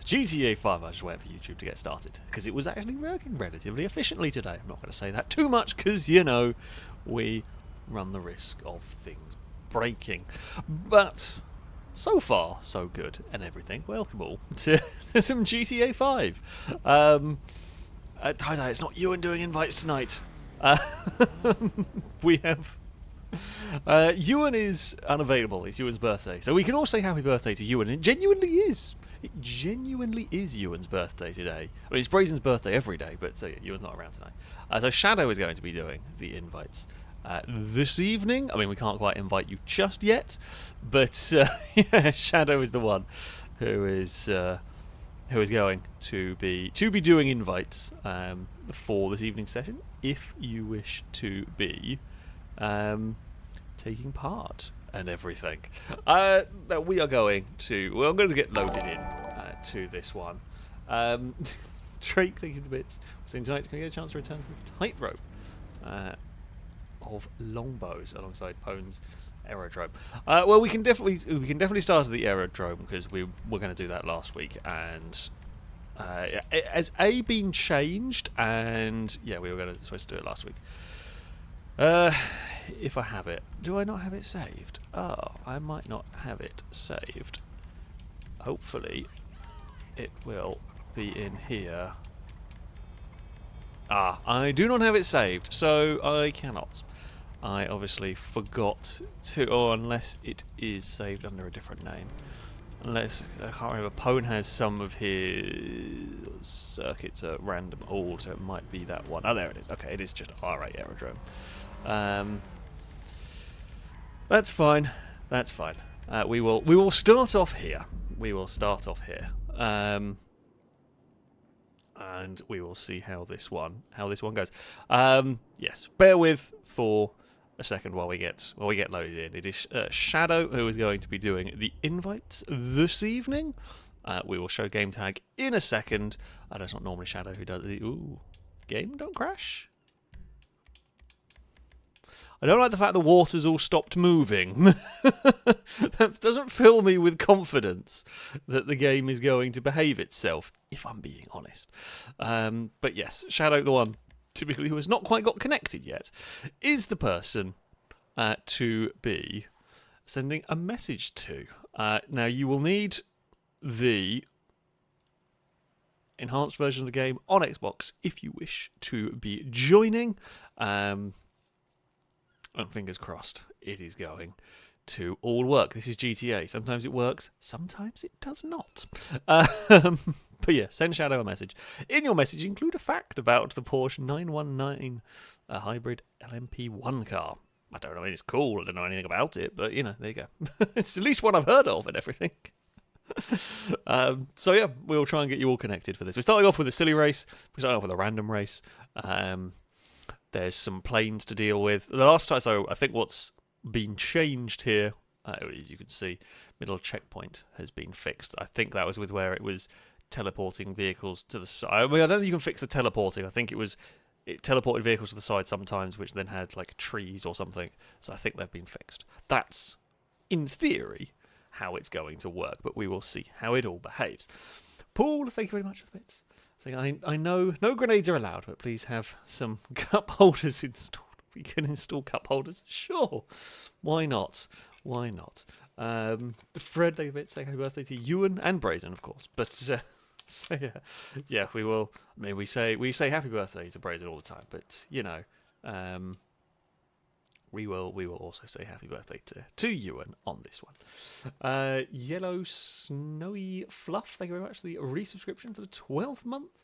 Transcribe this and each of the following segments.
GTA 5. I just waited for YouTube to get started because it was actually working relatively efficiently today. I'm not going to say that too much because, you know, we run the risk of things breaking. But so far, so good and everything. Welcome all to some GTA 5. Tie-Dye, it's not Ewan doing invites tonight. We have... Ewan is unavailable. It's Ewan's birthday. So we can all say happy birthday to Ewan. It genuinely is. It genuinely is Ewan's birthday today. I mean, it's Brazen's birthday every day, but yeah, Ewan's not around tonight. So Shadow is going to be doing the invites this evening. I mean, we can't quite invite you just yet, but yeah, Shadow is the one who is going to be doing invites for this evening's session. If you wish to be taking part and everything, we are going to. Well, I'm going to get loaded in to this one. Drake, thank you for the bits. Saying tonight, can we get a chance to return to the tightrope of longbows alongside Pone's aerodrome? Well, we can definitely start at the aerodrome because we were going to do that last week, and has been changed, and yeah, we were supposed to do it last week. If I have it, do I not have it saved? Oh, I might not have it saved. Hopefully, it will be in here. Ah, I do not have it saved, so I cannot. I obviously forgot to, or unless it is saved under a different name. Unless, I can't remember, Pone has some of his circuits at random. Oh, so it might be that one. Oh, there it is. Okay, it is just R8 Aerodrome. That's fine. That's fine. We will start off here. We will start off here. And we will see how this one goes. Yes, bear with for a second while we get loaded in. It is Shadow who is going to be doing the invites this evening. We will show game tag in a second. That's not normally Shadow who does it. Ooh, game don't crash. I don't like the fact the water's all stopped moving. That doesn't fill me with confidence that the game is going to behave itself, if I'm being honest. But yes, Shadow, the one typically who has not quite got connected yet, is the person to be sending a message to. Now, you will need the enhanced version of the game on Xbox if you wish to be joining. And fingers crossed, it is going to all work. This is GTA. Sometimes it works, sometimes it does not. But yeah, send Shadow a message. In your message, include a fact about the Porsche 919, a hybrid LMP1 car. I don't know, it's cool. I don't know anything about it, but, you know, there you go. It's at least one I've heard of and everything. So yeah, we'll try and get you all connected for this. We're starting off with a silly race. We're starting off with a random race. There's some planes to deal with. The last time, so I think what's been changed here, as you can see, middle checkpoint has been fixed. I think that was with where it was teleporting vehicles to the side. I mean, I don't think you can fix the teleporting. I think it teleported vehicles to the side sometimes, which then had like trees or something. So I think they've been fixed. That's, in theory, how it's going to work, but we will see how it all behaves. Paul, thank you very much for the bits. I know no grenades are allowed, but please have some cup holders installed. We can install cup holders, sure. Why not? Why not? Fred, thank you a bit. Saying happy birthday to Ewan and Brazen, of course. But so yeah, we will. I mean, we say happy birthday to Brazen all the time, but you know, we will also say happy birthday to Ewan on this one. Yellow Snowy Fluff, thank you very much for the resubscription for the 12th month.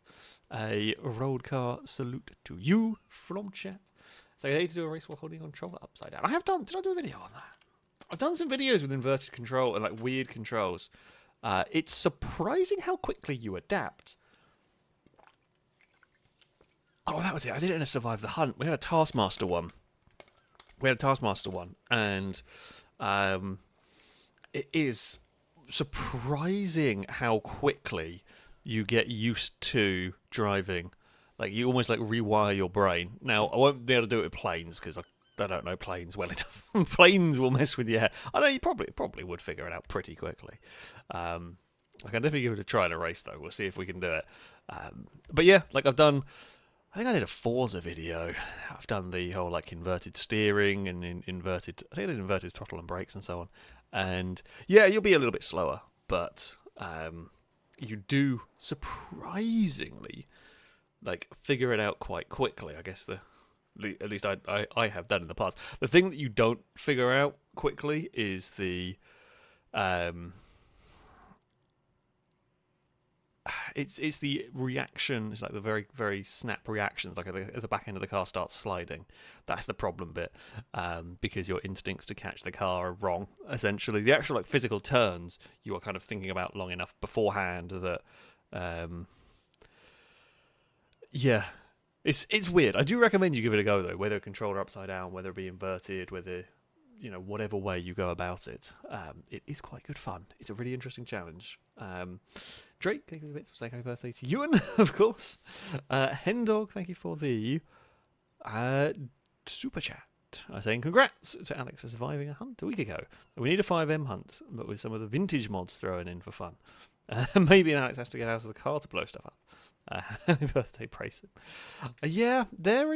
A road car salute to you from chat. So I need to do a race while holding controller upside down. Did I do a video on that? I've done some videos with inverted control and like weird controls. It's surprising how quickly you adapt. Oh, that was it. I did it in a Survive the Hunt. We had a Taskmaster one. And it is surprising how quickly you get used to driving. Like, you almost, like, rewire your brain. Now, I won't be able to do it with planes, because I don't know planes well enough. Planes will mess with your head. I know you probably would figure it out pretty quickly. I can definitely give it a try in a race, though. We'll see if we can do it. But yeah, like I think I did a Forza video. I've done the whole like inverted steering and inverted. I think I did inverted throttle and brakes and so on. And yeah, you'll be a little bit slower, but you do surprisingly like figure it out quite quickly. I guess at least I have done in the past. The thing that you don't figure out quickly is the it's the reaction. It's like the very, very snap reactions, like as the back end of the car starts sliding. That's the problem bit, because your instincts to catch the car are wrong. Essentially, the actual like physical turns you are kind of thinking about long enough beforehand that, yeah, it's weird. I do recommend you give it a go though, whether controller upside down, whether it be inverted, whether whatever way you go about it. It is quite good fun. It's a really interesting challenge. Drake, thank you for the bits. Say happy birthday to Ewan, of course. Hendog, thank you for the super chat. Saying congrats to Alex for surviving a hunt a week ago. We need a 5M hunt, but with some of the vintage mods thrown in for fun. Maybe Alex has to get out of the car to blow stuff up. Happy birthday, Prayson. Yeah, there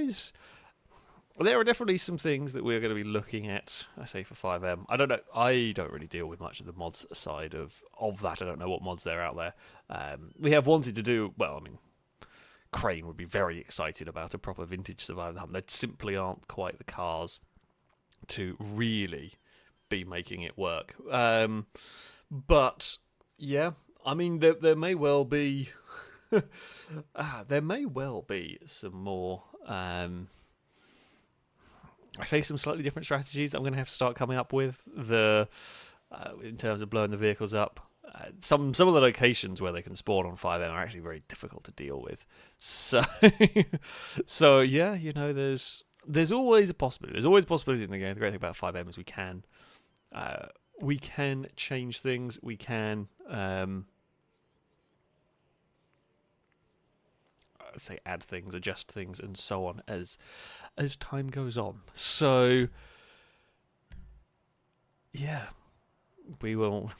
are definitely some things that we're going to be looking at, I say, for 5M. I don't know. I don't really deal with much of the mods side of that. I don't know what mods there are out there. We have wanted to do, well, I mean, Crane would be very excited about a proper vintage survival hunt. There simply aren't quite the cars to really be making it work. But, yeah, I mean, there may well be... there may well be some more... I say some slightly different strategies that I'm going to have to start coming up with in terms of blowing the vehicles up. Some of the locations where they can spawn on 5M are actually very difficult to deal with. So, so yeah, there's always a possibility. There's always a possibility in the game. The great thing about 5M is we can change things. We can say add things, adjust things, and so on as time goes on. So yeah, we will.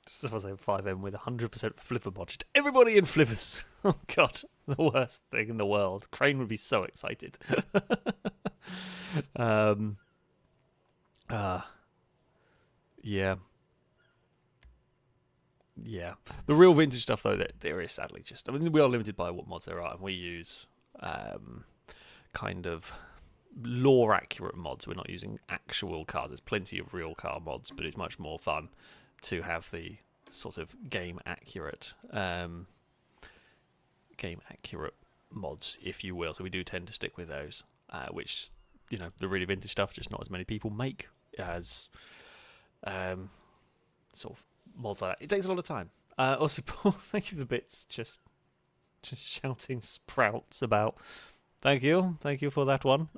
Just if I say 5M with 100% flipper mod, just everybody in flippers. Oh god, the worst thing in the world. Crane would be so excited. Yeah. Yeah, the real vintage stuff though, that there is sadly just. I mean, we are limited by what mods there are, and we use kind of lore accurate mods. We're not using actual cars. There's plenty of real car mods, but it's much more fun to have the sort of game accurate mods, if you will. So we do tend to stick with those, which the really vintage stuff, just not as many people make as sort of mods like that. It takes a lot of time. Also, Paul, thank you for the bits. Just shouting sprouts about. Thank you for that one.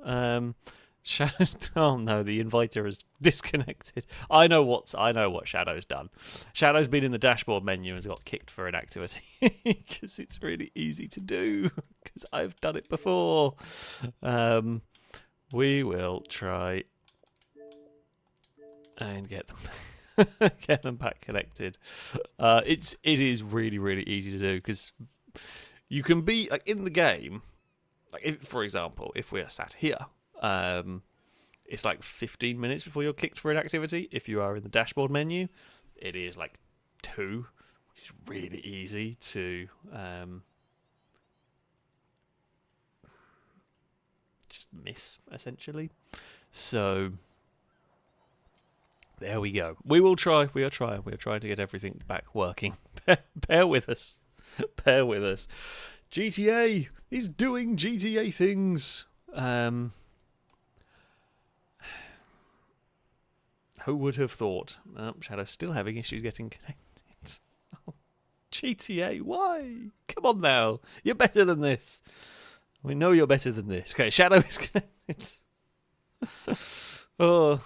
Shadow. Oh no, the inviter is disconnected. I know what Shadow's done. Shadow's been in the dashboard menu and has got kicked for inactivity because it's really easy to do. Because I've done it before. We will try and get them. Get them back connected. It is really, really easy to do because you can be like in the game. Like for example, if we are sat here, it's like 15 minutes before you're kicked for inactivity. If you are in the dashboard menu, it is like 2, which is really easy to just miss essentially. So. There we go. We will try. We are trying. We are trying to get everything back working. Bear with us. Bear with us. GTA is doing GTA things. Who would have thought? Shadow's still having issues getting connected. Oh, GTA, why? Come on now. You're better than this. We know you're better than this. Okay, Shadow is connected. Oh...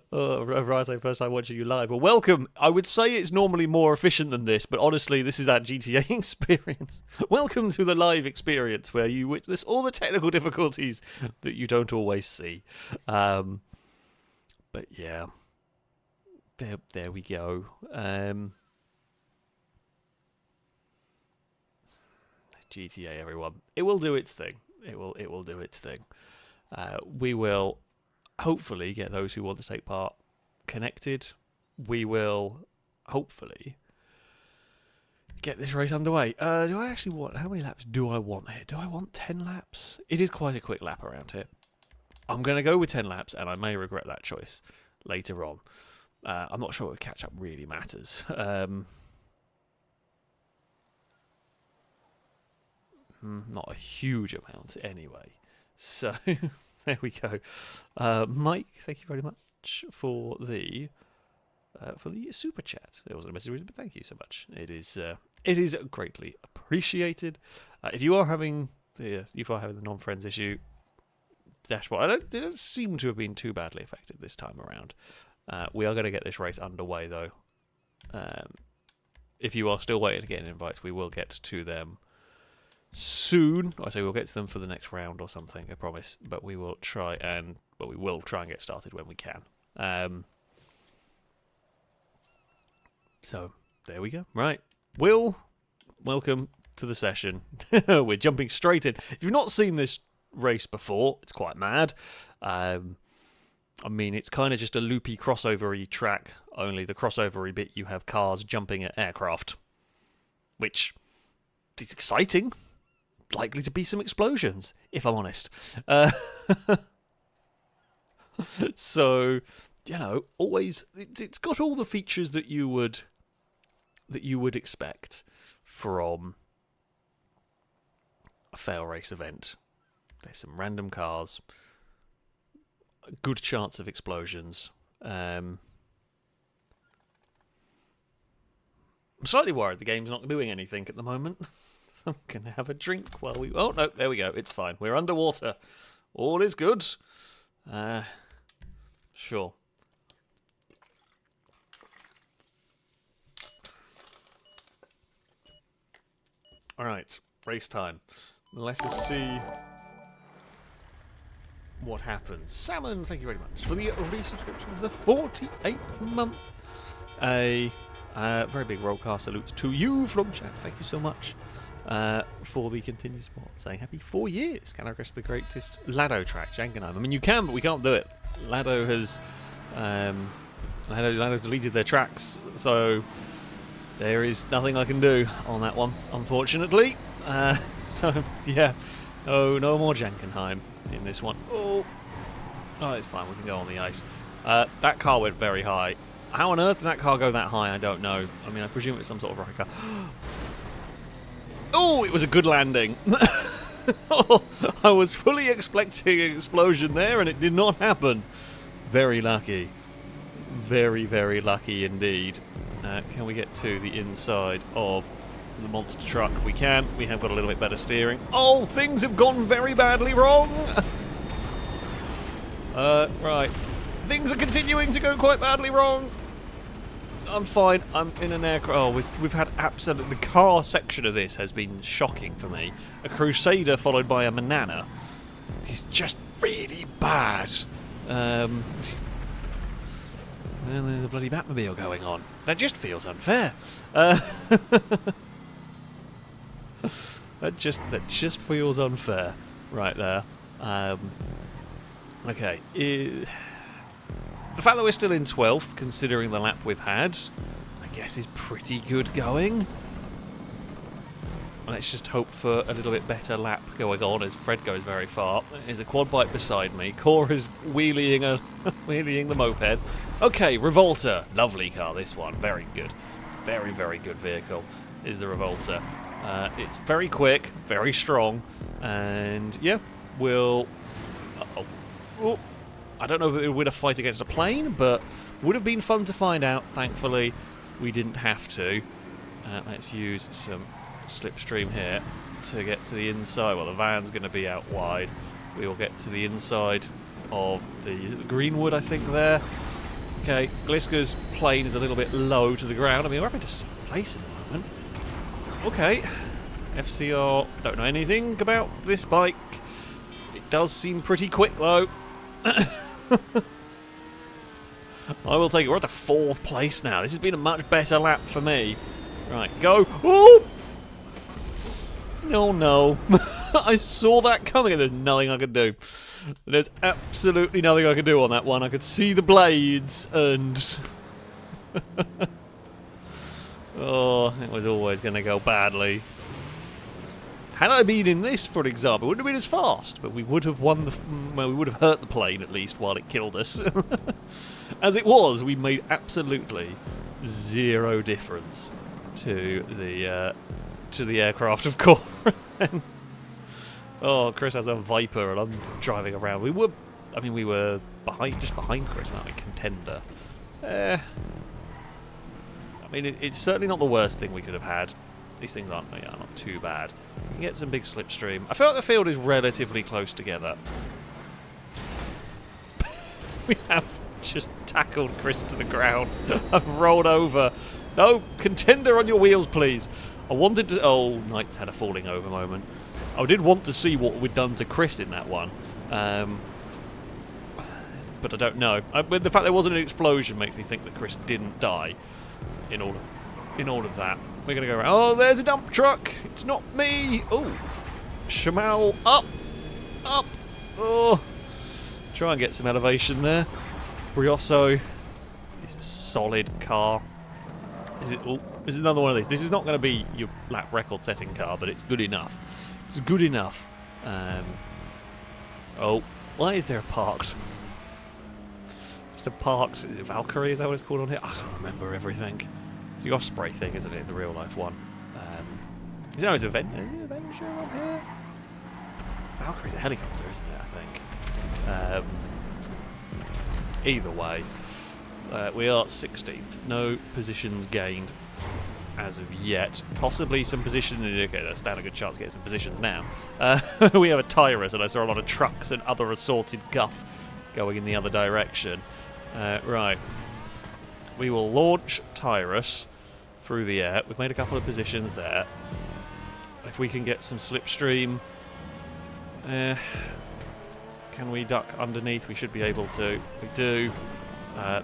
Rise, first time watching you live. Well, welcome. I would say it's normally more efficient than this, but honestly, this is our GTA experience. Welcome to the live experience where you witness all the technical difficulties that you don't always see. But yeah, there we go. GTA, everyone. It will do its thing. It will do its thing. We will hopefully get those who want to take part connected. We will hopefully get this race underway. Do I actually want... How many laps do I want here? Do I want 10 laps? It is quite a quick lap around here. I'm going to go with 10 laps, and I may regret that choice later on. I'm not sure if catch-up really matters. Not a huge amount anyway. So, there we go. Mike, thank you very much for the super chat. It wasn't a message, but thank you so much. It is greatly appreciated. If you are having the non-friends issue, dashboard, they don't seem to have been too badly affected this time around. We are going to get this race underway though. If you are still waiting to get invites, we will get to them soon. I say we'll get to them for the next round or something, I promise. But we will try and get started when we can. So there we go. Right, Will, welcome to the session. We're jumping straight in. If you've not seen this race before, it's quite mad. I mean, it's kind of just a loopy crossover-y track. Only the crossover-y bit, you have cars jumping at aircraft, which is exciting. Likely to be some explosions, if I'm honest. So, you know, always it's got all the features that you would expect from a FailRace event. There's some random cars, a good chance of explosions. I'm slightly worried the game's not doing anything at the moment. I'm going to have a drink while we... Oh, no, there we go. It's fine. We're underwater. All is good. Sure. All right. Race time. Let us see what happens. Salmon, thank you very much for the resubscription for the 48th month. A very big rollcast salute to you from chat. Thank you so much. For the continued support, saying happy 4 years. Can I request the greatest Lado track, Jankenheim? I mean, you can, but we can't do it. Lado has Lado's deleted their tracks, so there is nothing I can do on that one, unfortunately. So yeah, no more Jankenheim in this one. Oh, it's fine. We can go on the ice. That car went very high. How on earth did that car go that high? I don't know. I mean, I presume it's some sort of rocket car. Oh, it was a good landing. I was fully expecting an explosion there, and it did not happen. Very lucky. Very, very lucky indeed. Can we get to the inside of the monster truck? We can. We have got a little bit better steering. Oh, things have gone very badly wrong. Right. Things are continuing to go quite badly wrong. I'm fine. I'm in an aircraft. Oh, we've had absolutely... The car section of this has been shocking for me. A Crusader followed by a Manana. He's just really bad. And there's a bloody Batmobile going on. That just feels unfair. That just feels unfair right there. Okay. The fact that we're still in 12th, considering the lap we've had, I guess is pretty good going. Let's just hope for a little bit better lap going on as Fred goes very far. There's a quad bike beside me. Cora is wheeling the moped. Okay, Revolta. Lovely car, this one. Very good. Very, very good vehicle is the Revolta. It's very quick, very strong, and yeah, we'll... Oh. I don't know if it would win a fight against a plane, but would have been fun to find out. Thankfully, we didn't have to. Let's use some slipstream here to get to the inside. Well, the van's going to be out wide. We will get to the inside of the Greenwood, I think, there. Okay, Gliska's plane is a little bit low to the ground. I mean, we're up into second place at the moment. Okay, FCR, don't know anything about this bike. It does seem pretty quick, though. I will take it. We're at the 4th place now. This has been a much better lap for me. Right, go. Ooh! Oh no. I saw that coming and there's nothing I could do. There's absolutely nothing I could do on that one. I could see the blades and... oh, it was always going to go badly. Had I been in this, for example, it wouldn't have been as fast, but we would have won the... well, we would have hurt the plane at least while it killed us. As it was, we made absolutely zero difference to the aircraft, of course. Oh, Chris has a Viper and I'm driving around. We were just behind Chris, aren't we? Contender. I mean, it's certainly not the worst thing we could have had. These things aren't too bad. We can get some big slipstream. I feel like the field is relatively close together. We have just tackled Chris to the ground. I've rolled over. No, Contender on your wheels, please. I wanted to... oh, Knight's had a falling over moment. I did want to see what we'd done to Chris in that one. But I don't know. But the fact there wasn't an explosion makes me think that Chris didn't die in all of that. We're going to go around. Oh, there's a dump truck. It's not me. Oh, Shamal up. Up. Oh. Try and get some elevation there. Brioso. It's a solid car. This is another one of these. This is not going to be your lap record setting car, but it's good enough. It's good enough. Oh, why is there a parked? Just a parked Valkyrie, is that what it's called on here? I can't remember everything. It's the Osprey thing, isn't it? The real life one. Is there always a Avenger on here? Valkyrie's a helicopter, isn't it? I think. Either way, we are 16th. No positions gained as of yet. Possibly some position. Okay, let's stand a good chance to get some positions now. We have a Tyrus, and I saw a lot of trucks and other assorted guff going in the other direction. Right. We will launch Tyrus through the air. We've made a couple of positions there. If we can get some slipstream, can we duck underneath? We should be able to. We do.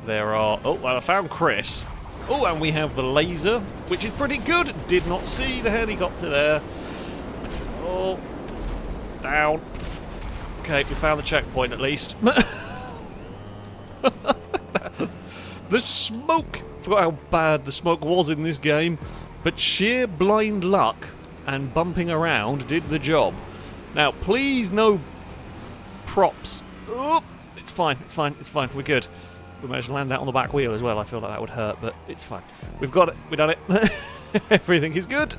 There are... oh, well, I found Chris. Oh, and we have the laser, which is pretty good. Did not see the helicopter there. Oh, down. Okay, we found the checkpoint at least. The smoke! Forgot how bad the smoke was in this game, but sheer blind luck and bumping around did the job. Now, please, no props. Oh, it's fine, it's fine, it's fine. We're good. We managed to land out on the back wheel as well. I feel like that would hurt, but it's fine. We've got it. We've done it. Everything is good.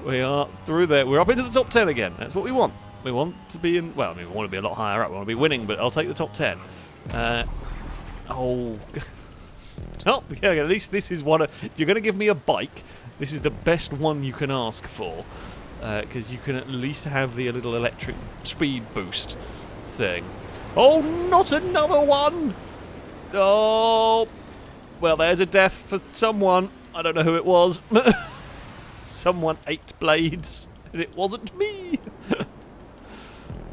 We are through there. We're up into the top 10 again. That's what we want. We want to be in... well, I mean, we want to be a lot higher up. We want to be winning, but I'll take the top 10. Oh. Oh, yeah, at least this is one of... if you're going to give me a bike, this is the best one you can ask for. Because you can at least have the little electric speed boost thing. Oh, not another one! Oh. Well, there's a death for someone. I don't know who it was. Someone ate blades, and it wasn't me.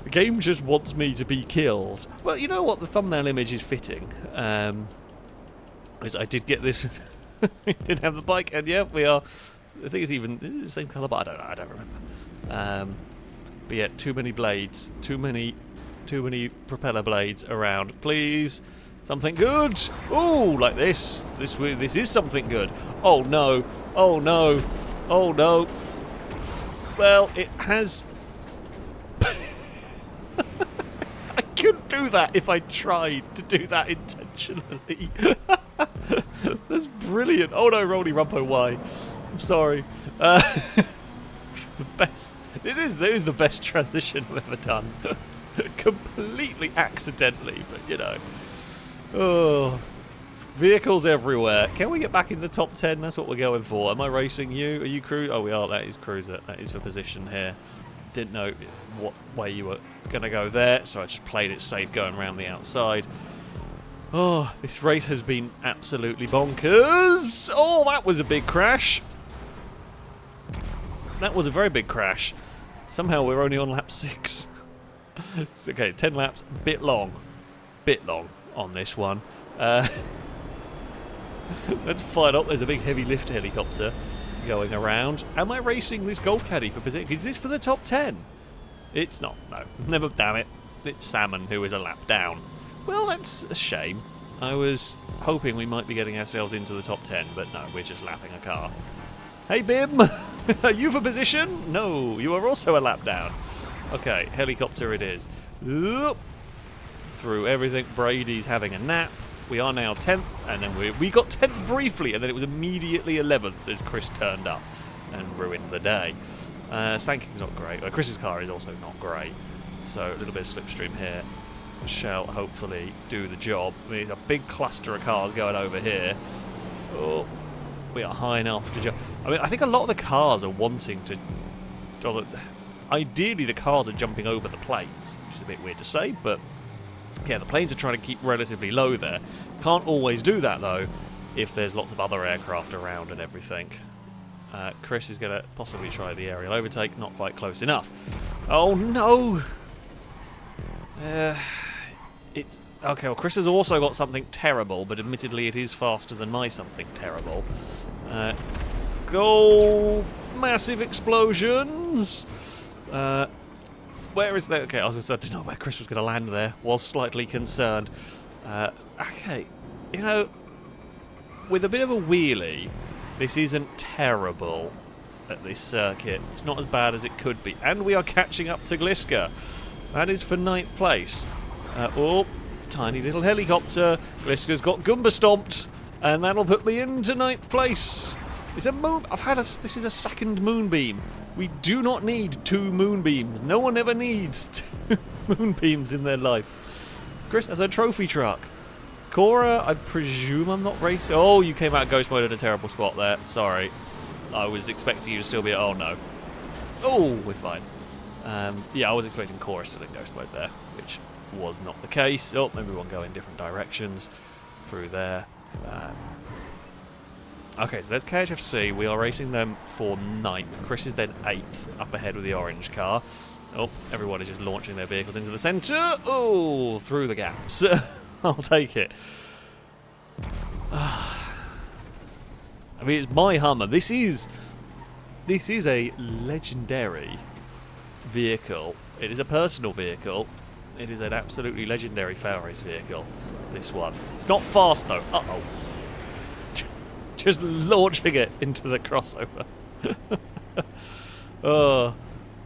The game just wants me to be killed. Well, you know what? The thumbnail image is fitting. Because I did get this. We did have the bike, and yeah, we are. I think it's even the same colour, but I don't know. I don't remember. But yeah, too many blades. Too many propeller blades around. Please, something good. Oh, like this. This is something good. Oh no. Oh no. Oh no. Well, it has. I couldn't do that if I tried to do that intentionally. That's brilliant. Oh no, Rolly Rumpo, why? I'm sorry. The best. It is the best transition I've ever done. Completely accidentally, but you know. Oh. Vehicles everywhere. Can we get back into the top 10? That's what we're going for. Am I racing you? Are you cruiser? Oh, we are. That is cruiser. That is for position here. Didn't know what way you were going to go there, so I just played it safe going around the outside. Oh, this race has been absolutely bonkers. Oh, that was a big crash. That was a very big crash. Somehow we're only on lap 6. It's okay, 10 laps. Bit long on this one. Let's fire up. There's a big heavy lift helicopter going around. Am I racing this golf caddy for position? Is this for the top 10? It's not, no. Never, damn it. It's Salmon who is a lap down. Well, that's a shame. I was hoping we might be getting ourselves into the top 10, but no, we're just lapping a car. Hey, Bim! Are you for position? No, you are also a lap down. Okay, helicopter it is. Oop. Through everything. Brady's having a nap. We are now 10th, and then we got 10th briefly, and then it was immediately 11th as Chris turned up and ruined the day. Stanking's not great. Chris's car is also not great, so a little bit of slipstream here shall hopefully do the job. I mean, it's a big cluster of cars going over here. Oh, we are high enough to jump. I mean, I think a lot of the cars are wanting to... Ideally, the cars are jumping over the planes, which is a bit weird to say, but... Yeah, the planes are trying to keep relatively low there. Can't always do that, though, if there's lots of other aircraft around and everything. Chris is going to possibly try the aerial overtake. Not quite close enough. Oh, no! It's... Okay, well, Chris has also got something terrible, but admittedly it is faster than my something terrible. Go! Massive explosions! Where is that? Okay, I didn't know where Chris was going to land there. Was slightly concerned. Okay, you know, with a bit of a wheelie, this isn't terrible at this circuit. It's not as bad as it could be. And we are catching up to Gliska. That is for 9th place. Oh, tiny little helicopter. Gliska's got Goomba stomped. And that'll put me into 9th place. It's a moon... This is a second moonbeam. We do not need 2 moonbeams. No one ever needs 2 moonbeams in their life. Chris has a trophy truck. Cora, I presume I'm not racing. Oh, you came out of ghost mode at a terrible spot there. Sorry. I was expecting you to still be... Oh, no. Oh, we're fine. Yeah, I was expecting Cora still in ghost mode there, which was not the case. Oh, everyone go in different directions through there. Okay, so there's KHFC. We are racing them for 9th. Chris is then 8th, up ahead with the orange car. Oh, everyone is just launching their vehicles into the centre. Oh, through the gaps. I'll take it. I mean, it's my Hummer. This is a legendary vehicle. It is a personal vehicle. It is an absolutely legendary FailRace vehicle, this one. It's not fast, though. Uh-oh. Just launching it into the crossover. Oh,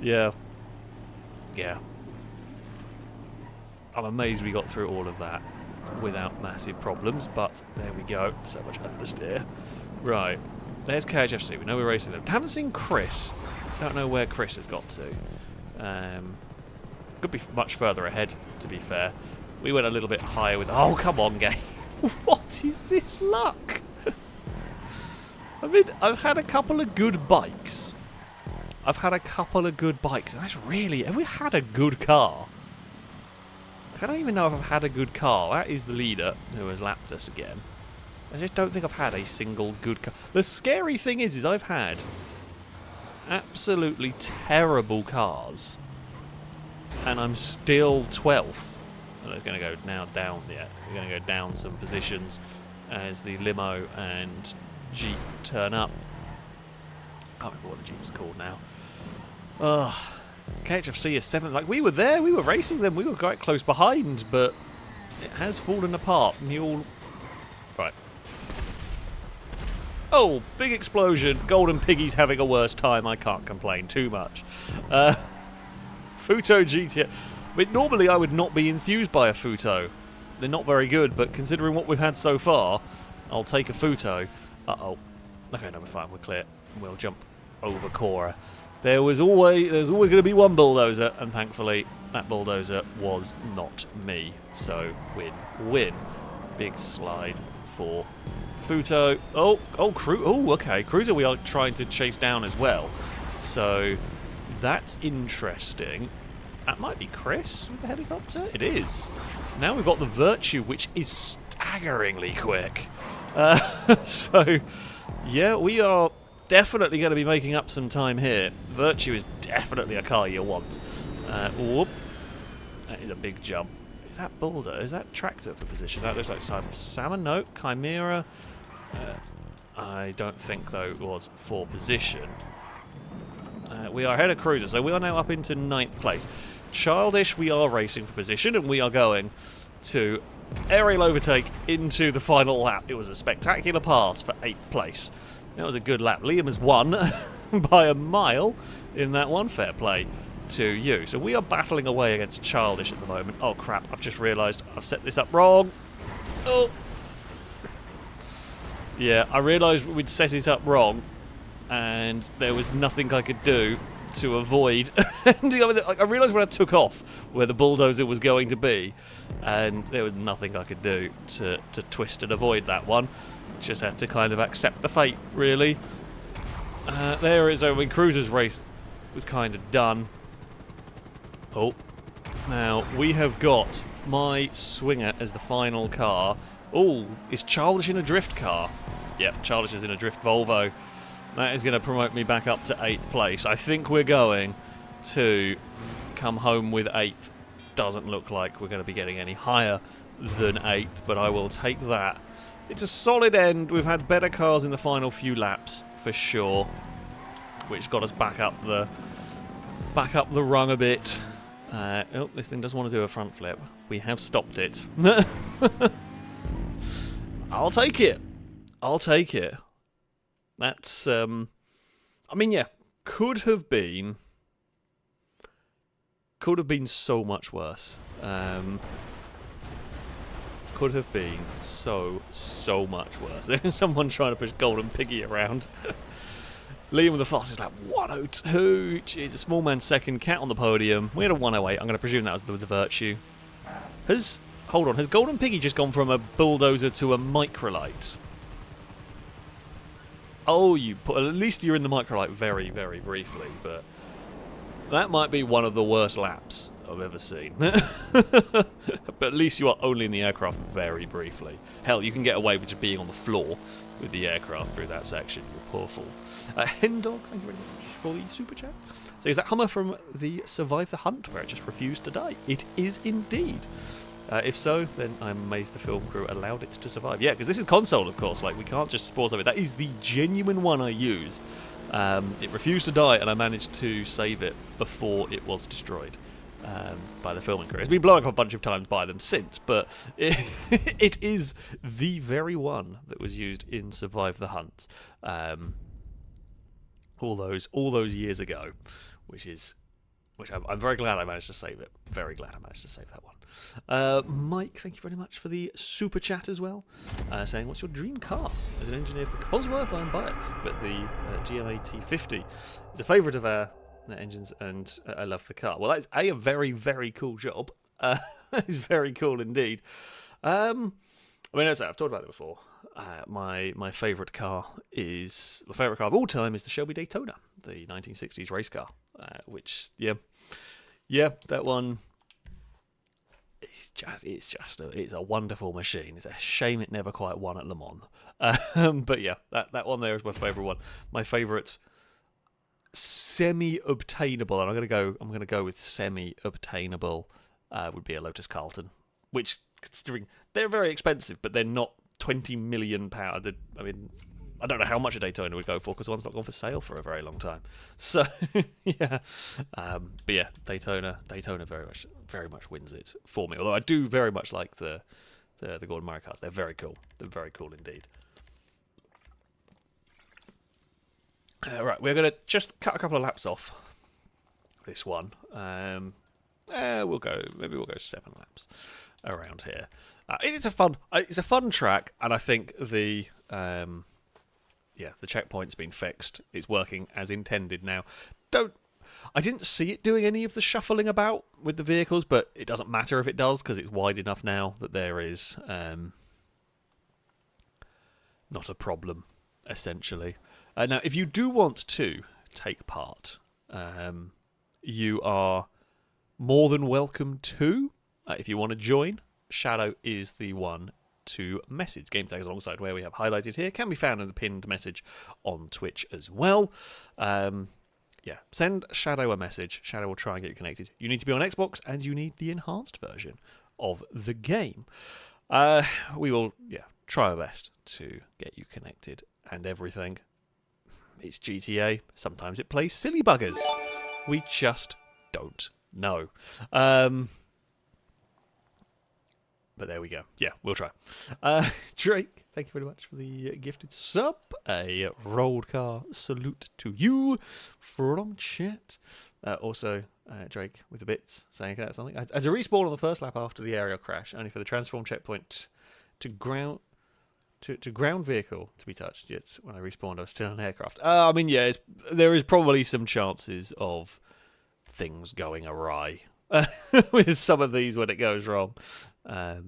yeah. Yeah. I'm amazed we got through all of that without massive problems, but there we go. So much understeer. Right. There's KHFC. We know we're racing them. Haven't seen Chris. Don't know where Chris has got to. Could be much further ahead, to be fair. We went a little bit higher with... Oh, come on, game. What is this luck? I mean, I've had a couple of good bikes. And that's really... Have we had a good car? I don't even know if I've had a good car. That is the leader who has lapped us again. I just don't think I've had a single good car. The scary thing is I've had absolutely terrible cars. And I'm still 12th. Well, it's going to go now down, yeah. We're going to go down some positions as the limo and Jeep turn up. I can't remember what the Jeep's called now. KHFC is 7th. Like, we were there, we were racing them, we were quite close behind, but it has fallen apart. Mule. Right. Oh, big explosion. Golden Piggy's having a worse time. I can't complain too much. Futo GT. I mean, normally I would not be enthused by a Futo. They're not very good, but considering what we've had so far, I'll take a Futo. Uh-oh. Okay, no, we're fine. We're clear. We'll jump over Cora. There's always going to be one bulldozer, and thankfully that bulldozer was not me. So win. Big slide for Futo. Oh, okay. Cruiser we are trying to chase down as well. So that's interesting. That might be Chris with the helicopter. It is. Now we've got the Virtue, which is staggeringly quick. So, yeah, we are definitely going to be making up some time here. Virtue is definitely a car you want. Whoop. That is a big jump. Is that Boulder? Is that Tractor for position? That looks like Salmon. No, Chimera. I don't think, though, was for position. We are ahead of Cruiser, so we are now up into 9th place. Childish, we are racing for position, and we are going to aerial overtake into the final lap. It was a spectacular pass for 8th place. That was a good lap. Liam has won by a mile in that one. Fair play to you. So we are battling away against Childish at the moment. Oh crap, I've just realised I've set this up wrong. Oh. Yeah, I realised we'd set it up wrong and there was nothing I could do to avoid. I realised when I took off where the bulldozer was going to be, and there was nothing I could do to twist and avoid that one. Just had to kind of accept the fate, really. There is, I mean, Cruiser's race was kind of done. Oh, now we have got my Swinger as the final car. Oh, is Childish in a drift car? Yep, Childish is in a drift Volvo. That is going to promote me back up to 8th place. I think we're going to come home with 8th. Doesn't look like we're going to be getting any higher than 8th, but I will take that. It's a solid end. We've had better cars in the final few laps, for sure, which got us back up the rung a bit. Oh, this thing doesn't want to do a front flip. We have stopped it. I'll take it. I'll take it. That's, I mean, yeah, could have been so much worse. Could have been so much worse. There's someone trying to push Golden Piggy around. Liam with the fastest lap, 102. Jeez, a small man second, Cat on the podium. We had a 108. I'm going to presume that was the Virtue. Hold on, has Golden Piggy just gone from a bulldozer to a microlight? Oh, at least you're in the microlight very, very briefly, but that might be one of the worst laps I've ever seen. But at least you are only in the aircraft very briefly. Hell, you can get away with just being on the floor with the aircraft through that section. You poor fool. Hendog, thank you very much for the super chat. So is that Hummer from the Survive the Hunt, where it just refused to die? It is indeed. If so, then I'm amazed the film crew allowed it to survive. Yeah, because this is console, of course. Like, we can't just sport of it. That is the genuine one I used. It refused to die, and I managed to save it before it was destroyed by the filming crew. It's been blown up a bunch of times by them since, but it is the very one that was used in Survive the Hunt all those years ago, which I'm very glad I managed to save it. Very glad I managed to save that one. Mike, thank you very much for the super chat as well. Saying, what's your dream car? As an engineer for Cosworth, I'm biased, but the GLA T50 is a favourite of our engines, and I love the car. Well, that is a very, very cool job. It's very cool indeed. I mean, as I've talked about it before. My favourite car of all time is the Shelby Daytona, the 1960s race car. Which, yeah, that one. It's a wonderful machine. It's a shame it never quite won at Le Mans. But yeah, that one there is my favourite one. My favourite semi-obtainable, and I'm gonna go with semi-obtainable, would be a Lotus Carlton, which, considering they're very expensive, but they're not £20 million. I mean, I don't know how much a Daytona would go for, because one's not gone for sale for a very long time. So yeah, but yeah, Daytona very much wins it for me. Although I do very much like the Gordon Murray cars. They're very cool. They're very cool indeed. Right, we're gonna just cut a couple of laps off this one. We'll go 7 laps around here. It's a fun track, and I think the checkpoint's been fixed. It's working as intended now. I didn't see it doing any of the shuffling about with the vehicles, but it doesn't matter if it does, because it's wide enough now that there is not a problem, essentially. Now, if you do want to take part, you are more than welcome to. If you want to join, Shadow is the one to message. Game tags alongside where we have highlighted here can be found in the pinned message on Twitch as well. Send Shadow a message. Shadow will try and get you connected. You need to be on Xbox, and you need the enhanced version of the game. We will try our best to get you connected and everything. It's GTA. Sometimes it plays silly buggers. We just don't know. But there we go. Yeah, we'll try. Drake, thank you very much for the gifted sub. A rolled car salute to you from chat. Also, Drake with the bits saying that something. As a respawn on the first lap after the aerial crash, only for the transform checkpoint to ground vehicle to be touched. Yet when I respawned, I was still in an aircraft. I mean, yeah, there is probably some chances of things going awry with some of these when it goes wrong. But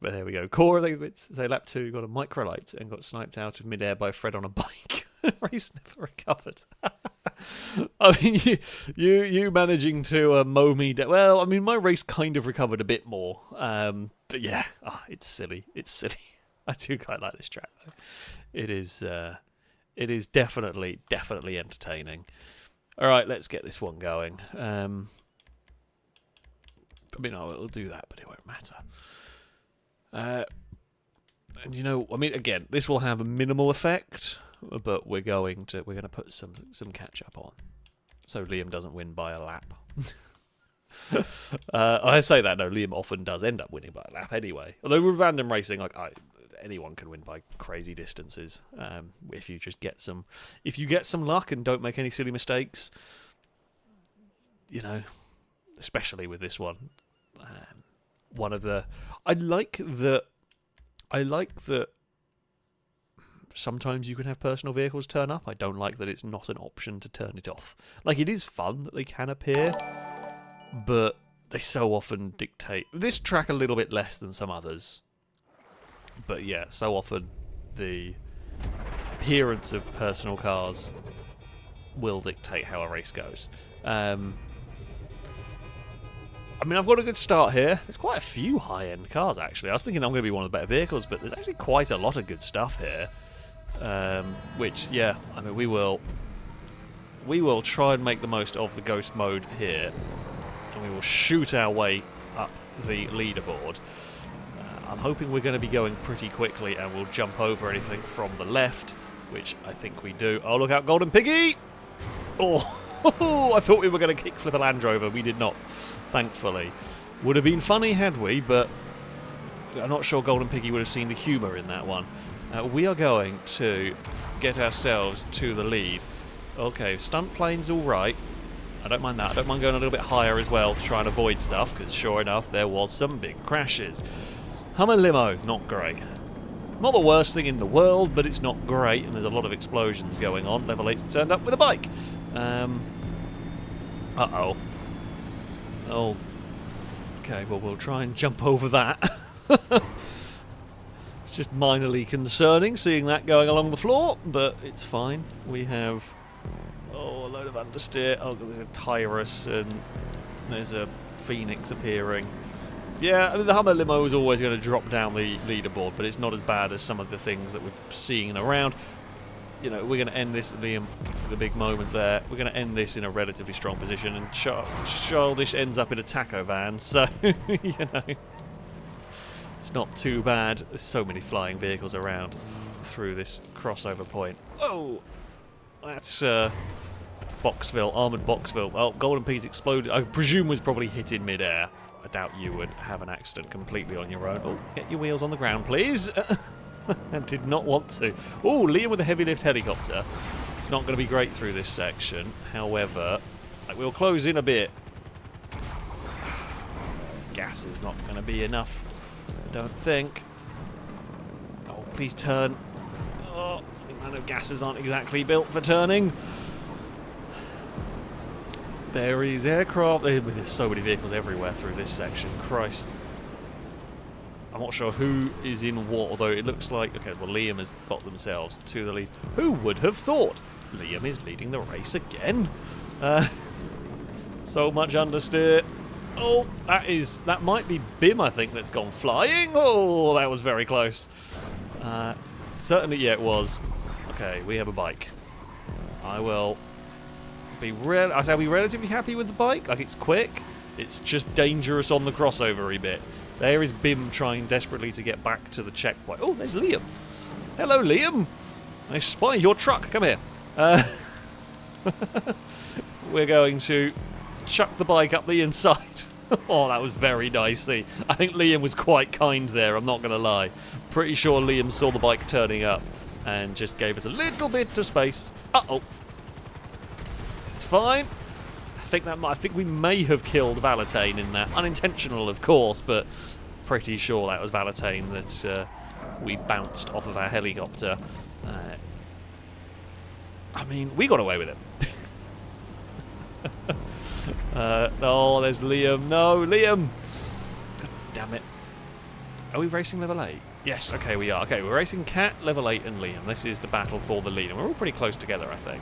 there we go. Core, say lap 2 got a microlight and got sniped out of midair by Fred on a bike. Race never recovered. I mean, you managing to mow me down. Well, I mean, my race kind of recovered a bit more. But yeah, it's silly. It's silly. I do quite like this track though. It is definitely entertaining. All right, let's get this one going. I mean, it'll do that, but it won't matter. And you know, I mean, again, this will have a minimal effect, but we're going to put some catch up on, so Liam doesn't win by a lap. I say that, no, Liam often does end up winning by a lap anyway. Although with random racing, like anyone can win by crazy distances if you just get some luck and don't make any silly mistakes. You know, especially with this one. I like that sometimes you can have personal vehicles turn up. I don't like that it's not an option to turn it off. Like, it is fun that they can appear, but they so often dictate this track a little bit less than some others. But yeah, so often the appearance of personal cars will dictate how a race goes. I mean, I've got a good start here. There's quite a few high-end cars, actually. I was thinking I'm going to be one of the better vehicles, but there's actually quite a lot of good stuff here. Which, yeah, I mean, we will try and make the most of the ghost mode here, and we will shoot our way up the leaderboard. I'm hoping we're going to be going pretty quickly, and we'll jump over anything from the left, which I think we do. Oh, look out, Golden Piggy! Oh, I thought we were going to kickflip a Land Rover. We did not. Thankfully. Would have been funny had we, but I'm not sure Golden Piggy would have seen the humour in that one. We are going to get ourselves to the lead. Okay, stunt plane's alright. I don't mind that. I don't mind going a little bit higher as well to try and avoid stuff, because sure enough, there was some big crashes. Hummer limo, not great. Not the worst thing in the world, but it's not great, and there's a lot of explosions going on. Level 8's turned up with a bike. Uh-oh. Oh, okay, well, we'll try and jump over that. It's just minorly concerning seeing that going along the floor, but it's fine. We have, a load of understeer. Oh, there's a Tyrus, and there's a Phoenix appearing. Yeah, I mean, the Hummer limo is always going to drop down the leaderboard, but it's not as bad as some of the things that we're seeing around. You know, we're going to end this, Liam, the big moment there. We're going to end this in a relatively strong position, and Childish ends up in a taco van, so, you know, it's not too bad. There's so many flying vehicles around through this crossover point. Oh, that's Boxville, Armoured Boxville. Well, Golden Peas exploded. I presume was probably hit in midair. I doubt you would have an accident completely on your own. Oh, get your wheels on the ground, please. I did not want to. Oh, Liam with a heavy lift helicopter. It's not going to be great through this section. However, we'll close in a bit. Gas is not going to be enough, I don't think. Oh, please turn. Oh, the amount of gases aren't exactly built for turning. There is aircraft. There's so many vehicles everywhere through this section. Christ. I'm not sure who is in what, although it looks like... Okay, well, Liam has got themselves to the lead. Who would have thought? Liam is leading the race again. So much understeer. Oh, that might be Bim, I think, that's gone flying. Oh, that was very close. Certainly, yeah, it was. Okay, we have a bike. I'll be relatively happy with the bike. Like, it's quick. It's just dangerous on the crossover-y bit. There is Bim trying desperately to get back to the checkpoint. Oh, there's Liam. Hello, Liam. I spy your truck. Come here. We're going to chuck the bike up the inside. Oh, that was very dicey. I think Liam was quite kind there, I'm not going to lie. Pretty sure Liam saw the bike turning up and just gave us a little bit of space. Uh-oh. It's fine. I think we may have killed Valentine in that. Unintentional, of course, but pretty sure that was Valentine that we bounced off of our helicopter. I mean, we got away with it. Oh, there's Liam. No, Liam! God damn it. Are we racing level 8? Yes, okay, we are. Okay, we're racing Cat, level 8, and Liam. This is the battle for the lead, and we're all pretty close together, I think.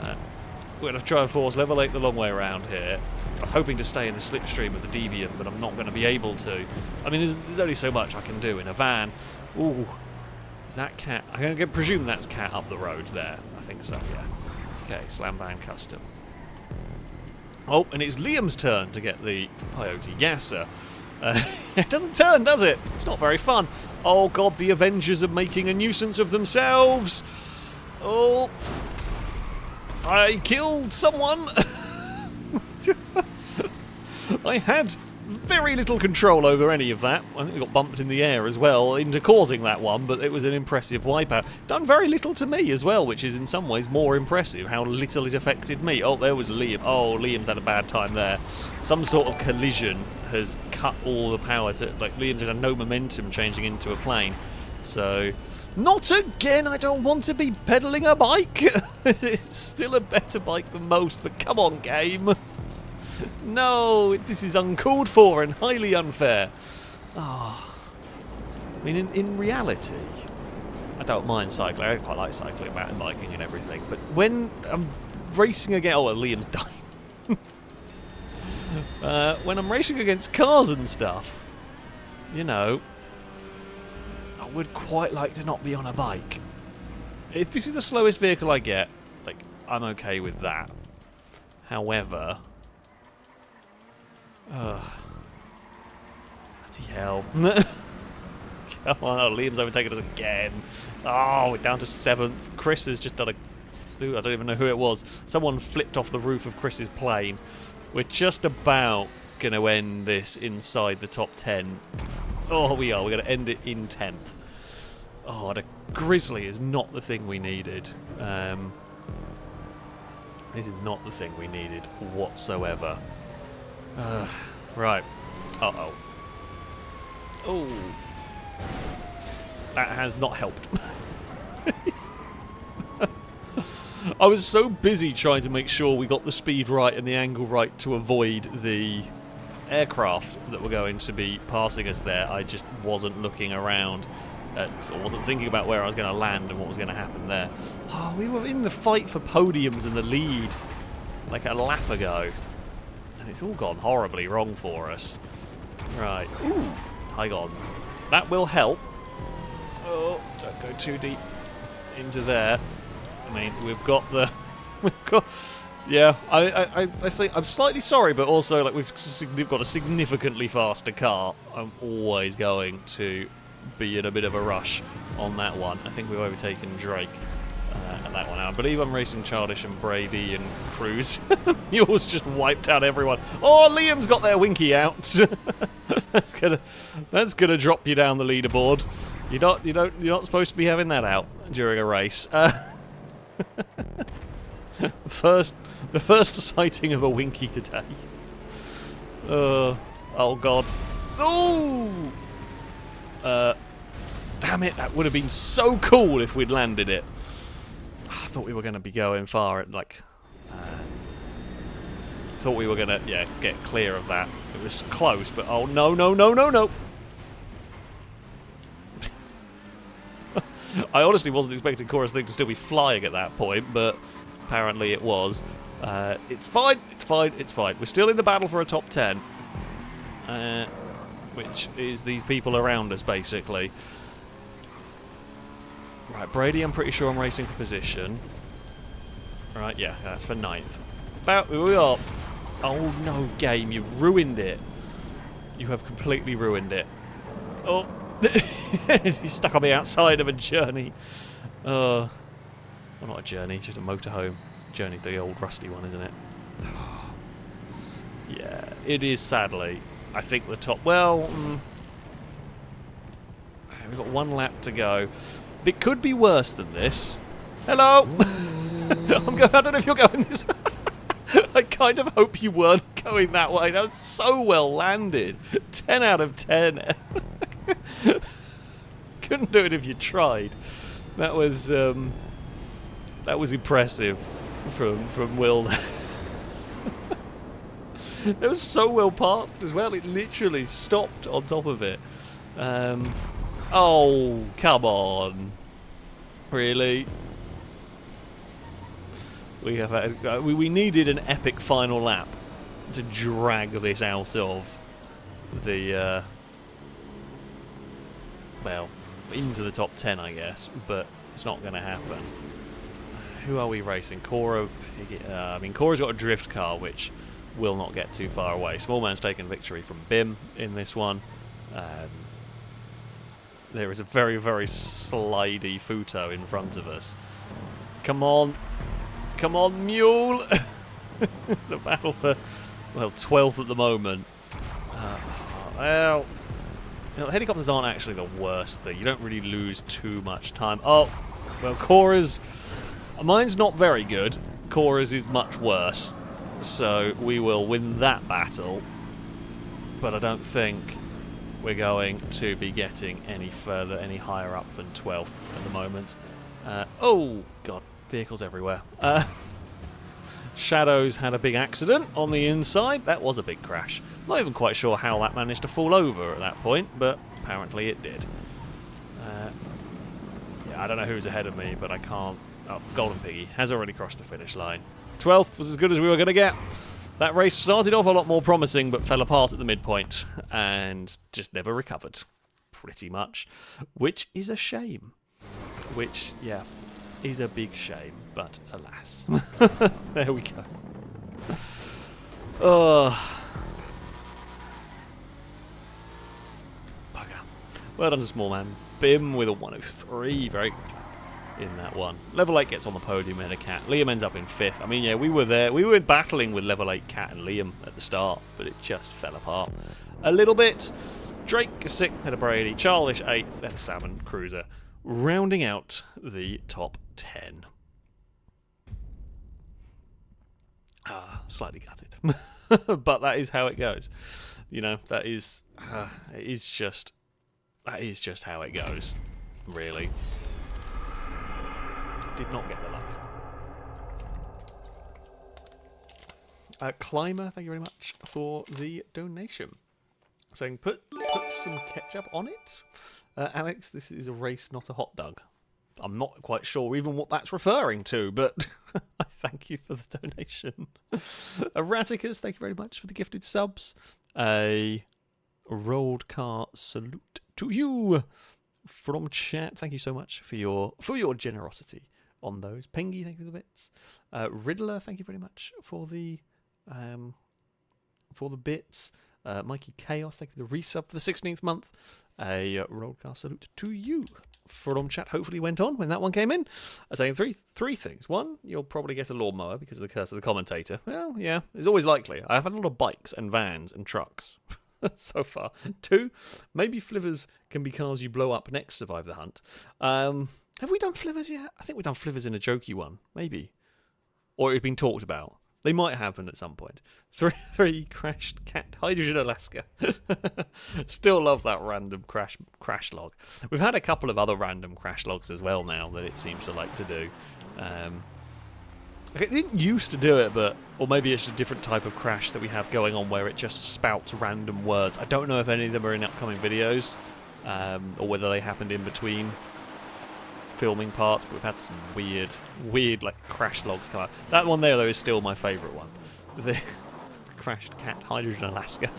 We're going to try and force level 8 the long way around here. I was hoping to stay in the slipstream of the Deviant, but I'm not going to be able to. I mean, there's only so much I can do in a van. Ooh. Is that Cat? I'm going to presume that's Cat up the road there. I think so, yeah. Okay, Slam Van Custom. Oh, and it's Liam's turn to get the Peyote Gasser. It doesn't turn, does it? It's not very fun. Oh, God, the Avengers are making a nuisance of themselves. Oh. I killed someone. I had very little control over any of that. I think we got bumped in the air as well into causing that one, but it was an impressive wipeout. Done very little to me as well, which is in some ways more impressive, how little it affected me. Oh, there was Liam. Oh, Liam's had a bad time there. Some sort of collision has cut all the power to, like, Liam just had no momentum changing into a plane. So, not again, I don't want to be pedaling a bike. It's still a better bike than most, but come on, game. No, this is uncalled for and highly unfair. Oh. I mean, in reality, I don't mind cycling. I quite like cycling, mountain biking and everything. But when I'm racing against... Oh, Liam's dying. When I'm racing against cars and stuff, you know, I would quite like to not be on a bike. If this is the slowest vehicle I get, like, I'm okay with that. However... Bloody hell. Come on, oh, Liam's overtaken us again. Oh, we're down to 7th. Chris has just done a... I don't even know who it was. Someone flipped off the roof of Chris's plane. We're just about going to end this inside the top 10. Oh, we are. We're going to end it in 10th. Oh, the Grizzly is not the thing we needed. This is not the thing we needed whatsoever. Right. Uh-oh. Oh. That has not helped. I was so busy trying to make sure we got the speed right and the angle right to avoid the aircraft that were going to be passing us there. I just wasn't looking around or wasn't thinking about where I was going to land and what was going to happen there. Oh, we were in the fight for podiums in the lead like a lap ago. And it's all gone horribly wrong for us. Right. Ooh. Hang on. That will help. Oh, don't go too deep into there. I mean, we've got the... Yeah, I say I'm slightly sorry, but also, like, we've got a significantly faster car. I'm always going to be in a bit of a rush on that one. I think we've overtaken Drake. And that one out. I believe I'm racing Childish and Brady and Cruz. Mules just wiped out everyone. Oh, Liam's got their Winky out. That's gonna drop you down the leaderboard. You're not supposed to be having that out during a race. The first sighting of a Winky today. Oh God. Oh. Damn it! That would have been so cool if we'd landed it. I thought we were going to be going far at, like... thought we were going to, yeah, get clear of that. It was close, but oh, no, no, no, no, no! I honestly wasn't expecting Chorus Thing to still be flying at that point, but apparently it was. It's fine, it's fine, it's fine. We're still in the battle for a top 10. Which is these people around us, basically. Right, Brady, I'm pretty sure I'm racing for position. Right, yeah, that's for 9th. About who we are. Oh no, game, you've ruined it. You have completely ruined it. Oh, he's stuck on the outside of a journey. Well, not a journey, just a motorhome. Journey's the old rusty one, isn't it? Yeah, it is, sadly. I think the top... Well, we've got 1 lap to go. It could be worse than this. Hello! I don't know if you're going this way. I kind of hope you weren't going that way. That was so well landed. 10 out of 10. Couldn't do it if you tried. That was impressive from Will. It was so well parked as well. It literally stopped on top of it. Oh, come on. Really? We needed an epic final lap to drag this out of the well, into the top 10, I guess, but it's not going to happen. Who are we racing? Cora. Cora's got a drift car, which will not get too far away. Small Man's taken victory from Bim in this one. There is a very, very slidey Futo in front of us. Come on. Come on, Mule! The battle for, well, 12th at the moment. Well, helicopters aren't actually the worst thing. You don't really lose too much time. Oh, well, Cora's... Mine's not very good. Cora's is much worse. So we will win that battle. But I don't think we're going to be getting any further, any higher up than 12th at the moment. Oh, God. Vehicles everywhere. Shadows had a big accident on the inside. That was a big crash. Not even quite sure how that managed to fall over at that point, but apparently it did. Yeah, I don't know who's ahead of me, but I can't... Oh, Golden Piggy has already crossed the finish line. 12th was as good as we were going to get. That race started off a lot more promising, but fell apart at the midpoint and just never recovered, pretty much, which is a shame. Which, yeah... is a big shame, but alas. There we go. Oh. Bugger. Well done to Small Man. Bim with a 103, very good in that one. Level 8 gets on the podium and a Cat. Liam ends up in 5th. I mean, yeah, we were there. We were battling with Level 8 Cat and Liam at the start, but it just fell apart a little bit. Drake 6th, had a Brady. Charlish 8th, had a Salmon Cruiser. Rounding out the top 10. Slightly gutted. But that is how it goes. You know, that is just how it goes, really. Did not get the luck. Climber, thank you very much for the donation. Saying put some ketchup on it. Alex, this is a race, not a hot dog. I'm not quite sure even what that's referring to, but I thank you for the donation. Erraticus, thank you very much for the gifted subs. A rolled car salute to you from chat. Thank you so much for your generosity on those. Pengy, thank you for the bits. Riddler, thank you very much for the bits. Mikey Chaos, thank you for the resub for the 16th month. A rollcast salute to you from chat. Hopefully went on when that one came in. I'm saying three things. One, you'll probably get a lawnmower because of the curse of the commentator. Well, yeah, it's always likely. I've had a lot of bikes and vans and trucks so far. 2, maybe flivvers can be cars you blow up next Survive the Hunt. Have we done flivvers yet? I think we've done flivvers in a jokey one, maybe. Or it's been talked about. They might happen at some point. 3 crashed cat Hydrogen Alaska. Still love that random crash log. We've had a couple of other random crash logs as well now that it seems to like to do. It didn't used to do it, or maybe it's a different type of crash that we have going on where it just spouts random words. I don't know if any of them are in upcoming videos, or whether they happened in between filming parts, but we've had some weird like crash logs come out. That one there though is still my favourite one. The crashed cat Hydrogen Alaska.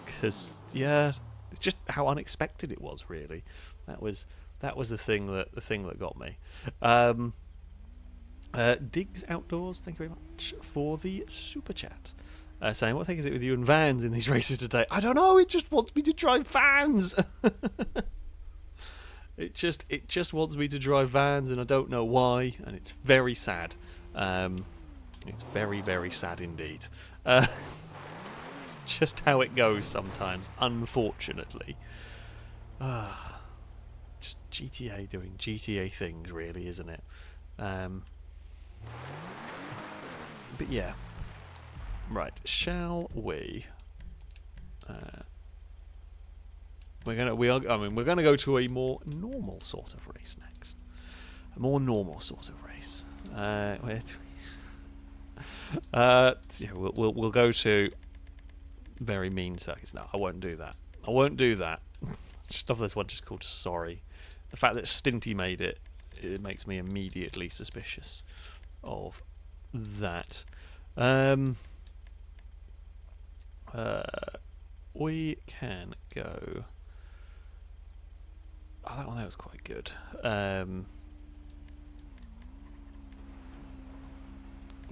Because yeah, it's just how unexpected it was, really. That was the thing that got me. Diggs Outdoors, thank you very much for the super chat. Saying, what the heck is it with you and vans in these races today? I don't know, it just wants me to drive vans. It just wants me to drive vans, and I don't know why, and it's very sad. It's very, very sad indeed. It's just how it goes sometimes, unfortunately. Just GTA doing GTA things, really, isn't it? But yeah. Right, shall we? We're gonna go to a more normal sort of race next. A more normal sort of race. Yeah, we'll go to very mean circuits. No, I won't do that. I won't do that. Stuff this one just called Sorry. The fact that Stinty made it, it makes me immediately suspicious of that. We can go. Oh, that one there was quite good. Well,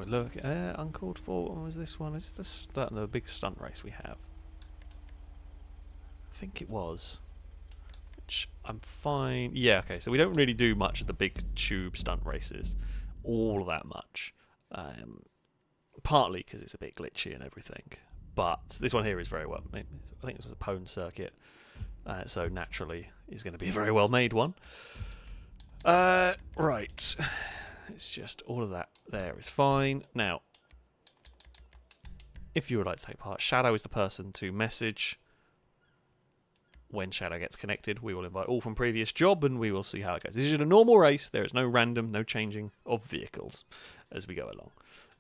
look, uncalled for. What was this one? Is this the big stunt race we have? I think it was. Which I'm fine. Yeah, okay. So we don't really do much of the big tube stunt races, all that much. Partly because it's a bit glitchy and everything. But this one here is very well. I think this was a pwn circuit, so naturally it's going to be a very well made one. Right. It's just all of that there is fine. Now, if you would like to take part, Shadow is the person to message. When Shadow gets connected, we will invite all from previous job and we will see how it goes. This is a normal race. There is no random, no changing of vehicles as we go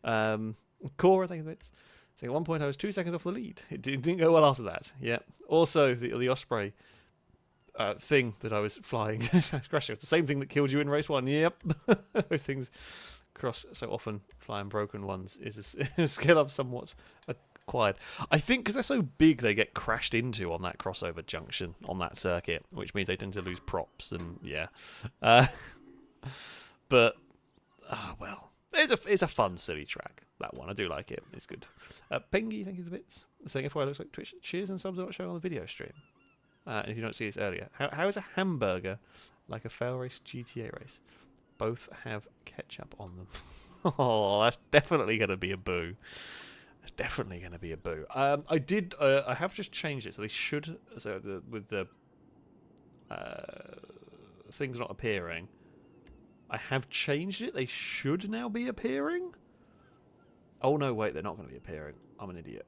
along. Cora, thank you. So at one point I was 2 seconds off the lead. It didn't go well after that. Yeah. Also, the Osprey thing that I was flying, crashing. It's the same thing that killed you in race 1. Yep. Those things cross so often. Flying broken ones is a skill I've somewhat acquired. I think because they're so big, they get crashed into on that crossover junction on that circuit, which means they tend to lose props and yeah. But well, it's a fun, silly track. That one, I do like it. It's good. Pengy, thank you for the bits. Saying FYI looks like Twitch. Cheers and subs are not showing on the video stream. And if you don't see this earlier, how is a hamburger like a FailRace GTA race? Both have ketchup on them. Oh, that's definitely going to be a boo. That's definitely going to be a boo. I have just changed it, so they should. So with the things not appearing, I have changed it. They should now be appearing. Oh no, wait, they're not going to be appearing. I'm an idiot.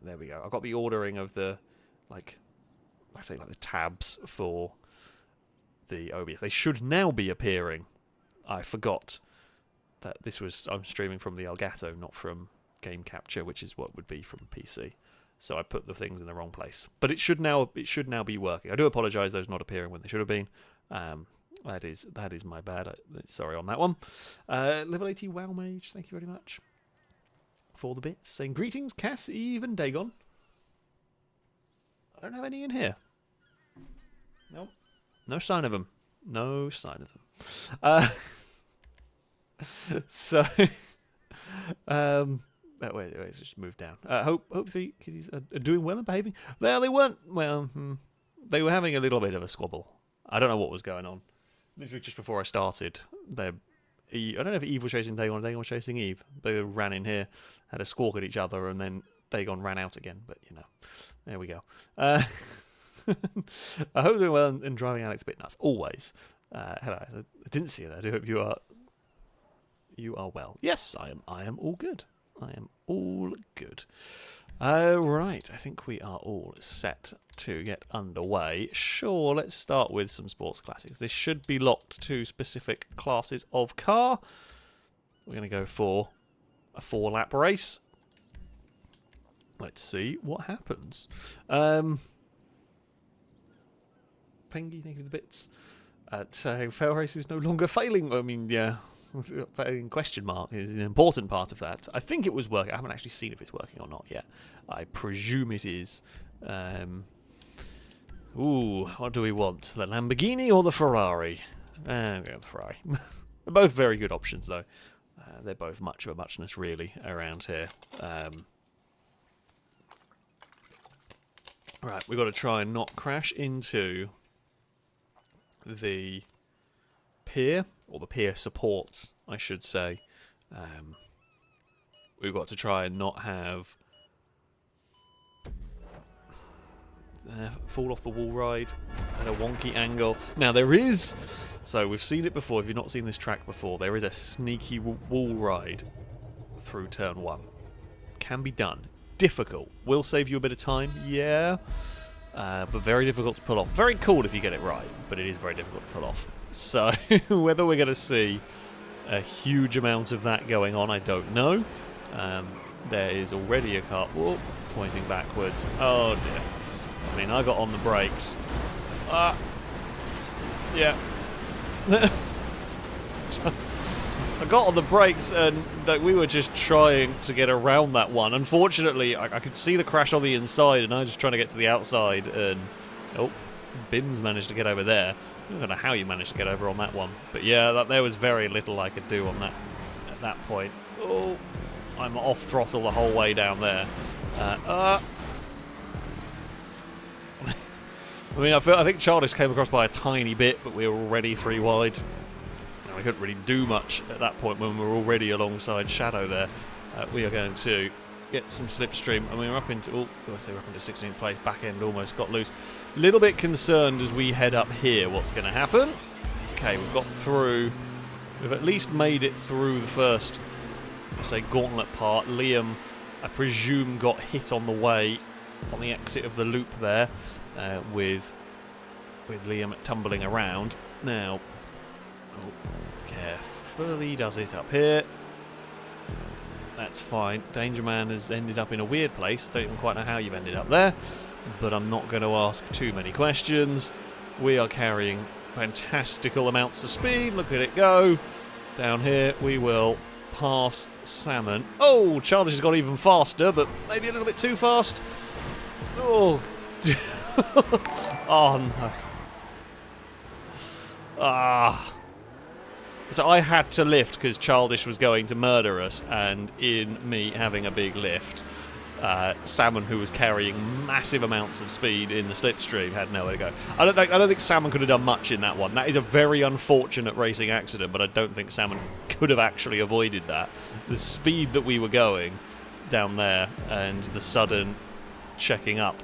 There we go. I've got the ordering of the the tabs for the OBS. They should now be appearing. I forgot that I'm streaming from the Elgato, not from Game Capture, which is what would be from PC. So I put the things in the wrong place. But it should now be working. I do apologise those not appearing when they should have been. That is my bad. Sorry on that one. Level 80 WoW Mage, thank you very much for the bits. Saying greetings, Cass, Eve, and Dagon. I don't have any in here. Nope. No sign of them. No sign of them. So, wait, let's just move down. Hope the kitties are doing well and behaving. Well, they weren't. Well, they were having a little bit of a squabble. I don't know what was going on. Literally just before I started, I don't know if Eve was chasing Dagon or Dagon was chasing Eve. They ran in here, had a squawk at each other, and then Dagon ran out again. But, there we go. I hope they're well and driving Alex a bit nuts. Always. Hello. I didn't see you there. I do hope you are well. Yes, I am all good. I am all good. Right, I think we are all set to get underway. Sure, let's start with some sports classics. This should be locked to specific classes of car. We're going to go for a 4-lap race. Let's see what happens. Pengy, thank you for the bits. So FailRace is no longer failing. I mean, yeah. Question mark is an important part of that. I think it was working. I haven't actually seen if it's working or not yet. I presume it is. What do we want? The Lamborghini or the Ferrari? I'm going with the Ferrari. They're both very good options, though. They're both much of a muchness, really, around here. Right, we've got to try and not crash into the pier, or the pier supports, I should say. We've got to try and not have fall off the wall ride at a wonky angle. Now there is, so we've seen it before, if you've not seen this track before, there is a sneaky wall ride through turn 1. Can be done. Difficult. Will save you a bit of time, yeah. But very difficult to pull off. Very cool if you get it right, but it is very difficult to pull off. So whether we're going to see a huge amount of that going on, I don't know. There is already a car pointing backwards. Oh dear. I mean, I got on the brakes. Yeah. I got on the brakes and we were just trying to get around that one. Unfortunately, I could see the crash on the inside and I was just trying to get to the outside and... Oh, Bims managed to get over there. I don't know how you managed to get over on that one. But yeah, there was very little I could do on that at that point. Oh, I'm off throttle the whole way down there. I mean, I think Childish came across by a tiny bit, but we were already 3 wide. And we couldn't really do much at that point when we were already alongside Shadow there. We are going to get some slipstream. I mean, we're up into... Oh, I say we're up into 16th place. Back end almost got loose. Little bit concerned as we head up here what's going to happen. Okay, we've got through... We've at least made it through the first, let's say, gauntlet part. Liam, I presume, got hit on the way on the exit of the loop there. With Liam tumbling around. Now, carefully does it up here. That's fine. Danger Man has ended up in a weird place. I don't even quite know how you've ended up there, but I'm not going to ask too many questions. We are carrying fantastical amounts of speed. Look at it go. Down here we will pass Salmon. Oh, Childish has got even faster, but maybe a little bit too fast. Oh, oh no. So I had to lift because Childish was going to murder us, and in me having a big lift, Salmon, who was carrying massive amounts of speed in the slipstream, had nowhere to go. I don't think Salmon could have done much in that one. That is a very unfortunate racing accident, but I don't think Salmon could have actually avoided that. The speed that we were going down there and the sudden checking up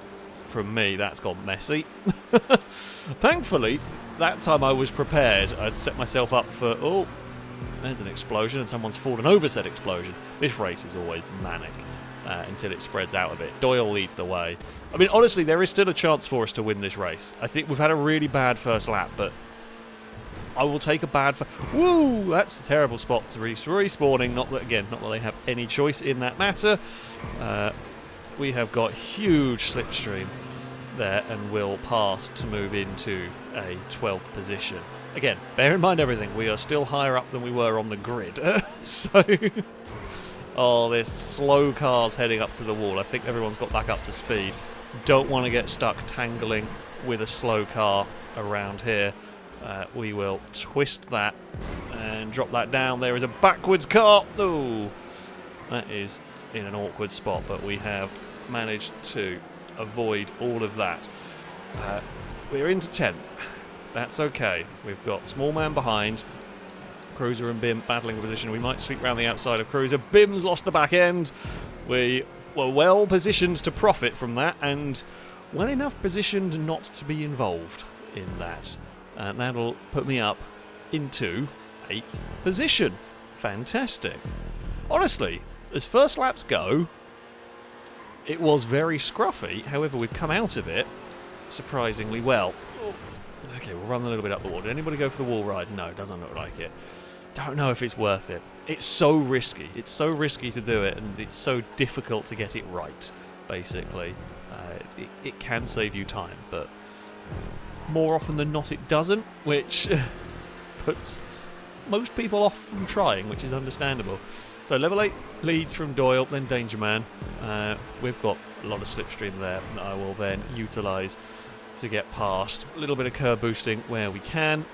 from me, that's gone messy. Thankfully, that time I was prepared. I'd set myself up for, oh, there's an explosion and someone's fallen over said explosion. This race is always manic until it spreads out a bit. Doyle leads the way. I mean, honestly, there is still a chance for us to win this race. I think we've had a really bad first lap, but I will take a bad... Woo! That's a terrible spot to respawning. Not that they have any choice in that matter. We have got huge slipstream there and will pass to move into a 12th position. Again, bear in mind everything. We are still higher up than we were on the grid. So... Oh, there's slow cars heading up to the wall. I think everyone's got back up to speed. Don't want to get stuck tangling with a slow car around here. We will twist that and drop that down. There is a backwards car. Oh, that is in an awkward spot, but we have managed to avoid all of that. We're into 10th. That's okay. We've got Small Man behind. Cruiser and Bim battling the position. We might sweep round the outside of Cruiser. Bim's lost the back end. We were well positioned to profit from that and well enough positioned not to be involved in that. That'll put me up into 8th position. Fantastic. Honestly, as first laps go, it was very scruffy. However, we've come out of it surprisingly well. Okay, we'll run a little bit up the wall. Did anybody go for the wall ride? No, doesn't look like it. Don't know if it's worth it. It's so risky. It's so risky to do it, and it's so difficult to get it right, basically. It can save you time, but more often than not it doesn't, which puts most people off from trying, which is understandable. So level 8 leads from Doyle, then Danger Man. We've got a lot of slipstream there that I will then utilise to get past. A little bit of curb boosting where we can.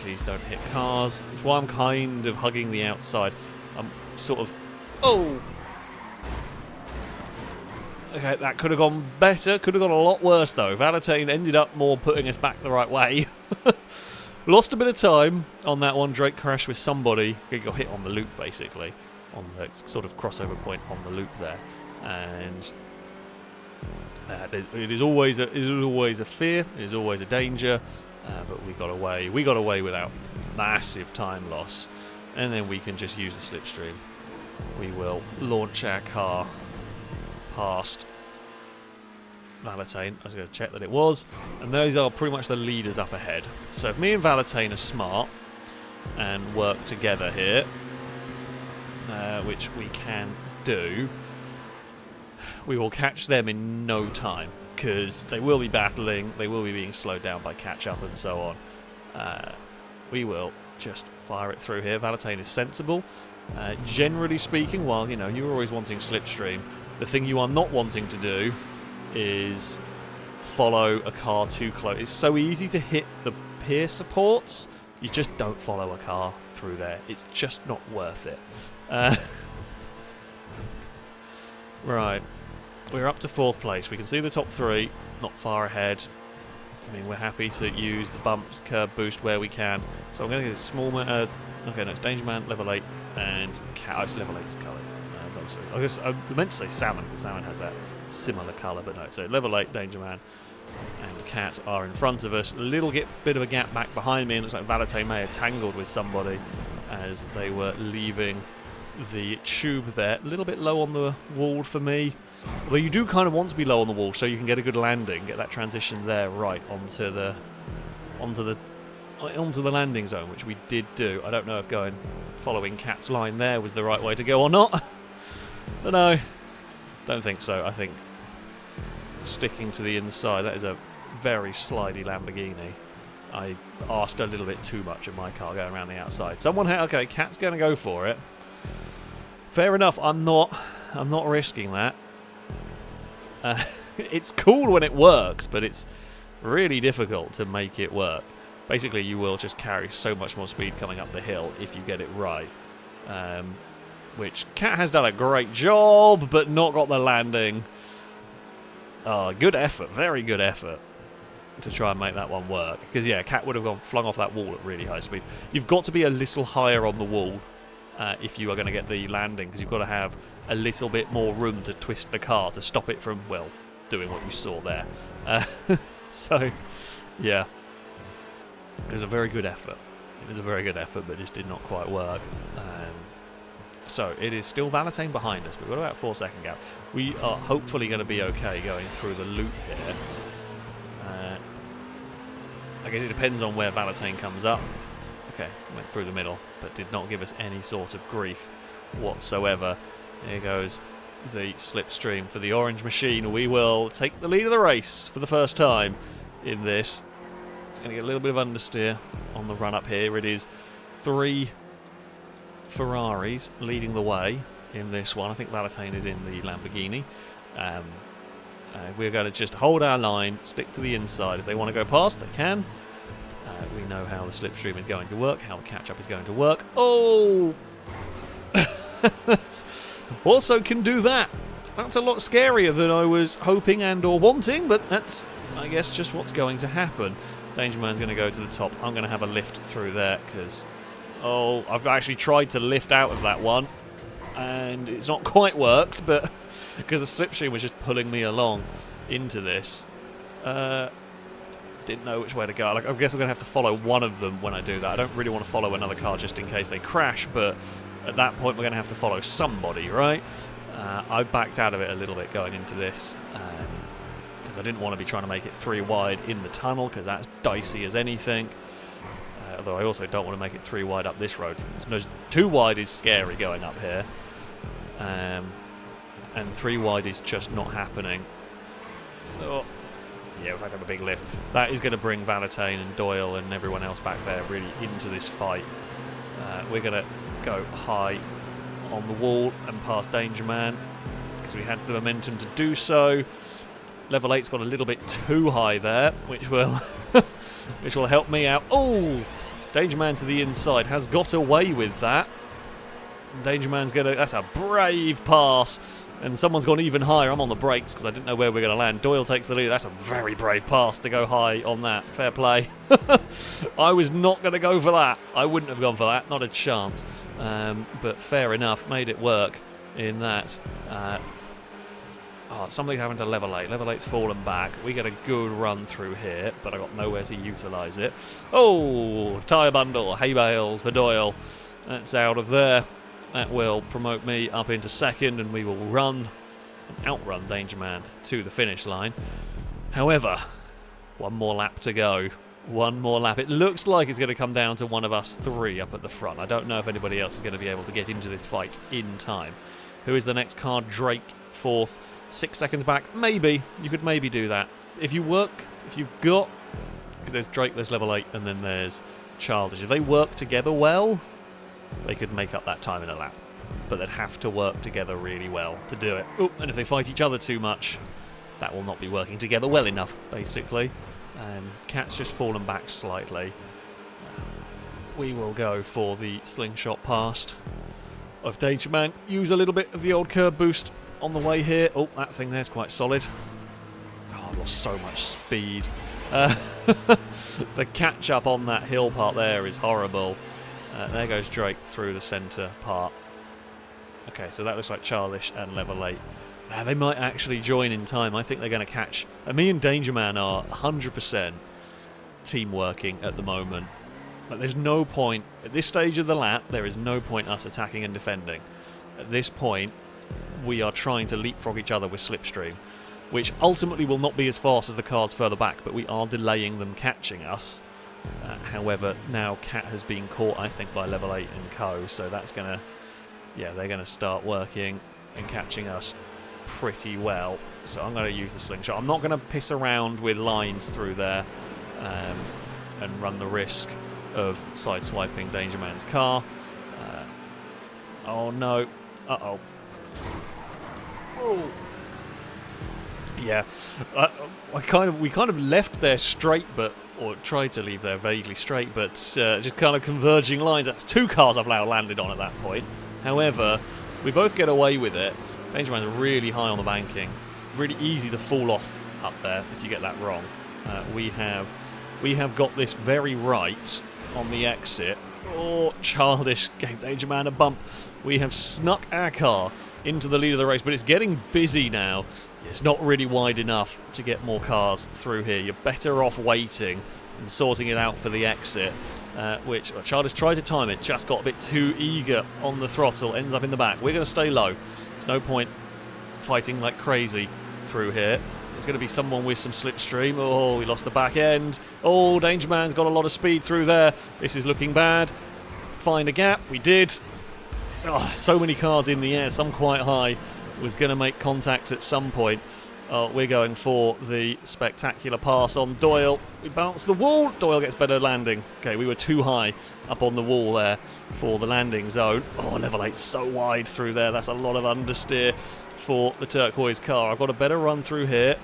Please don't hit cars. That's why I'm kind of hugging the outside. I'm sort of... Oh! Okay, that could have gone better. Could have gone a lot worse, though. Valentine ended up more putting us back the right way. Lost a bit of time on that one. Drake crashed with somebody. He got hit on the loop, basically. On the sort of crossover point on the loop there. And it is always a fear. It is always a danger. But we got away. We got away without massive time loss. And then we can just use the slipstream. We will launch our car past Valentine. I was going to check that it was, and those are pretty much the leaders up ahead. So if me and Valentine are smart and work together here, which we can do, we will catch them in no time, because they will be battling, they will be being slowed down by catch-up and so on. We will just fire it through here. Valentine is sensible. Generally speaking, while you're always wanting slipstream, the thing you are not wanting to do is follow a car too close. It's so easy to hit the pier supports. You just don't follow a car through there. It's just not worth it. Right. We're up to 4th place. We can see the top 3, not far ahead. I mean, we're happy to use the bumps, curb boost where we can. So I'm going to get a small... okay, no, it's Danger Man, level 8, and Cat. Oh, it's level 8's colour. I guess I meant to say Salmon, because Salmon has that similar colour, but no. So level 8, Danger Man and Cat are in front of us. A little bit of a gap back behind me, and it looks like Valentine may have tangled with somebody as they were leaving the tube there. A little bit low on the wall for me. Although you do kind of want to be low on the wall so you can get a good landing, get that transition there right onto the landing zone, which we did do. I don't know if following Cat's line there was the right way to go or not. But no, don't think so. I think sticking to the inside, that is a very slidey Lamborghini. I asked a little bit too much of my car going around the outside. Okay, Cat's going to go for it. Fair enough, I'm not risking that. It's cool when it works, but it's really difficult to make it work. Basically, you will just carry so much more speed coming up the hill if you get it right. Which Cat has done a great job, but not got the landing. Good effort, very good effort to try and make that one work. Because yeah, Cat would have flung off that wall at really high speed. You've got to be a little higher on the wall if you are going to get the landing, because you've got to have a little bit more room to twist the car to stop it from, well, doing what you saw there. So, yeah. It was a very good effort. It was a very good effort, but just did not quite work. So it is still Valentine behind us. We've got about a 4-second gap. We are hopefully going to be okay going through the loop here. I guess it depends on where Valentine comes up. Okay, went through the middle, but did not give us any sort of grief whatsoever. Here goes the slipstream for the orange machine. We will take the lead of the race for the first time in this. Going to get a little bit of understeer on the run up here. It is 3 Ferraris leading the way in this one. I think Valentine is in the Lamborghini. We're going to just hold our line, stick to the inside. If they want to go past, they can. We know how the slipstream is going to work, how the catch-up is going to work. Oh! Also can do that. That's a lot scarier than I was hoping and or wanting, but that's, I guess, just what's going to happen. Danger Man's going to go to the top. I'm going to have a lift through there because, I've actually tried to lift out of that one and it's not quite worked, but because the slipstream was just pulling me along into this. Didn't know which way to go. I guess I'm going to have to follow one of them when I do that. I don't really want to follow another car just in case they crash, but at that point we're going to have to follow somebody, right? I backed out of it a little bit going into this because I didn't want to be trying to make it 3 wide in the tunnel because that's dicey as anything. Although I also don't want to make it 3 wide up this road. 2 wide is scary going up here. And 3 wide is just not happening. Oh. Yeah, we've had to have a big lift. That is going to bring Valentine and Doyle and everyone else back there really into this fight. We're going to go high on the wall and past Danger Man because we had the momentum to do so. Level 8's got a little bit too high there, which will which will help me out. Oh, Danger Man to the inside has got away with that. Danger Man's gonna... That's a brave pass. And someone's gone even higher. I'm on the brakes because I didn't know where we were going to land. Doyle takes the lead. That's a very brave pass to go high on that. Fair play. I was not going to go for that. I wouldn't have gone for that. Not a chance. But fair enough. Made it work in that. Something happened to Level 8. Level 8's fallen back. We get a good run through here, but I got nowhere to utilise it. Oh, tyre bundle. Hay bales for Doyle. That's out of there. That will promote me up into second, and we will run and outrun Danger Man to the finish line. However, one more lap to go. One more lap. It looks like it's going to come down to one of us three up at the front. I don't know if anybody else is going to be able to get into this fight in time. Who is the next car? Drake, fourth. 6 seconds back. Maybe. You could maybe do that. If you've got... Because there's Drake, there's Level 8, and then there's Childish. If they work together well, they could make up that time in a lap. But they'd have to work together really well to do it. Ooh, and if they fight each other too much, that will not be working together well enough, basically. Cat's just fallen back slightly. We will go for the slingshot past of Danger Man. Use a little bit of the old curb boost on the way here. Oh, that thing there's quite solid. Oh, I've lost so much speed. The catch-up on that hill part there is horrible. There goes Drake through the centre part. Okay, so that looks like Childish and Level 8. They might actually join in time. I think they're going to catch... me and Danger Man are 100% team working at the moment. Like, there's no point... At this stage of the lap, there is no point us attacking and defending. At this point, we are trying to leapfrog each other with Slipstream, which ultimately will not be as fast as the cars further back, but we are delaying them catching us. However, now Cat has been caught, I think, by Level 8 and Co. So that's going to... Yeah, they're going to start working and catching us pretty well. So I'm going to use the slingshot. I'm not going to piss around with lines through there and run the risk of sideswiping Danger Man's car. Oh, no. Uh-oh. Oh. Yeah. We kind of left there straight, or tried to leave there vaguely straight, but just kind of converging lines. That's two cars I've now landed on at that point. However, we both get away with it. Danger Man's really high on the banking. Really easy to fall off up there if you get that wrong. We have got this very right on the exit. Oh, Childish gave Danger Man a bump. We have snuck our car into the lead of the race, but it's getting busy now. It's not really wide enough to get more cars through here. You're better off waiting and sorting it out for the exit, which Childish tried to time it, just got a bit too eager on the throttle, ends up in the back. We're going to stay low. There's no point fighting like crazy through here. There's going to be someone with some slipstream. Oh, we lost the back end. Oh, Danger Man's got a lot of speed through there. This is looking bad. Find a gap. We did. Oh, so many cars in the air, some quite high. Was going to make contact at some point. We're going for the spectacular pass on Doyle. We bounce the wall. Doyle gets better landing. Okay, we were too high up on the wall there for the landing zone. Oh, Level 8's so wide through there. That's a lot of understeer for the turquoise car. I've got a better run through here,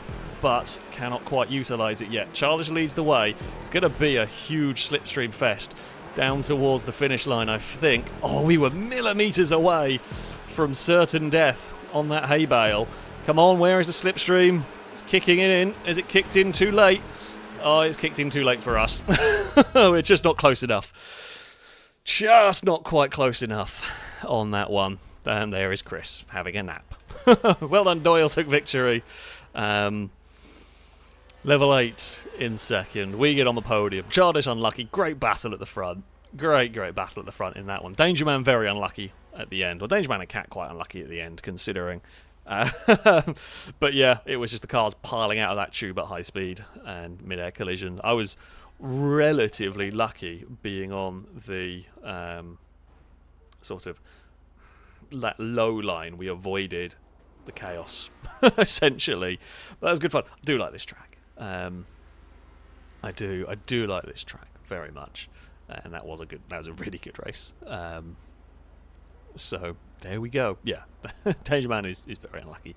but cannot quite utilise it yet. Childish leads the way. It's going to be a huge slipstream fest down towards the finish line, I think. Oh, we were millimetres away from certain death on that hay bale. Come on, where is the slipstream? It's kicking it in. Is it kicked in too late? Oh, it's kicked in too late for us. We're just not close enough. Just not quite close enough on that one. And there is Chris having a nap. Well done, Doyle took victory. Level 8 in second. We get on the podium. Childish unlucky. Great battle at the front. Great battle at the front in that one. Danger Man very unlucky at the end. Well, Danger Man and Cat quite unlucky at the end, considering. But yeah, it was just the cars piling out of that tube at high speed and mid-air collisions. I was relatively lucky being on the sort of that low line. We avoided the chaos, essentially. But that was good fun. I do like this track. I do like this track very much, and that was a really good race. So there we go. Yeah, Danger Man is very unlucky,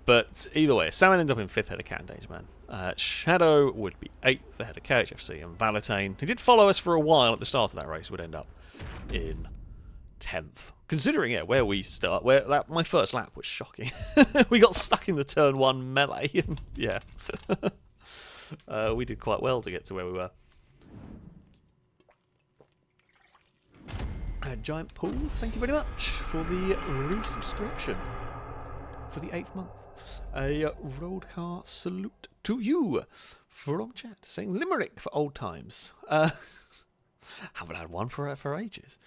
but either way, Salmon ended up in 5th ahead of Cat and Danger Man. Shadow would be 8th ahead of KHFC, and Valentine, who did follow us for a while at the start of that race, would end up in 10th. Considering where we start, my first lap was shocking. We got stuck in the turn 1 melee. Yeah. We did quite well to get to where we were. Giant Pool, thank you very much for the resubscription for the 8th month. A road car salute to you from chat, saying Limerick for old times. Haven't had one for ages.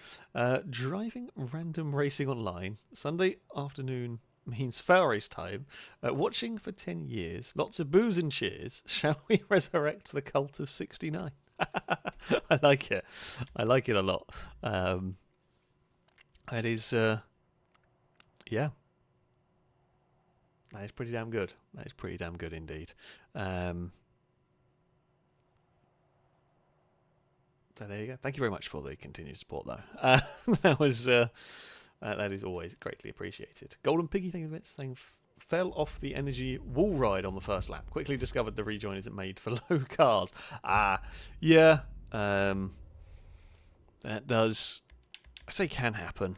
Driving random racing online. Sunday afternoon means FailRace time. Watching for 10 years. Lots of booze and cheers. Shall we resurrect the cult of 69? I like it. I like it a lot. That is, yeah. That is pretty damn good. That is pretty damn good indeed. So there you go. Thank you very much for the continued support, though. That was that is always greatly appreciated. Golden Piggy, thank you very much, saying fell off the energy wall ride on the first lap. Quickly discovered the rejoin isn't made for low cars. Yeah. That does. I say can happen.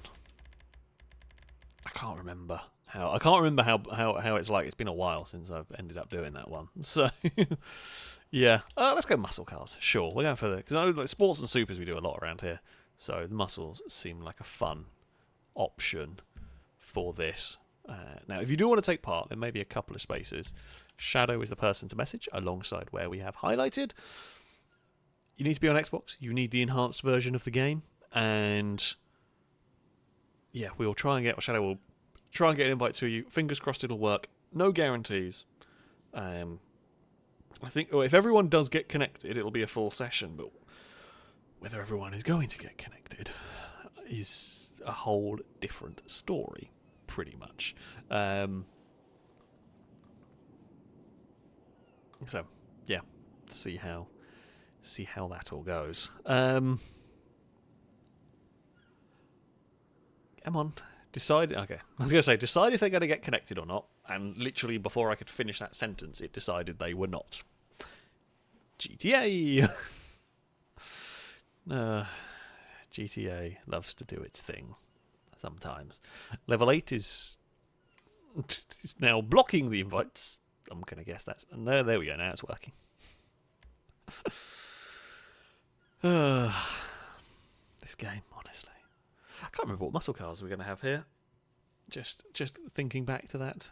I can't remember how. I can't remember how it's like. It's been a while since I've ended up doing that one. So. Yeah, let's go muscle cars. Sure, we're going for the because I know like sports and supers we do a lot around here, so the muscles seem like a fun option for this. Now, if you do want to take part, there may be a couple of spaces. Shadow is the person to message alongside where we have highlighted. You need to be on Xbox. You need the enhanced version of the game, and yeah, we'll try and get Shadow will try and get an invite to you. Fingers crossed it'll work. No guarantees. I think if everyone does get connected, it'll be a full session, but whether everyone is going to get connected is a whole different story, pretty much. So, yeah, see how that all goes. Come on. Decide. Okay, I was going to say, decide if they're going to get connected or not. And literally before I could finish that sentence, it decided they were not. GTA! GTA loves to do its thing sometimes. Level 8 is now blocking the invites. I'm going to guess that's... And there we go, now it's working. This game, honestly. I can't remember what muscle cars we're going to have here. Just thinking back to that.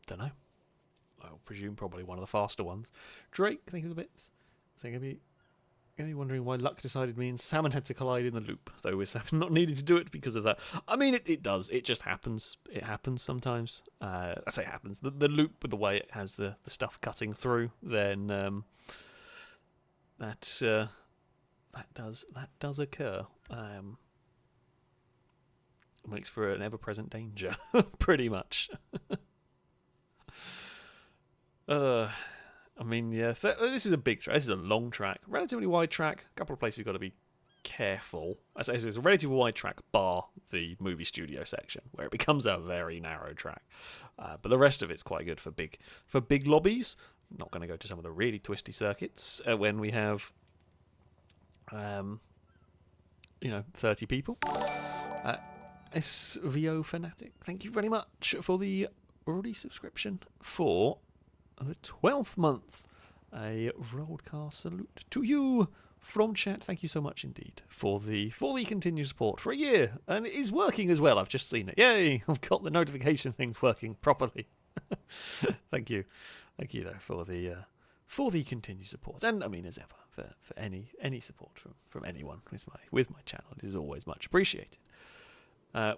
Don't know. I'll presume probably one of the faster ones. Drake, think of the bits. So going to be wondering why luck decided me and Salmon had to collide in the loop, though we're not needed to do it because of that. I mean, it does. It just happens. It happens sometimes. I say it happens. The loop, with the way it has the stuff cutting through, then that does occur. Makes for an ever-present danger, pretty much. I mean, yeah, this is a big track. This is a long track, relatively wide track. A couple of places you've got to be careful. I say it's a relatively wide track, bar the movie studio section, where it becomes a very narrow track. But the rest of it's quite good for big lobbies. Not going to go to some of the really twisty circuits when we have, 30 people. SVO Fanatic, thank you very much for the resubscription for the 12th month. A roadcast salute to you from chat. Thank you so much indeed for the continued support for a year, and it is working as well. I've just seen it. Yay! I've got the notification things working properly. Thank you though for the continued support, and I mean as ever for any support from anyone with my channel. It is always much appreciated.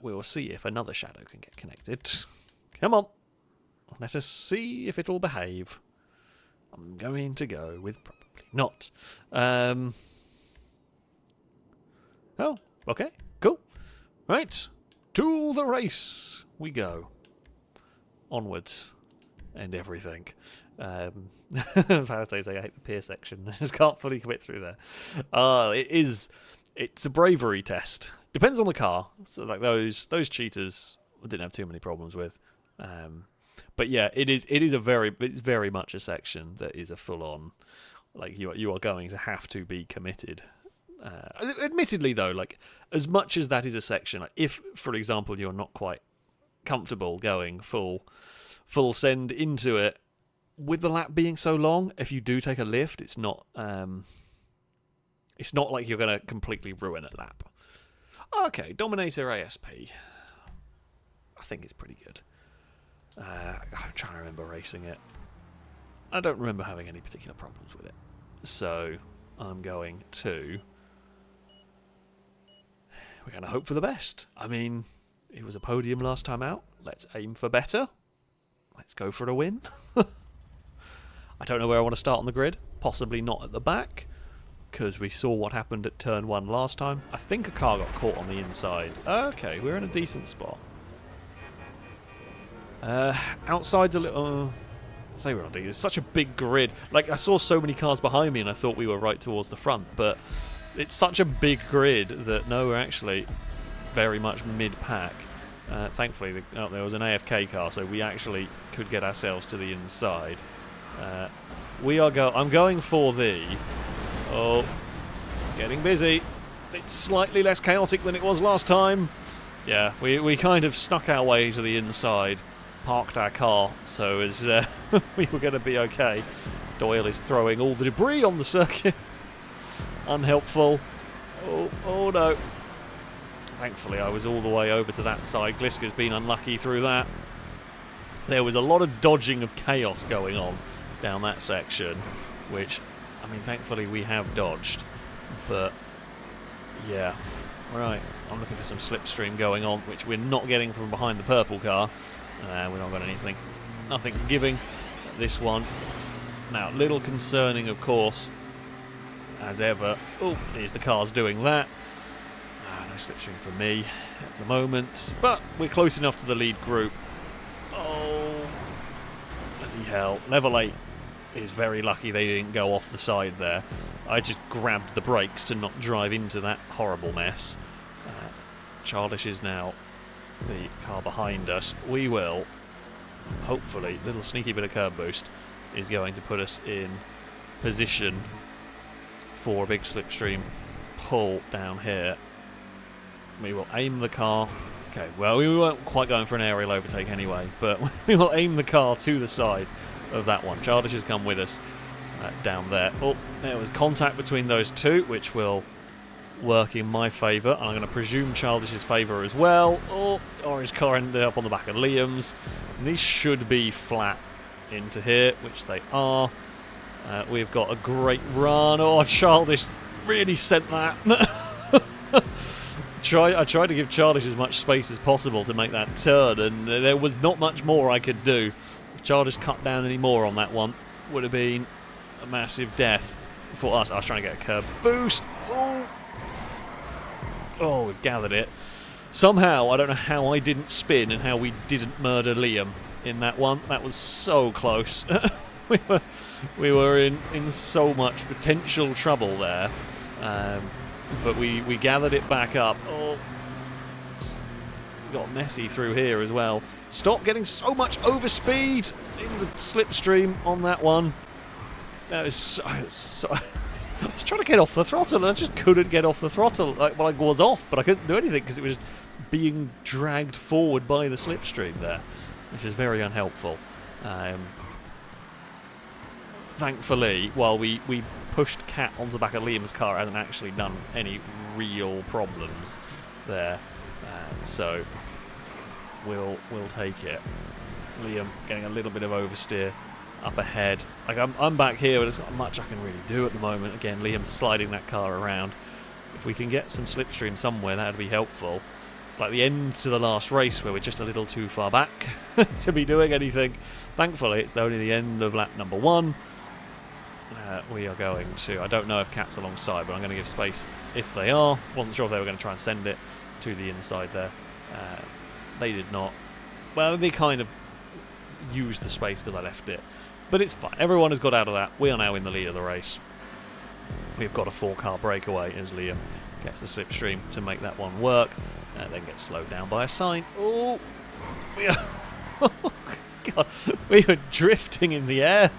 We will see if another shadow can get connected. Come on. Let us see if it'll behave. I'm going to go with probably not. Oh, okay, cool. Right, to the race we go. Onwards and everything. Valentine saying I hate the pier section. I just can't fully commit through there. It's a bravery test. Depends on the car. So like those cheaters I didn't have too many problems with. But yeah, it's very much a section that is a full on, like you are going to have to be committed. Admittedly though, like as much as that is a section, like if for example you're not quite comfortable going full send into it, with the lap being so long, if you do take a lift, it's not like you're going to completely ruin a lap. Okay, Dominator ASP. I think it's pretty good. I'm trying to remember racing it. I don't remember having any particular problems with it. So I'm going to... We're going to hope for the best. I mean, it was a podium last time out. Let's aim for better. Let's go for a win. I don't know where I want to start on the grid. Possibly not at the back, because we saw what happened at turn 1 last time. I think a car got caught on the inside. Okay, we're in a decent spot. Outside's a little... I say we're on decent. It's such a big grid. Like, I saw so many cars behind me and I thought we were right towards the front, but it's such a big grid that no, we're actually very much mid-pack. Thankfully, there was an AFK car, so we actually could get ourselves to the inside. I'm going for the... Oh, it's getting busy. It's slightly less chaotic than it was last time. Yeah, we kind of snuck our way to the inside, parked our car, so as we were going to be okay. Doyle is throwing all the debris on the circuit. Unhelpful. Oh no. Thankfully, I was all the way over to that side. Gliska's been unlucky through that. There was a lot of dodging of chaos going on down that section, which, I mean, thankfully we have dodged. But, yeah. Right, I'm looking for some slipstream going on, which we're not getting from behind the purple car. We're not got anything. Nothing's giving at this one. Now, little concerning, of course, as ever. Oh, here's the cars doing that. No slipstream for me at the moment, but we're close enough to the lead group. Oh, bloody hell. Level 8 is very lucky they didn't go off the side there. I just grabbed the brakes to not drive into that horrible mess. Childish is now the car behind us. We will, hopefully, little sneaky bit of curb boost is going to put us in position for a big slipstream pull down here. We will aim the car. Okay, well, we weren't quite going for an aerial overtake anyway, but we will aim the car to the side of that one. Childish has come with us down there. Oh, there was contact between those two, which will work in my favour. I'm going to presume Childish's favour as well. Oh, orange car ended up on the back of Liam's. And these should be flat into here, which they are. We've got a great run. Oh, Childish really sent that. I tried to give Childish as much space as possible to make that turn, and there was not much more I could do. If Childish cut down any more on that one, would have been a massive death for us. I was trying to get a curb boost. Oh, we've gathered it. Somehow, I don't know how I didn't spin and how we didn't murder Liam in that one. That was so close. we were in so much potential trouble there. But we gathered it back up. Oh, it's got messy through here as well. Stop getting so much overspeed in the slipstream on that one. That is so I was trying to get off the throttle and I just couldn't get off the throttle. Like, well, I was off, but I couldn't do anything because it was being dragged forward by the slipstream there, which is very unhelpful. Thankfully, while we pushed Cat onto the back of Liam's car, it hasn't actually done any real problems there. So we'll take it. Liam getting a little bit of oversteer up ahead. Like I'm back here, but there's not much I can really do at the moment. Again, Liam's sliding that car around. If we can get some slipstream somewhere, that would be helpful. It's like the end to the last race where we're just a little too far back to be doing anything. Thankfully, it's only the end of lap number 1. We are going to... I don't know if Cat's alongside, but I'm going to give space if they are. Wasn't sure if they were going to try and send it to the inside there. They did not. Well, they kind of used the space because I left it. But it's fine. Everyone has got out of that. We are now in the lead of the race. We've got a 4-car breakaway as Liam gets the slipstream to make that one work. Then gets slowed down by a sign. Oh! We are God, we were drifting in the air.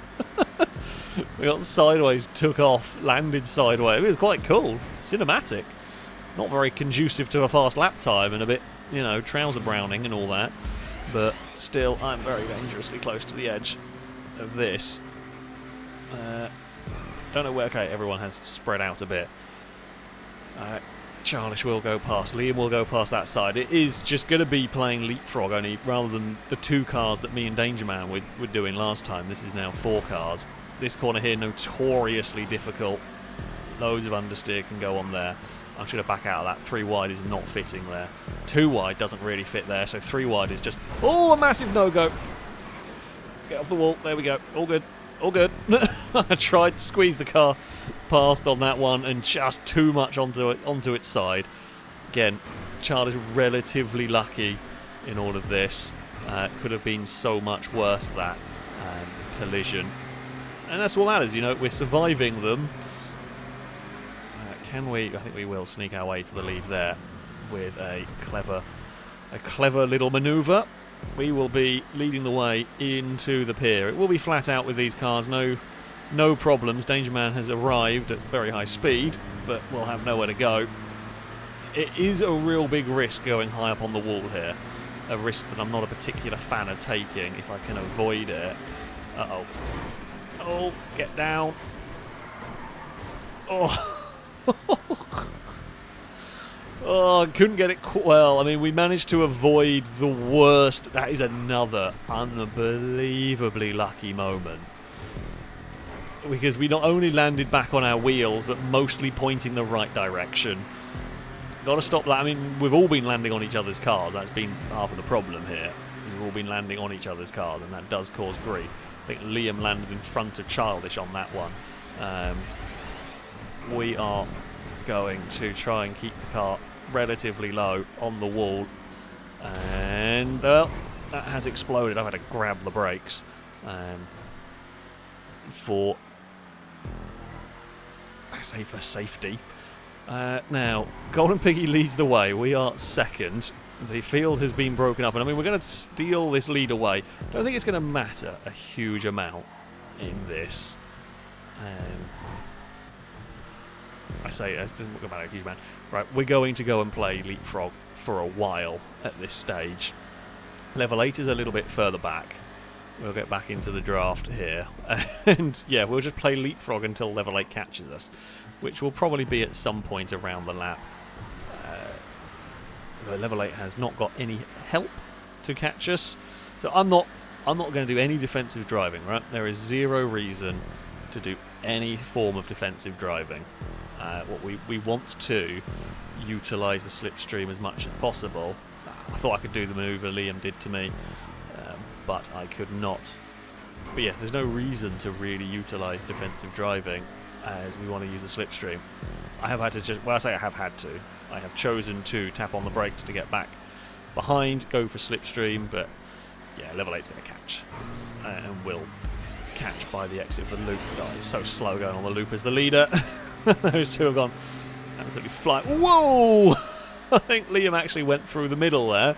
We got sideways, took off, landed sideways. It was quite cool. Cinematic. Not very conducive to a fast lap time and a bit, you know, trouser browning and all that. But still, I'm very dangerously close to the edge of this. Don't know where... Okay, everyone has spread out a bit. Charlish will go past. Liam will go past that side. It is just going to be playing leapfrog only, rather than the 2 cars that me and Dangerman were doing last time. This is now 4 cars. This corner here, notoriously difficult. Loads of understeer can go on there. I'm just going to back out of that. 3 wide is not fitting there. 2 wide doesn't really fit there, so 3 wide is just... Oh, a massive no-go. Get off the wall. There we go. All good. All good. I tried to squeeze the car past on that one and just too much onto its side. Again, Charlie's relatively lucky in all of this. Could have been so much worse, that collision. And that's what matters, you know, we're surviving them. Can we? I think we will sneak our way to the lead there with a clever little manoeuvre. We will be leading the way into the pier. It will be flat out with these cars, no problems. Dangerman has arrived at very high speed, but we'll have nowhere to go. It is a real big risk going high up on the wall here. A risk that I'm not a particular fan of taking if I can avoid it. Uh-oh. Oh, get down. Oh. Oh, couldn't get it well. I mean, we managed to avoid the worst. That is another unbelievably lucky moment. Because we not only landed back on our wheels, but mostly pointing the right direction. Got to stop that. I mean, we've all been landing on each other's cars. That's been half of the problem here. We've all been landing on each other's cars, and that does cause grief. I think Liam landed in front of Childish on that one. We are going to try and keep the car relatively low on the wall, and well, that has exploded. I've had to grab the brakes for safety. Now, Golden Piggy leads the way. We are second. The field has been broken up, and I mean, we're going to steal this lead away. I don't think it's going to matter a huge amount in this. I say it doesn't matter a huge amount. Right, we're going to go and play leapfrog for a while at this stage. Level 8 is a little bit further back. We'll get back into the draft here. And yeah, we'll just play leapfrog until level 8 catches us, which will probably be at some point around the lap. Level 8 has not got any help to catch us, so I'm not going to do any defensive driving. Right, there is zero reason to do any form of defensive driving. What we want to utilise the slipstream as much as possible. I thought I could do the manoeuvre Liam did to me, but I could not. But yeah, there's no reason to really utilise defensive driving as we want to use the slipstream. I have had to just, well, I say I have had to. I have chosen to tap on the brakes to get back behind, go for slipstream, but yeah, level 8's going to catch, and will catch by the exit of the loop. God, it's so slow going on the loop as the leader. Those two have gone absolutely flying. Whoa! I think Liam actually went through the middle there.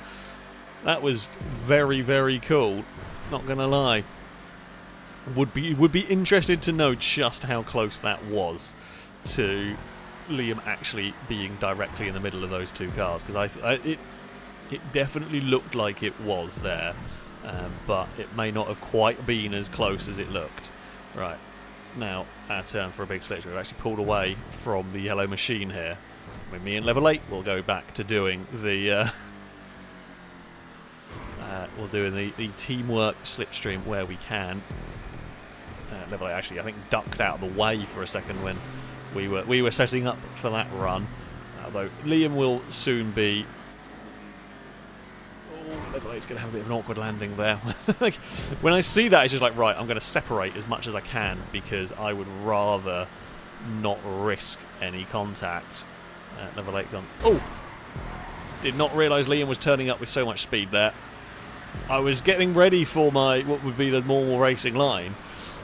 That was very, very cool. Not gonna lie. Would be interested to know just how close that was to Liam actually being directly in the middle of those 2 cars, because it definitely looked like it was there, but it may not have quite been as close as it looked. Right. Now, our turn for a big slip. We've actually pulled away from the yellow machine here. With me and level 8, we'll go back to doing the the teamwork slipstream where we can. Level 8 actually, I think, ducked out of the way for a second when we were setting up for that run. Although Liam will soon be. Level 8's going to have a bit of an awkward landing there. Like, when I see that, it's just like, right, I'm going to separate as much as I can because I would rather not risk any contact. Level 8 gone. Oh! Did not realise Liam was turning up with so much speed there. I was getting ready for my, what would be the normal racing line.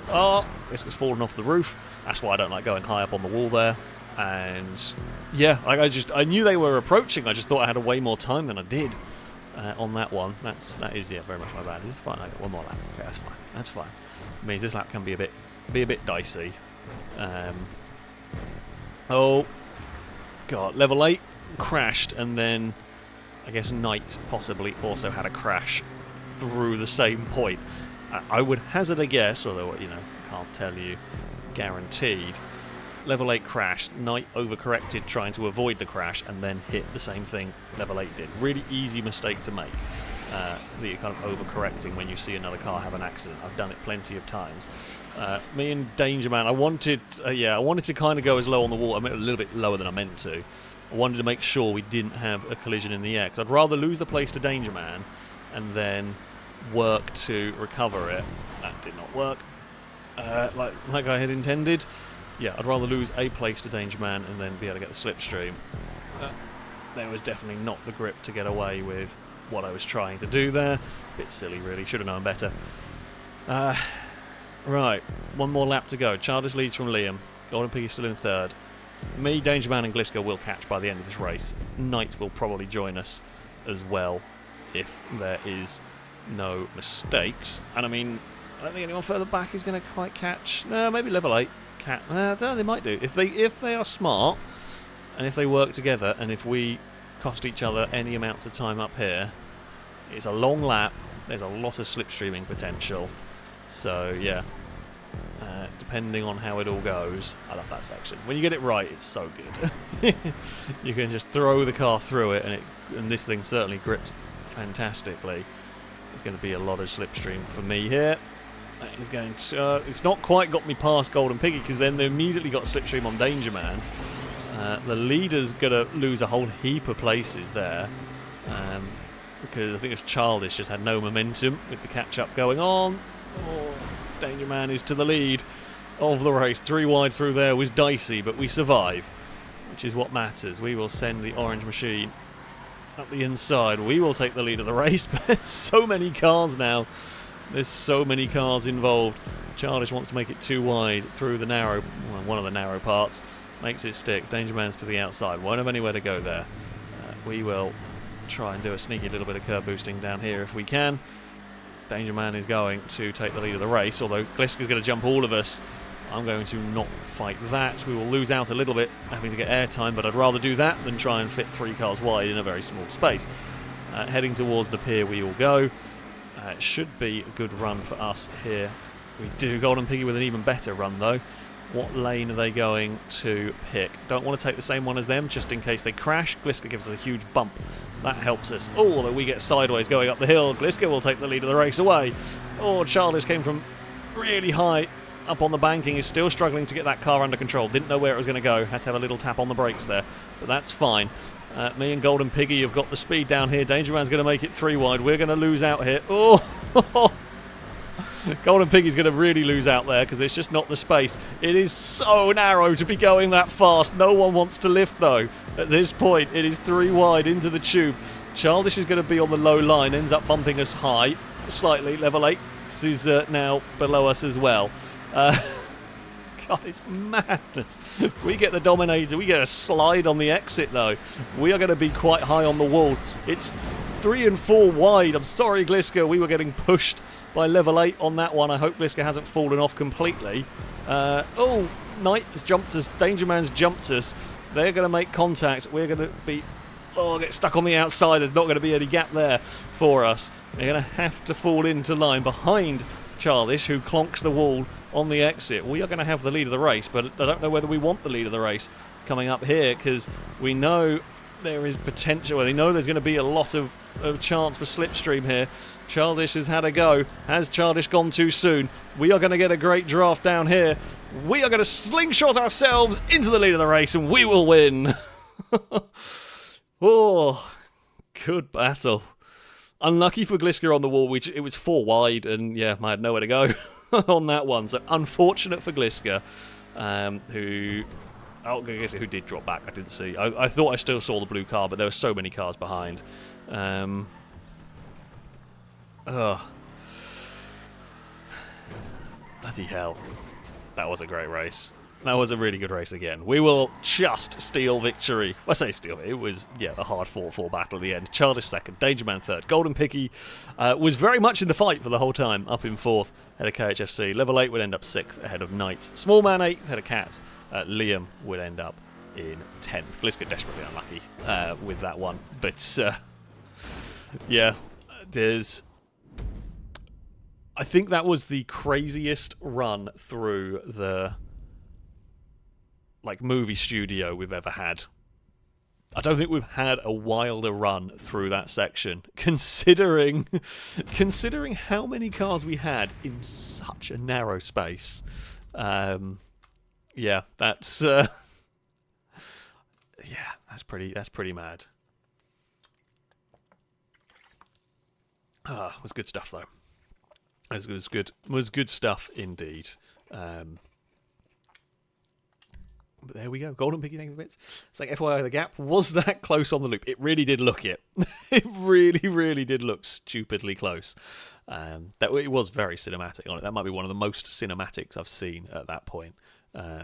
Oh, this has fallen off the roof. That's why I don't like going high up on the wall there. And yeah, I knew they were approaching. I just thought I had a way more time than I did. on that one. That is very much my bad. It's fine. I got one more lap. Okay, that's fine. That's fine. It means this lap can be a bit dicey. Oh god, level 8 crashed, and then I guess Knight possibly also had a crash through the same point. I would hazard a guess, although can't tell you guaranteed. Level 8 crashed, Knight overcorrected trying to avoid the crash, and then hit the same thing Level 8 did. Really easy mistake to make. That you're kind of overcorrecting when you see another car have an accident. I've done it plenty of times. Me and Danger Man, I wanted to kind of go as low on the wall. I mean, a little bit lower than I meant to. I wanted to make sure we didn't have a collision in the air, because I'd rather lose the place to Danger Man and then work to recover it. That did not work like I had intended. Yeah, I'd rather lose a place to Danger Man and then be able to get the slipstream. There was definitely not the grip to get away with what I was trying to do there. Bit silly, really. Should have known better. Right, one more lap to go. Childish leads from Liam. Golden Piggy still in third. Me, Danger Man and Gliska will catch by the end of this race. Knight will probably join us as well if there is no mistakes. And I mean, I don't think anyone further back is going to quite catch. No, maybe level 8. I don't know, they might do. If they are smart, and if they work together, and if we cost each other any amounts of time up here, it's a long lap. There's a lot of slipstreaming potential. So yeah, depending on how it all goes, I love that section. When you get it right, it's so good. You can just throw the car through it, and this thing certainly grips fantastically. There's going to be a lot of slipstream for me here. That is going to, it's not quite got me past Golden Piggy, because then they immediately got slipstream on Danger Man. The leader's going to lose a whole heap of places there, because I think it's Childish just had no momentum with the catch-up going on. Oh, Danger Man is to the lead of the race. 3 wide through there was dicey, but we survive, which is what matters. We will send the orange machine up the inside. We will take the lead of the race, but there's so many cars now. There's so many cars involved. Childish wants to make it 2 wide through the narrow, well, one of the narrow parts. Makes it stick. Danger Man's to the outside. Won't have anywhere to go there. We will try and do a sneaky little bit of curb boosting down here if we can. Danger Man is going to take the lead of the race, although Gliska's going to jump all of us. I'm going to not fight that. We will lose out a little bit having to get airtime, but I'd rather do that than try and fit 3 cars wide in a very small space. Heading towards the pier we will go. It should be a good run for us here. We do. Golden Piggy with an even better run though. What lane are they going to pick? Don't want to take the same one as them just in case they crash. Gliska gives us a huge bump. That helps us. Oh, although we get sideways going up the hill. Gliska will take the lead of the race away. Oh, Childish came from really high up on the banking. Is still struggling to get that car under control. Didn't know where it was going to go. Had to have a little tap on the brakes there. But that's fine. Me and Golden Piggy have got the speed down here. Danger Man's going to make it 3 wide. We're going to lose out here. Oh, Golden Piggy's going to really lose out there because there's just not the space. It is so narrow to be going that fast. No one wants to lift though. At this point, it is 3 wide into the tube. Childish is going to be on the low line. Ends up bumping us high slightly. Level 8 is now below us as well. God, it's madness. We get the Dominator. We get a slide on the exit, though. We are going to be quite high on the wall. It's 3 and 4 wide. I'm sorry, Gliska. We were getting pushed by level 8 on that one. I hope Gliska hasn't fallen off completely. Oh, Knight has jumped us. Danger Man's jumped us. They're going to make contact. We're going to be... Oh, get stuck on the outside. There's not going to be any gap there for us. They're going to have to fall into line behind Childish, who clonks the wall on the exit. We are going to have the lead of the race, but I don't know whether we want the lead of the race coming up here, because we know there is potential. We know there's going to be a lot of chance for slipstream here. Childish has had a go. Has Childish gone too soon? We are going to get a great draft down here. We are going to slingshot ourselves into the lead of the race, and we will win. Oh, good battle. Unlucky for Gliska on the wall, which it was 4 wide, and yeah, I had nowhere to go on that one. So unfortunate for Gliska, who did drop back. I didn't see. I thought I still saw the blue car, but there were so many cars behind. Bloody hell, that was a great race. That was a really good race again. We will just steal victory. I say steal. It was, a hard fought battle at the end. Childish second, Dangerman third. Golden Picky was very much in the fight for the whole time, up in fourth, ahead of KHFC. Level 8 would end up sixth, ahead of Knights. Small Man 8th, ahead of Cat. Liam would end up in 10th. Bliska desperately unlucky with that one. But, there's... I think that was the craziest run through the... movie studio we've ever had. I don't think we've had a wilder run through that section, considering how many cars we had in such a narrow space. That's pretty mad. It was good stuff though. It was good stuff indeed. But there we go. Golden Piggy, thank you for the bits. It's like FYI, the gap was that close on the loop. It really did look it. It really, really did look stupidly close. It was very cinematic on it. That might be one of the most cinematics I've seen at that point. I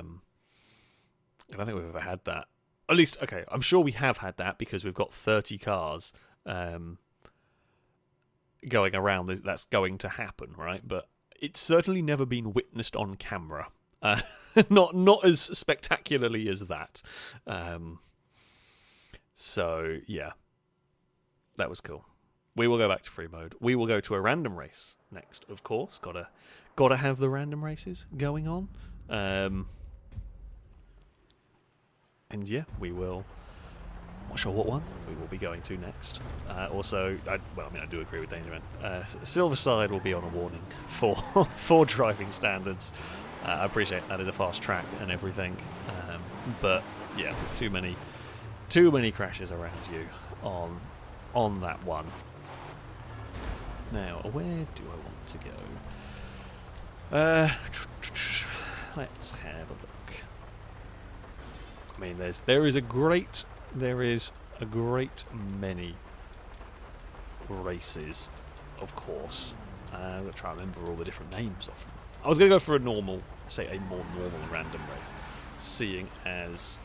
don't think we've ever had that. At least, okay, I'm sure we have had that because we've got 30 cars going around. That's going to happen, right? But it's certainly never been witnessed on camera. Not as spectacularly as that. So yeah, that was cool. We will go back to free mode. We will go to a random race next, of course. Gotta have the random races going on. And yeah, we will. Not sure what one we will be going to next. Also, I do agree with Dangerman. Silverside will be on a warning for driving standards. I appreciate that is a fast track and everything, but yeah, too many crashes around you on that one. Now, where do I want to go? Let's have a look. I mean, there is a great many races, of course. I'm going to try and remember all the different names of them. I was going to go for a more normal random race, seeing as...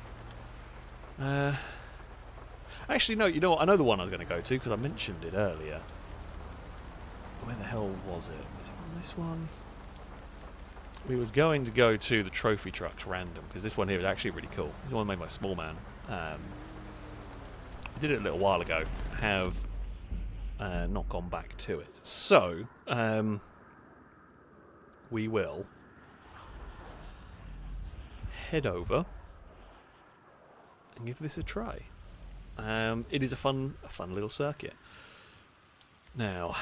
Actually, no, you know what? I know the one I was going to go to, because I mentioned it earlier. Where the hell was it? Was it on this one? We was going to go to the Trophy Trucks random, because this one here is actually really cool. This one made by Small Man. I did it a little while ago. Have not gone back to it. So, we will head over and give this a try. It is a fun little circuit. Now,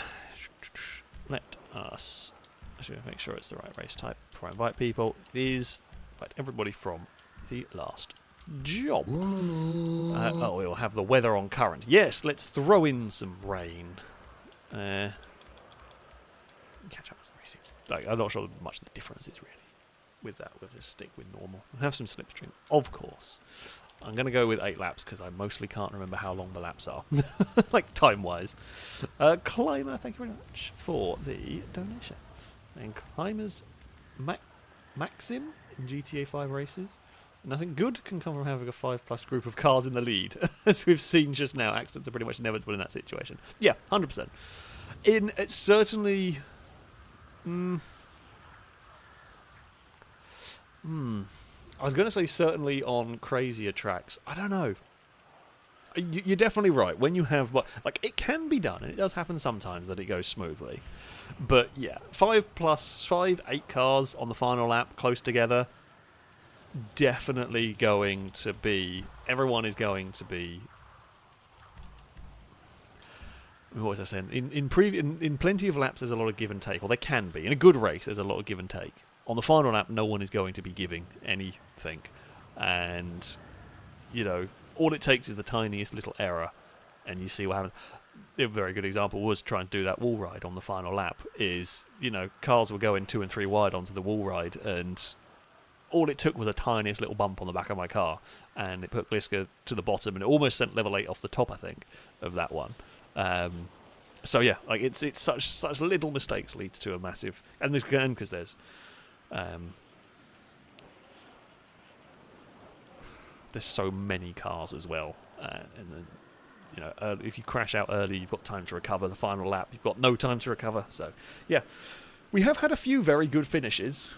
let us actually make sure it's the right race type before I invite people. It is invite everybody from the last job. We'll have the weather on current. Yes, let's throw in some rain. Catch up with the racing. I'm not sure much the difference is really with that. We'll just stick with normal. We'll have some slipstream, of course. I'm going to go with 8 laps because I mostly can't remember how long the laps are, like time-wise. Climber, thank you very much for the donation. And Climbers Maxim in GTA 5 races. Nothing good can come from having a 5+ group of cars in the lead. As we've seen just now, accidents are pretty much inevitable in that situation. Yeah, 100%. It's certainly... I was going to say certainly on crazier tracks. I don't know. You're definitely right. When you have... it can be done, and it does happen sometimes that it goes smoothly. But yeah, 8 cars on the final lap, close together, definitely going to be... Everyone is going to be... What was I saying? In plenty of laps, there's a lot of give and take. Or there can be. In a good race, there's a lot of give and take. On the final lap, no one is going to be giving anything. And, all it takes is the tiniest little error, and you see what happens. A very good example was trying to do that wall ride on the final lap. Cars were going 2 and 3 wide onto the wall ride, and all it took was a tiniest little bump on the back of my car, and it put Bliska to the bottom, and it almost sent level 8 off the top, I think, of that one. So yeah, it's such little mistakes leads to a massive, and because there's there's so many cars as well, and then, you know, if you crash out early, you've got time to recover. The final lap, you've got no time to recover. So, yeah, we have had a few very good finishes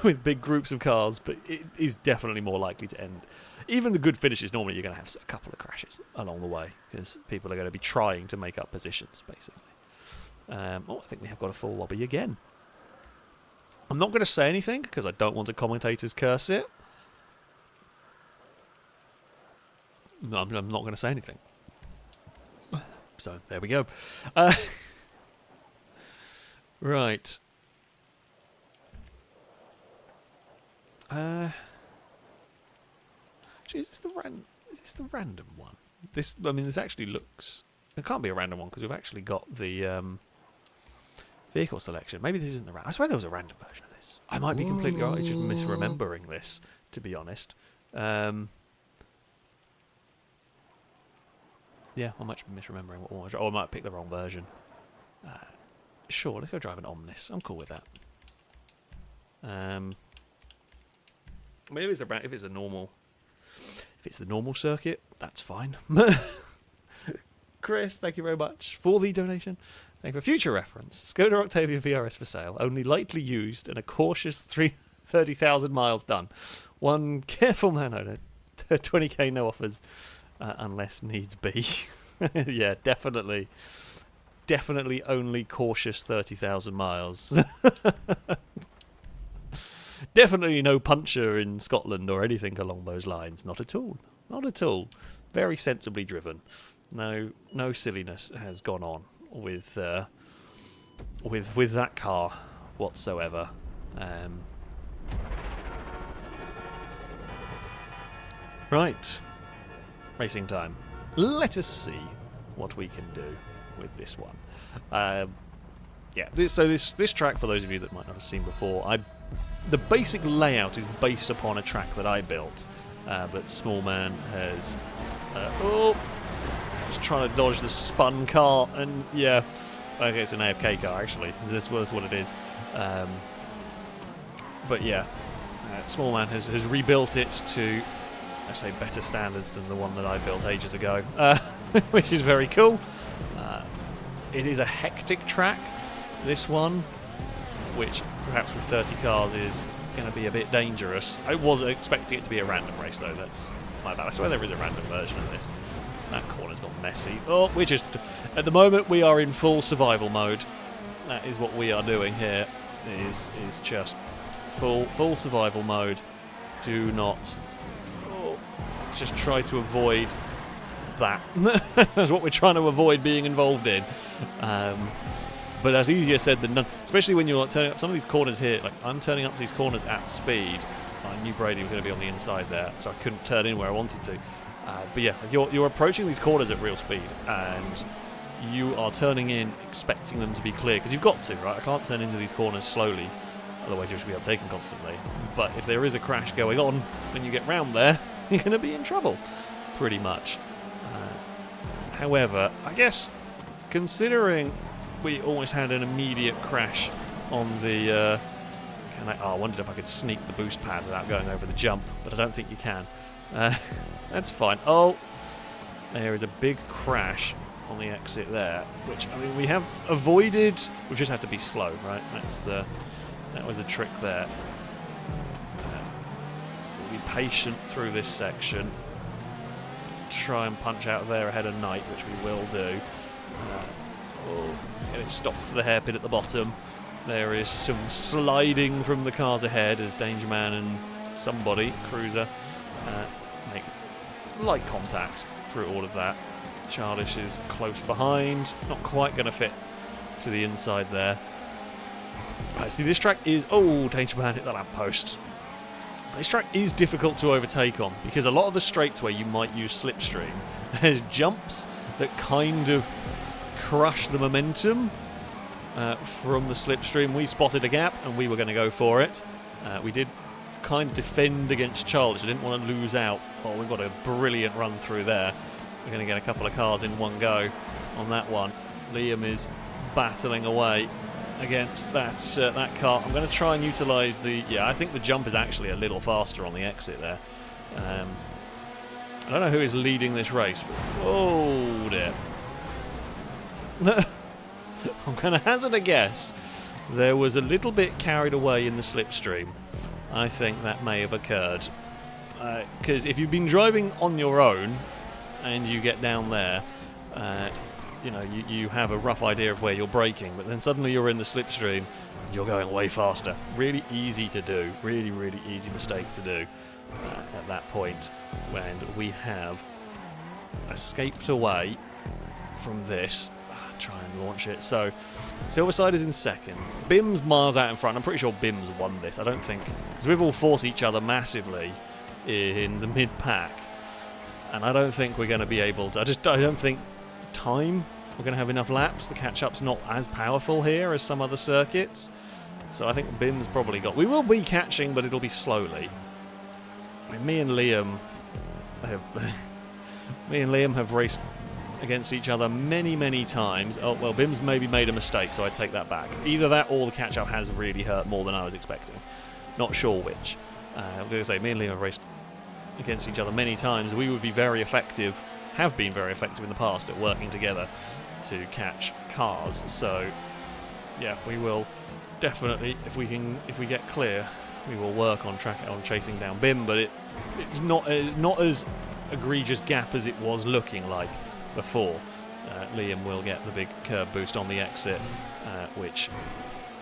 with big groups of cars, but it is definitely more likely to end. Even the good finishes, normally you're going to have a couple of crashes along the way because people are going to be trying to make up positions, basically. I think we have got a full lobby again. I'm not going to say anything because I don't want a commentator's curse it. No, I'm not going to say anything. So, there we go. Right. Is this the random one? This actually looks... It can't be a random one because we've actually got the vehicle selection. Maybe this isn't the random... I swear there was a random version of this. I might be completely right. It's just misremembering this, to be honest. Yeah, I might be misremembering what one was. Or I might pick the wrong version. Sure, let's go drive an Omnis. I'm cool with that. I mean, if it's the normal circuit, that's fine. Chris, thank you very much for the donation. Thank you for future reference. Skoda Octavia VRS for sale, only lightly used and a cautious 30,000 miles done. One careful man owner, 20k no offers, unless needs be. Yeah, definitely only cautious 30,000 miles. Definitely no puncher in Scotland or anything along those lines. Not at all. Not at all. Very sensibly driven. No silliness has gone on with that car whatsoever. Right. Racing time. Let us see what we can do with this one. Yeah. This track, for those of you that might not have seen before, the basic layout is based upon a track that I built, but Smallman has... just trying to dodge the spun car, and yeah, okay, it's an AFK car actually. That's what it is. But yeah, Smallman has rebuilt it to, I say, better standards than the one that I built ages ago, which is very cool. It is a hectic track, this one, which perhaps with 30 cars is going to be a bit dangerous. I wasn't expecting it to be a random race though, that's my bad. I swear there is a random version of this. That corner's gone messy. Oh, we're just... At the moment, we are in full survival mode. That is what we are doing here, is just full survival mode. Do not... just try to avoid that. That's what we're trying to avoid being involved in. But that's easier said than done, especially when you're like turning up some of these corners here. Like, I'm turning up these corners at speed. I knew Brady was going to be on the inside there, so I couldn't turn in where I wanted to. But yeah, you're approaching these corners at real speed, and you are turning in expecting them to be clear, because you've got to, right? I can't turn into these corners slowly, otherwise you should be overtaken constantly. But if there is a crash going on when you get round there, you're going to be in trouble, pretty much. However, I guess, considering we almost had an immediate crash on the... I wondered if I could sneak the boost pad without going over the jump, but I don't think you can. That's fine. Oh, there is a big crash on the exit there, which, I mean, we have avoided. We've just had to be slow, right? That was the trick there. We'll be patient through this section. Try and punch out there ahead of night, which we will do. Get it stopped for the hairpin at the bottom. There is some sliding from the cars ahead as Dangerman and somebody, Cruiser, make light contact through all of that. Childish is close behind, not quite going to fit to the inside there. Right, see, this track is... Oh, Dangerman hit the lamppost. This track is difficult to overtake on, because a lot of the straights where you might use slipstream, there's jumps that kind of crush the momentum from the slipstream. We spotted a gap and we were going to go for it. We did kind of defend against Childish. I didn't want to lose out. Oh, we've got a brilliant run through there. We're going to get a couple of cars in one go on that one. Liam is battling away against that car. I'm going to try and utilise the... Yeah, I think the jump is actually a little faster on the exit there. I don't know who is leading this race, but oh dear. I'm going to hazard a guess. There was a little bit carried away in the slipstream. I think that may have occurred. Because if you've been driving on your own and you get down there, you know, you have a rough idea of where you're braking, but then suddenly you're in the slipstream and you're going way faster. Really easy to do. Really, really easy mistake to do at that point. And we have escaped away from this. Try and launch it. So Silverside is in second. Bim's miles out in front. I'm pretty sure Bim's won this. I don't think, because we've all forced each other massively in the mid-pack, and I don't think we're going to be able to. I don't think the time we're going to have enough laps. The catch-up's not as powerful here as some other circuits, so I think Bim's probably got. We will be catching, but it'll be slowly. I mean, me and Liam have raced against each other many, many times. Oh, well, Bim's maybe made a mistake, so I take that back. Either that or the catch-up has really hurt more than I was expecting. Not sure which. I'm going to say, me and Liam have raced against each other many times. We would be very effective, have been very effective in the past at working together to catch cars. So, yeah, we will definitely, if we get clear, we will work on chasing down Bim, but it's not as egregious gap as it was looking like before. Liam will get the big curb boost on the exit, which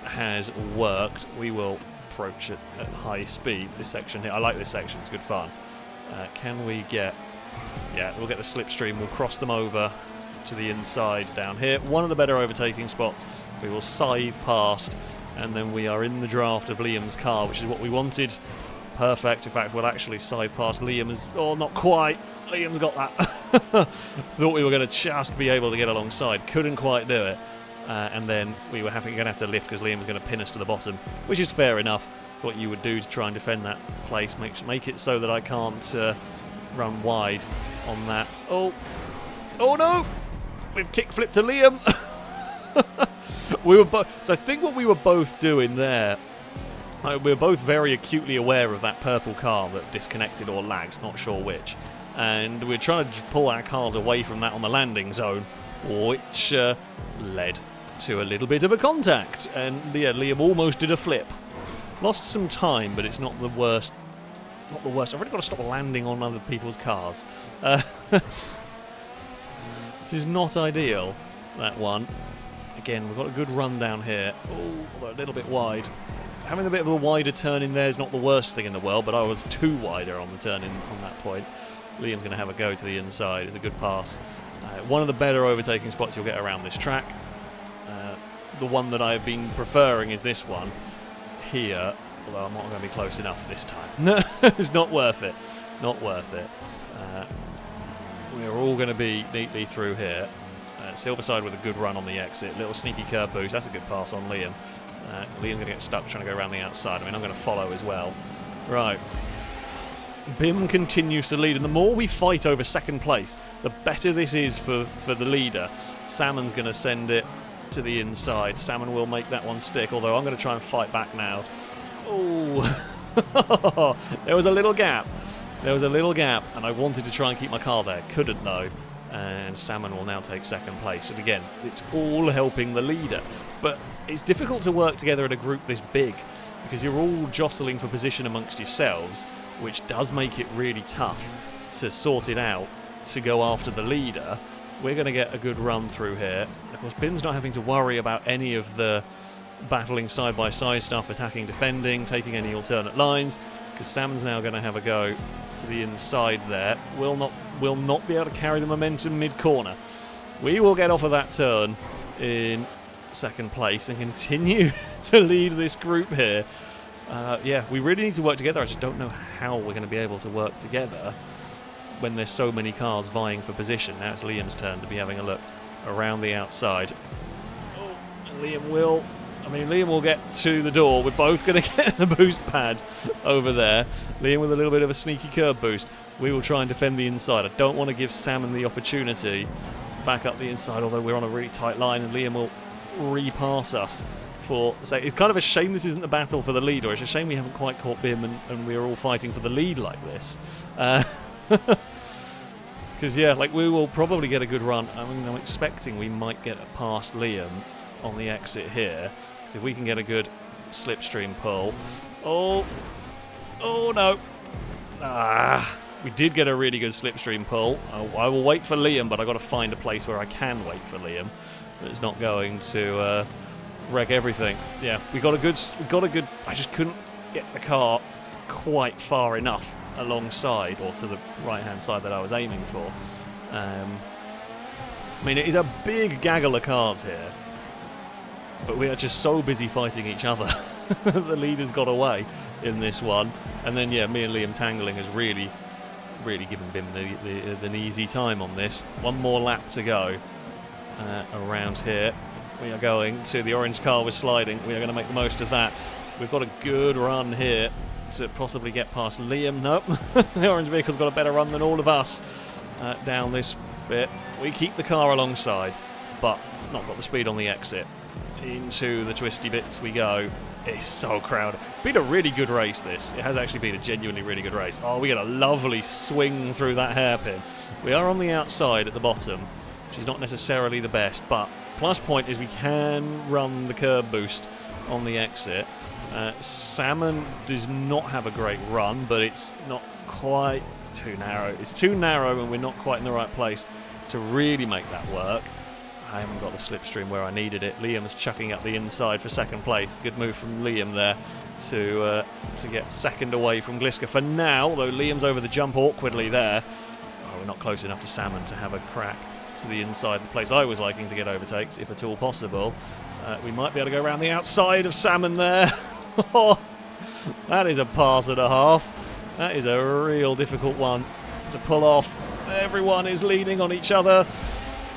has worked. We will approach it at high speed. This section here, I like this section, it's good fun. Can we get, yeah, we'll get the slipstream, we'll cross them over to the inside down here. One of the better overtaking spots. We will scythe past, and then we are in the draft of Liam's car, which is what we wanted. Perfect. In fact, we'll actually scythe past Liam's. Oh, not quite. Liam's got that. Thought we were going to just be able to get alongside. Couldn't quite do it. And then we were going to have to lift because Liam was going to pin us to the bottom, which is fair enough. It's what you would do to try and defend that place. Make it so that I can't run wide on that. Oh no! We've kick-flipped to Liam. So I think what we were both doing there, we were both very acutely aware of that purple car that disconnected or lagged, not sure which. And we're trying to pull our cars away from that on the landing zone, which led to a little bit of a contact. And yeah, Liam almost did a flip. Lost some time, but it's not the worst. Not the worst. I've really got to stop landing on other people's cars. This is not ideal, that one. Again, we've got a good run down here. Oh, a little bit wide. Having a bit of a wider turn in there is not the worst thing in the world, but I was too wider on the turn in on that point. Liam's going to have a go to the inside. It's a good pass. One of the better overtaking spots you'll get around this track. The one that I've been preferring is this one here, although I'm not going to be close enough this time. No, it's not worth it. Not worth it. We're all going to be neatly through here. Silverside with a good run on the exit. Little sneaky curb boost. That's a good pass on Liam. Liam's going to get stuck trying to go around the outside. I mean, I'm going to follow as well. Right. Bim continues to lead, and the more we fight over second place, the better this is for the leader. Salmon's going to send it to the inside. Salmon will make that one stick, although I'm going to try and fight back now. Oh, there was a little gap. There was a little gap, and I wanted to try and keep my car there. Couldn't, though. And Salmon will now take second place. And again, it's all helping the leader. But it's difficult to work together in a group this big, because you're all jostling for position amongst yourselves, which does make it really tough to sort it out, to go after the leader. We're going to get a good run through here. Of course, Bim's not having to worry about any of the battling side-by-side stuff, attacking, defending, taking any alternate lines, because Salmon's now going to have a go to the inside there. Will not be able to carry the momentum mid-corner. We will get off of that turn in second place and continue to lead this group here. Yeah, we really need to work together. I just don't know how we're going to be able to work together when there's so many cars vying for position. Now it's Liam's turn to be having a look around the outside. Oh, and Liam will get to the door. We're both going to get the boost pad over there. Liam with a little bit of a sneaky curb boost. We will try and defend the inside. I don't want to give Salmon the opportunity back up the inside, although we're on a really tight line and Liam will repass us. So it's kind of a shame this isn't a battle for the leader. It's a shame we haven't quite caught Bim and we're all fighting for the lead like this. Because, yeah, like, we will probably get a good run. I mean, I'm expecting we might get past Liam on the exit here. Because if we can get a good slipstream pull... Oh! Oh, no! Ah! We did get a really good slipstream pull. I will wait for Liam, but I've got to find a place where I can wait for Liam. It's not going to wreck everything. Yeah, we got a good... I just couldn't get the car quite far enough alongside, or to the right-hand side that I was aiming for. I mean, it is a big gaggle of cars here, but we are just so busy fighting each other. The leaders got away in this one, and then, yeah, me and Liam tangling has really given Bim the easy time on this. One more lap to go around here. We are going to the orange car was sliding. We are going to make the most of that. We've got a good run here to possibly get past Liam. Nope. The orange vehicle's got a better run than all of us down this bit. We keep the car alongside, but not got the speed on the exit. Into the twisty bits we go. It's so crowded. Been a really good race, this. It has actually been a genuinely really good race. Oh, we get a lovely swing through that hairpin. We are on the outside at the bottom, which is not necessarily the best, but plus point is we can run the curb boost on the exit. Salmon does not have a great run, but it's not quite... It's too narrow. It's too narrow, and we're not quite in the right place to really make that work. I haven't got the slipstream where I needed it. Liam's chucking up the inside for second place. Good move from Liam there to get second away from Gliska for now, although Liam's over the jump awkwardly there. Oh, we're not close enough to Salmon to have a crack to the inside, the place I was liking to get overtakes, if at all possible. We might be able to go around the outside of Salmon there. That is a pass and a half. That is a real difficult one to pull off. Everyone is leaning on each other.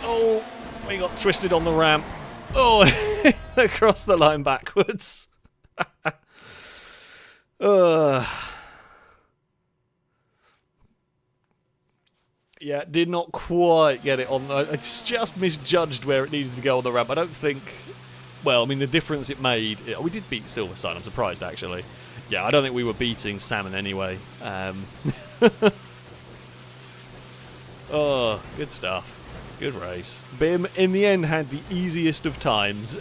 Oh, we got twisted on the ramp. Oh, across the line backwards. Yeah, did not quite get it on. I just misjudged where it needed to go on the ramp. I don't think... Well, I mean, the difference it made... We did beat Silversign, I'm surprised, actually. Yeah, I don't think we were beating Salmon anyway. Oh, good stuff. Good race. Bim, in the end, had the easiest of times.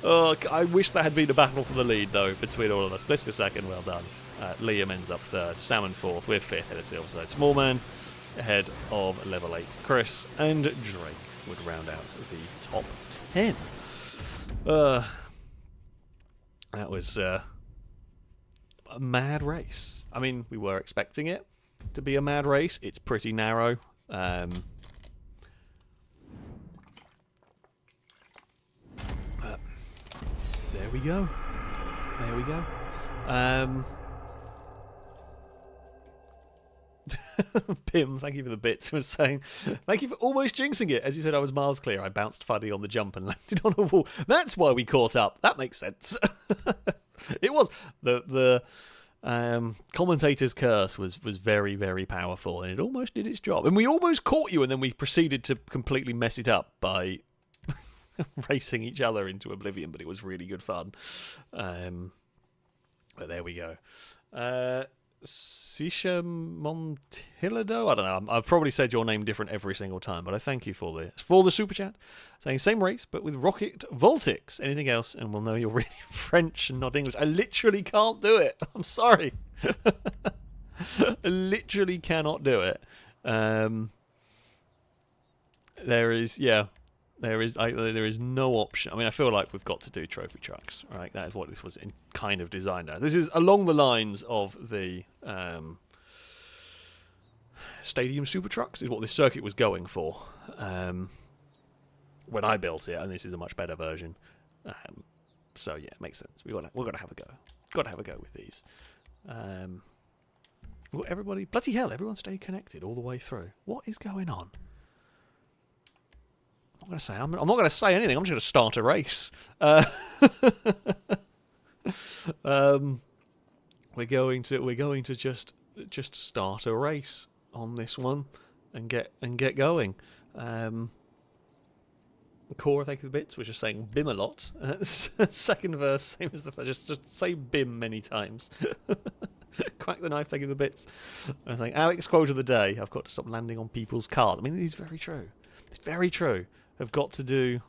Oh, I wish there had been a battle for the lead, though, between all of us. Gliska second, well done. Liam ends up third. Salmon fourth. We're fifth ahead of Silverside. Small Man ahead of level 8. Chris and Drake would round out the top 10. That was a mad race. I mean, we were expecting it to be a mad race. It's pretty narrow. There we go. There we go. Pim, thank you for the bits. Was saying, thank you for almost jinxing it. As you said, I was miles clear. I bounced funny on the jump and landed on a wall. That's why we caught up. That makes sense. It was the commentator's curse was very, very powerful, and it almost did its job. And we almost caught you, and then we proceeded to completely mess it up by racing each other into oblivion. But it was really good fun. But there we go. Sisha Montilado? I don't know. I've probably said your name different every single time, but I thank you for the super chat. Saying same race, but with Rocket Voltics. Anything else, and we'll know you're really French and not English. I literally can't do it. I'm sorry. I literally cannot do it. There is no option. I mean, I feel like we've got to do trophy trucks, right? That is what this was kind of designed as. This is along the lines of the Stadium Super Trucks, is what this circuit was going for when I built it, and this is a much better version. So yeah, it makes sense. We're gonna have a go. Got to have a go with these. Well, everybody, bloody hell! Everyone stayed connected all the way through. What is going on? I'm not going to say anything. I'm just going to start a race. We're going to just start a race on this one and get going. Cora, thank you for the bits. We're just saying Bim a lot. Second verse, same as the first. Just say Bim many times. Crack the knife, taking the bits. I was like, Alex quote of the day, I've got to stop landing on people's cars. I mean, it is very true. It's very true. I've got to do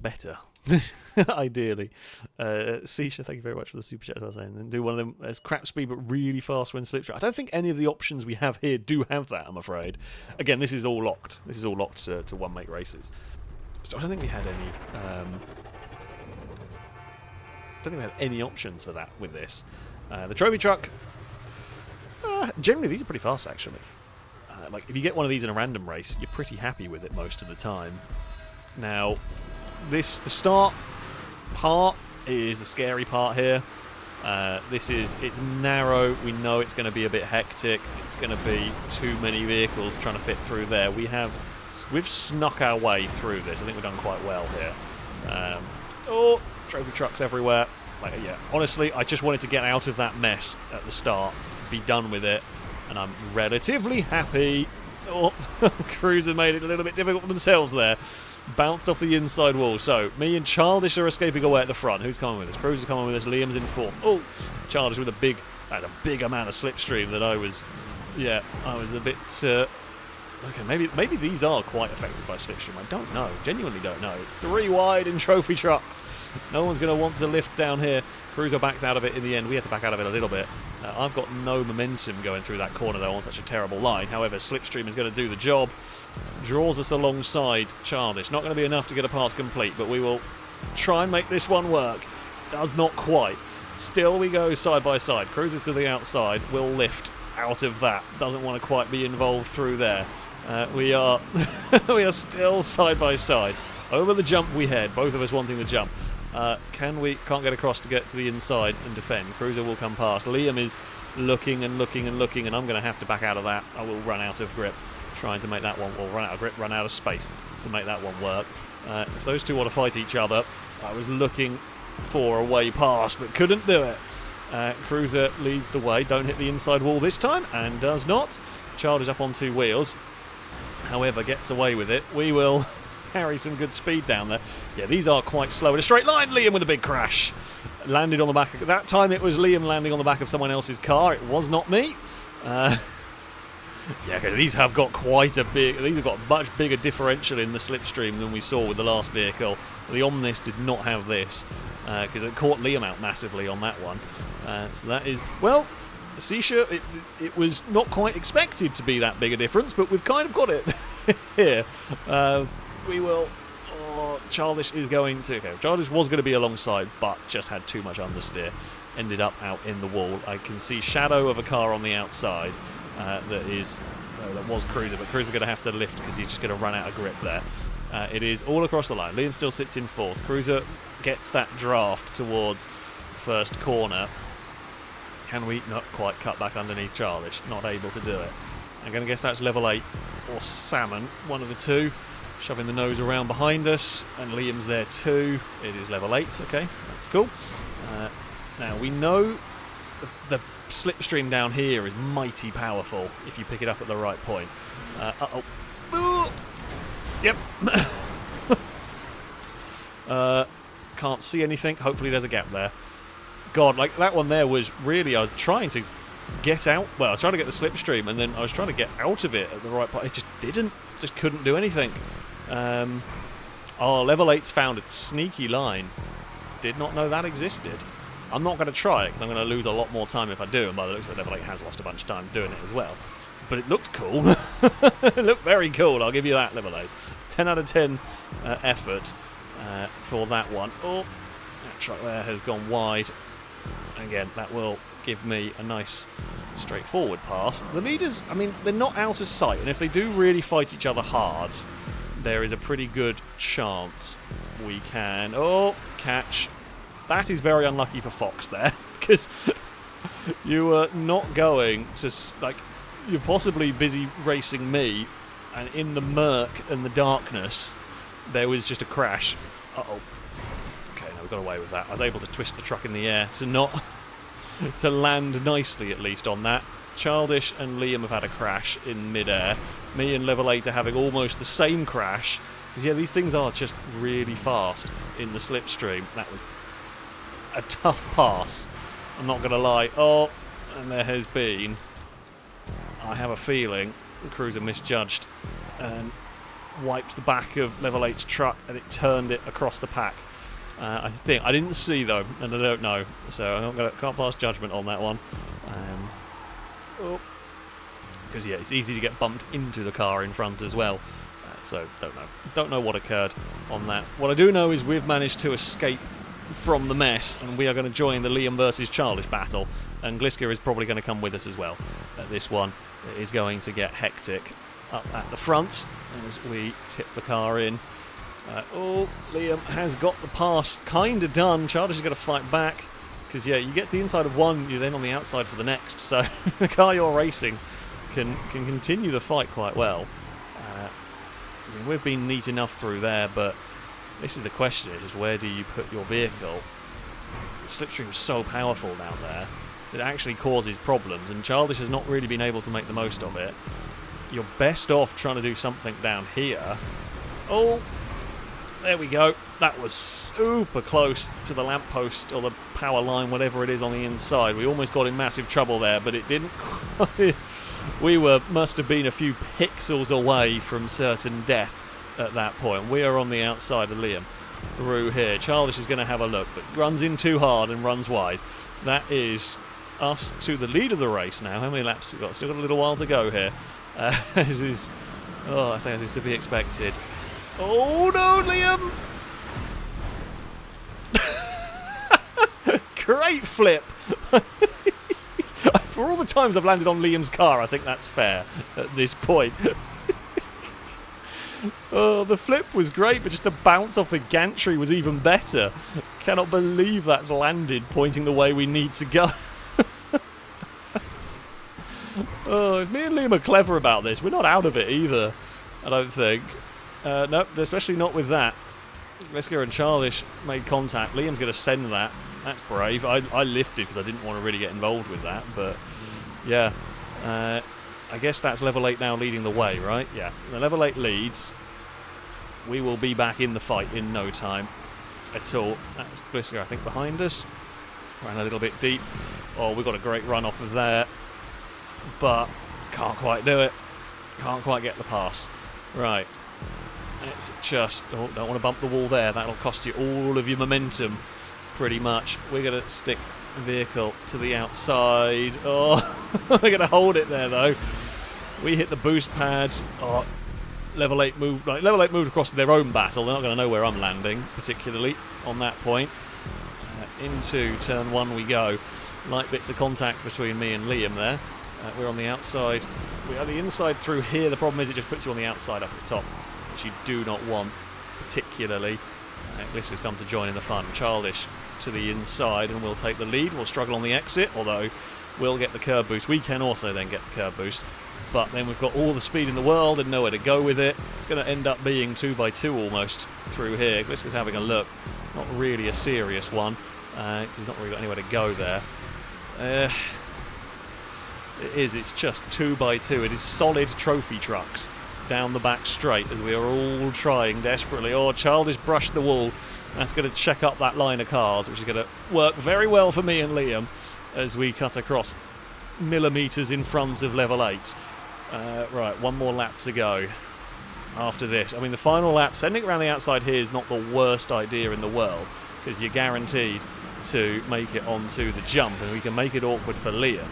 better. Ideally. Sisha, thank you very much for the super chat. I was saying, and do one of them as crap speed but really fast when slipstream. I don't think any of the options we have here do have that, I'm afraid. Again, this is all locked. This is all locked to one make races. So I don't think we had any options for that with this. The trophy truck, generally these are pretty fast actually. Like if you get one of these in a random race, you're pretty happy with it most of the time. Now, the start part is the scary part here. It's narrow. We know it's going to be a bit hectic. It's going to be too many vehicles trying to fit through there. We've snuck our way through this. I think we've done quite well here. Trophy trucks everywhere. Honestly, I just wanted to get out of that mess at the start, be done with it, and I'm relatively happy. Cruiser made it a little bit difficult for themselves there. Bounced off the inside wall. So, me and Childish are escaping away at the front. Who's coming with us? Cruiser's coming with us. Liam's in fourth. Childish with a big amount of slipstream that I was a bit... okay, maybe these are quite affected by slipstream. I don't know. Genuinely don't know. It's 3 wide in trophy trucks. No one's going to want to lift down here. Cruiser backs out of it in the end. We had to back out of it a little bit. I've got no momentum going through that corner, though, on such a terrible line. However, slipstream is going to do the job. Draws us alongside Childish. Not going to be enough to get a pass complete, but we will try and make this one work. Does not quite. Still, we go side by side. Cruiser's to the outside. We'll lift out of that. Doesn't want to quite be involved through there. We are still side by side. Over the jump we head, both of us wanting the jump. Can't get across to get to the inside and defend. Cruiser will come past. Liam is looking and looking and looking, and I'm going to have to back out of that. I will run out of grip, trying to make that one, run out of grip, run out of space to make that one work. If those two want to fight each other, I was looking for a way past, but couldn't do it. Cruiser leads the way. Don't hit the inside wall this time, and does not. Child is up on 2 wheels. However, gets away with it. We will carry some good speed down there. Yeah, these are quite slow in a straight line. Liam with a big crash. Landed on the back. That time it was Liam landing on the back of someone else's car. It was not me. Okay, these have got a much bigger differential in the slipstream than we saw with the last vehicle. The Omnis did not have this because it caught Liam out massively on that one. So that is, well, Sisha, it was not quite expected to be that big a difference, but we've kind of got it here. We will... Childish is going to... Okay, Childish was going to be alongside, but just had too much understeer. Ended up out in the wall. I can see shadow of a car on the outside that was Cruiser, but Cruiser's going to have to lift because he's just going to run out of grip there. It is all across the line. Liam still sits in 4th. Cruiser gets that draft towards first corner. Can we not quite cut back underneath Childish? Not able to do it. I'm going to guess that's level 8 or Salmon, one of the two. Shoving the nose around behind us, and Liam's there too. It is level 8, okay, that's cool. Now, we know the slipstream down here is mighty powerful if you pick it up at the right point. Yep. Can't see anything. Hopefully there's a gap there. God, like that one there was really, I was trying to get out. Well, I was trying to get the slipstream, and then I was trying to get out of it at the right point. It just didn't. Just couldn't do anything. Level 8's found a sneaky line. Did not know that existed. I'm not going to try it because I'm going to lose a lot more time if I do, and by the looks of it, level 8 has lost a bunch of time doing it as well. But it looked cool. It looked very cool, I'll give you that, level 8. 10 out of 10 effort for that one. Oh, that truck there has gone wide. Again, that will give me a nice straightforward pass. The leaders, I mean, they're not out of sight, and if they do really fight each other hard, there is a pretty good chance we can... Oh, catch. That is very unlucky for Fox there, because you were not going to... like, you're possibly busy racing me, and in the murk and the darkness, there was just a crash. Uh-oh. Okay, no, we got away with that. I was able to twist the truck in the air to not... to land nicely, at least, on that. Childish and Liam have had a crash in mid-air. Me and level 8 are having almost the same crash. Because, yeah, these things are just really fast in the slipstream. That was... a tough pass. I'm not going to lie. Oh, and there has been, I have a feeling, the cruiser misjudged and wiped the back of Level 8's truck and it turned it across the pack. I think. I didn't see though, and I don't know, so I'm not gonna, can't pass judgment on that one. Because yeah, it's easy to get bumped into the car in front as well. So don't know what occurred on that. What I do know is we've managed to escape from the mess, and we are going to join the Liam versus Childish battle. And Gliska is probably going to come with us as well. This one is going to get hectic up at the front as we tip the car in. Liam has got the pass kind of done. Childish is going to fight back because yeah, you get to the inside of one, you're then on the outside for the next. So the car you're racing can continue the fight quite well. I mean, we've been neat enough through there, but this is the question: is where do you put your vehicle? The slipstream is so powerful down there that it actually causes problems, and Childish has not really been able to make the most of it. You're best off trying to do something down here. Oh, there we go. That was super close to the lamppost or the power line, whatever it is on the inside. We almost got in massive trouble there, but it didn't quite. We must have been a few pixels away from certain death at that point. We are on the outside of Liam through here. Childish is going to have a look, but runs in too hard and runs wide. That is us to the lead of the race now. How many laps have we got? Still got a little while to go here. This is, I say as is to be expected. Oh no, Liam! Great flip! For all the times I've landed on Liam's car, I think that's fair at this point. Oh, the flip was great, but just the bounce off the gantry was even better. Cannot believe that's landed, pointing the way we need to go. Oh, if me and Liam are clever about this, we're not out of it either, I don't think. Nope, especially not with that. Gliska and Childish made contact. Liam's going to send that. That's brave. I lifted because I didn't want to really get involved with that, but yeah. I guess that's Level 8 now leading the way, right? Yeah, the Level 8 leads. We will be back in the fight in no time at all. That's Gliska, I think, behind us. Ran a little bit deep. Oh, we got a great run off of there, but can't quite do it. Can't quite get the pass. Right. It's just... Oh, don't want to bump the wall there. That'll cost you all of your momentum, pretty much. We're going to stick the vehicle to the outside. Oh, we're going to hold it there, though. We hit the boost pad. Oh, Level 8 moved... Right, Level 8 moved across to their own battle. They're not going to know where I'm landing, particularly, on that point. Into turn 1 we go. Light bits of contact between me and Liam there. We're on the outside. We are the inside through here. The problem is it just puts you on the outside up at the top, which you do not want, particularly. Gliska's come to join in the fun. Childish to the inside, and we'll take the lead. We'll struggle on the exit, although we'll get the curb boost. We can also then get the curb boost, but then we've got all the speed in the world and nowhere to go with it. It's going to end up being 2x2 almost through here. Gliska's having a look. Not really a serious one, because he's not really got anywhere to go there. It's just 2x2. It is solid trophy trucks down the back straight as we are all trying desperately. Oh, Childish brushed the wall. That's going to check up that line of cars, which is going to work very well for me and Liam as we cut across millimetres in front of Level 8. Right, one more lap to go after this. I mean, the final lap, sending it around the outside here is not the worst idea in the world, because you're guaranteed to make it onto the jump, and we can make it awkward for Liam.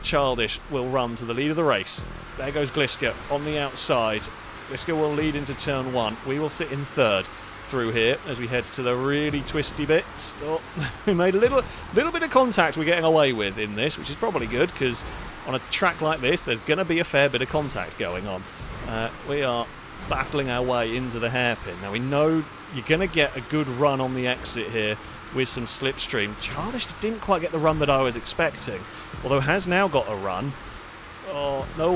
Childish will run to the lead of the race. There goes Gliska on the outside. Gliska will lead into turn 1. We will sit in third through here as we head to the really twisty bits. Oh, we made a little bit of contact we're getting away with in this, which is probably good, because on a track like this there's going to be a fair bit of contact going on. We are battling our way into the hairpin. Now we know you're going to get a good run on the exit here with some slipstream. Childish didn't quite get the run that I was expecting, although has now got a run. Oh, no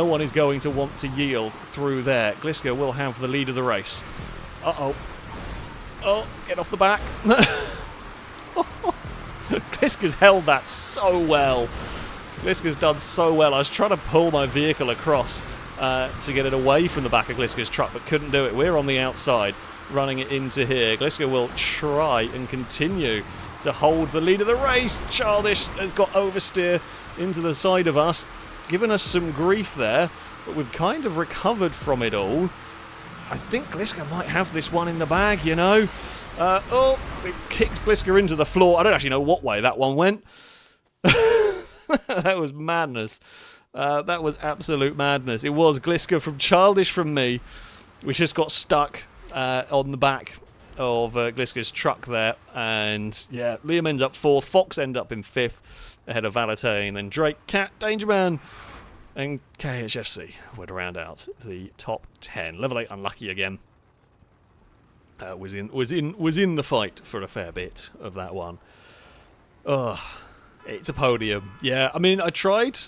one is going to want to yield through there. Gliska will have the lead of the race. Uh-oh. Oh, get off the back. Gliska's held that so well. Gliska's done so well. I was trying to pull my vehicle across to get it away from the back of Gliska's truck, but couldn't do it. We're on the outside. running it into here. Gliska will try and continue to hold the lead of the race. Childish has got oversteer into the side of us, given us some grief there, but we've kind of recovered from it all. I think Gliska might have this one in the bag, you know. It kicked Gliska into the floor. I don't actually know what way that one went. That was madness. That was absolute madness. It was Gliska from Childish from me. We just got stuck on the back of Gliska's truck there. And yeah, Liam ends up 4th. Fox ends up in 5th ahead of Valentine. And then Drake, Cat, Dangerman, and KHFC would round out the top 10. Level 8 unlucky again. Was in the fight for a fair bit of that one. It's a podium. Yeah, I mean, I tried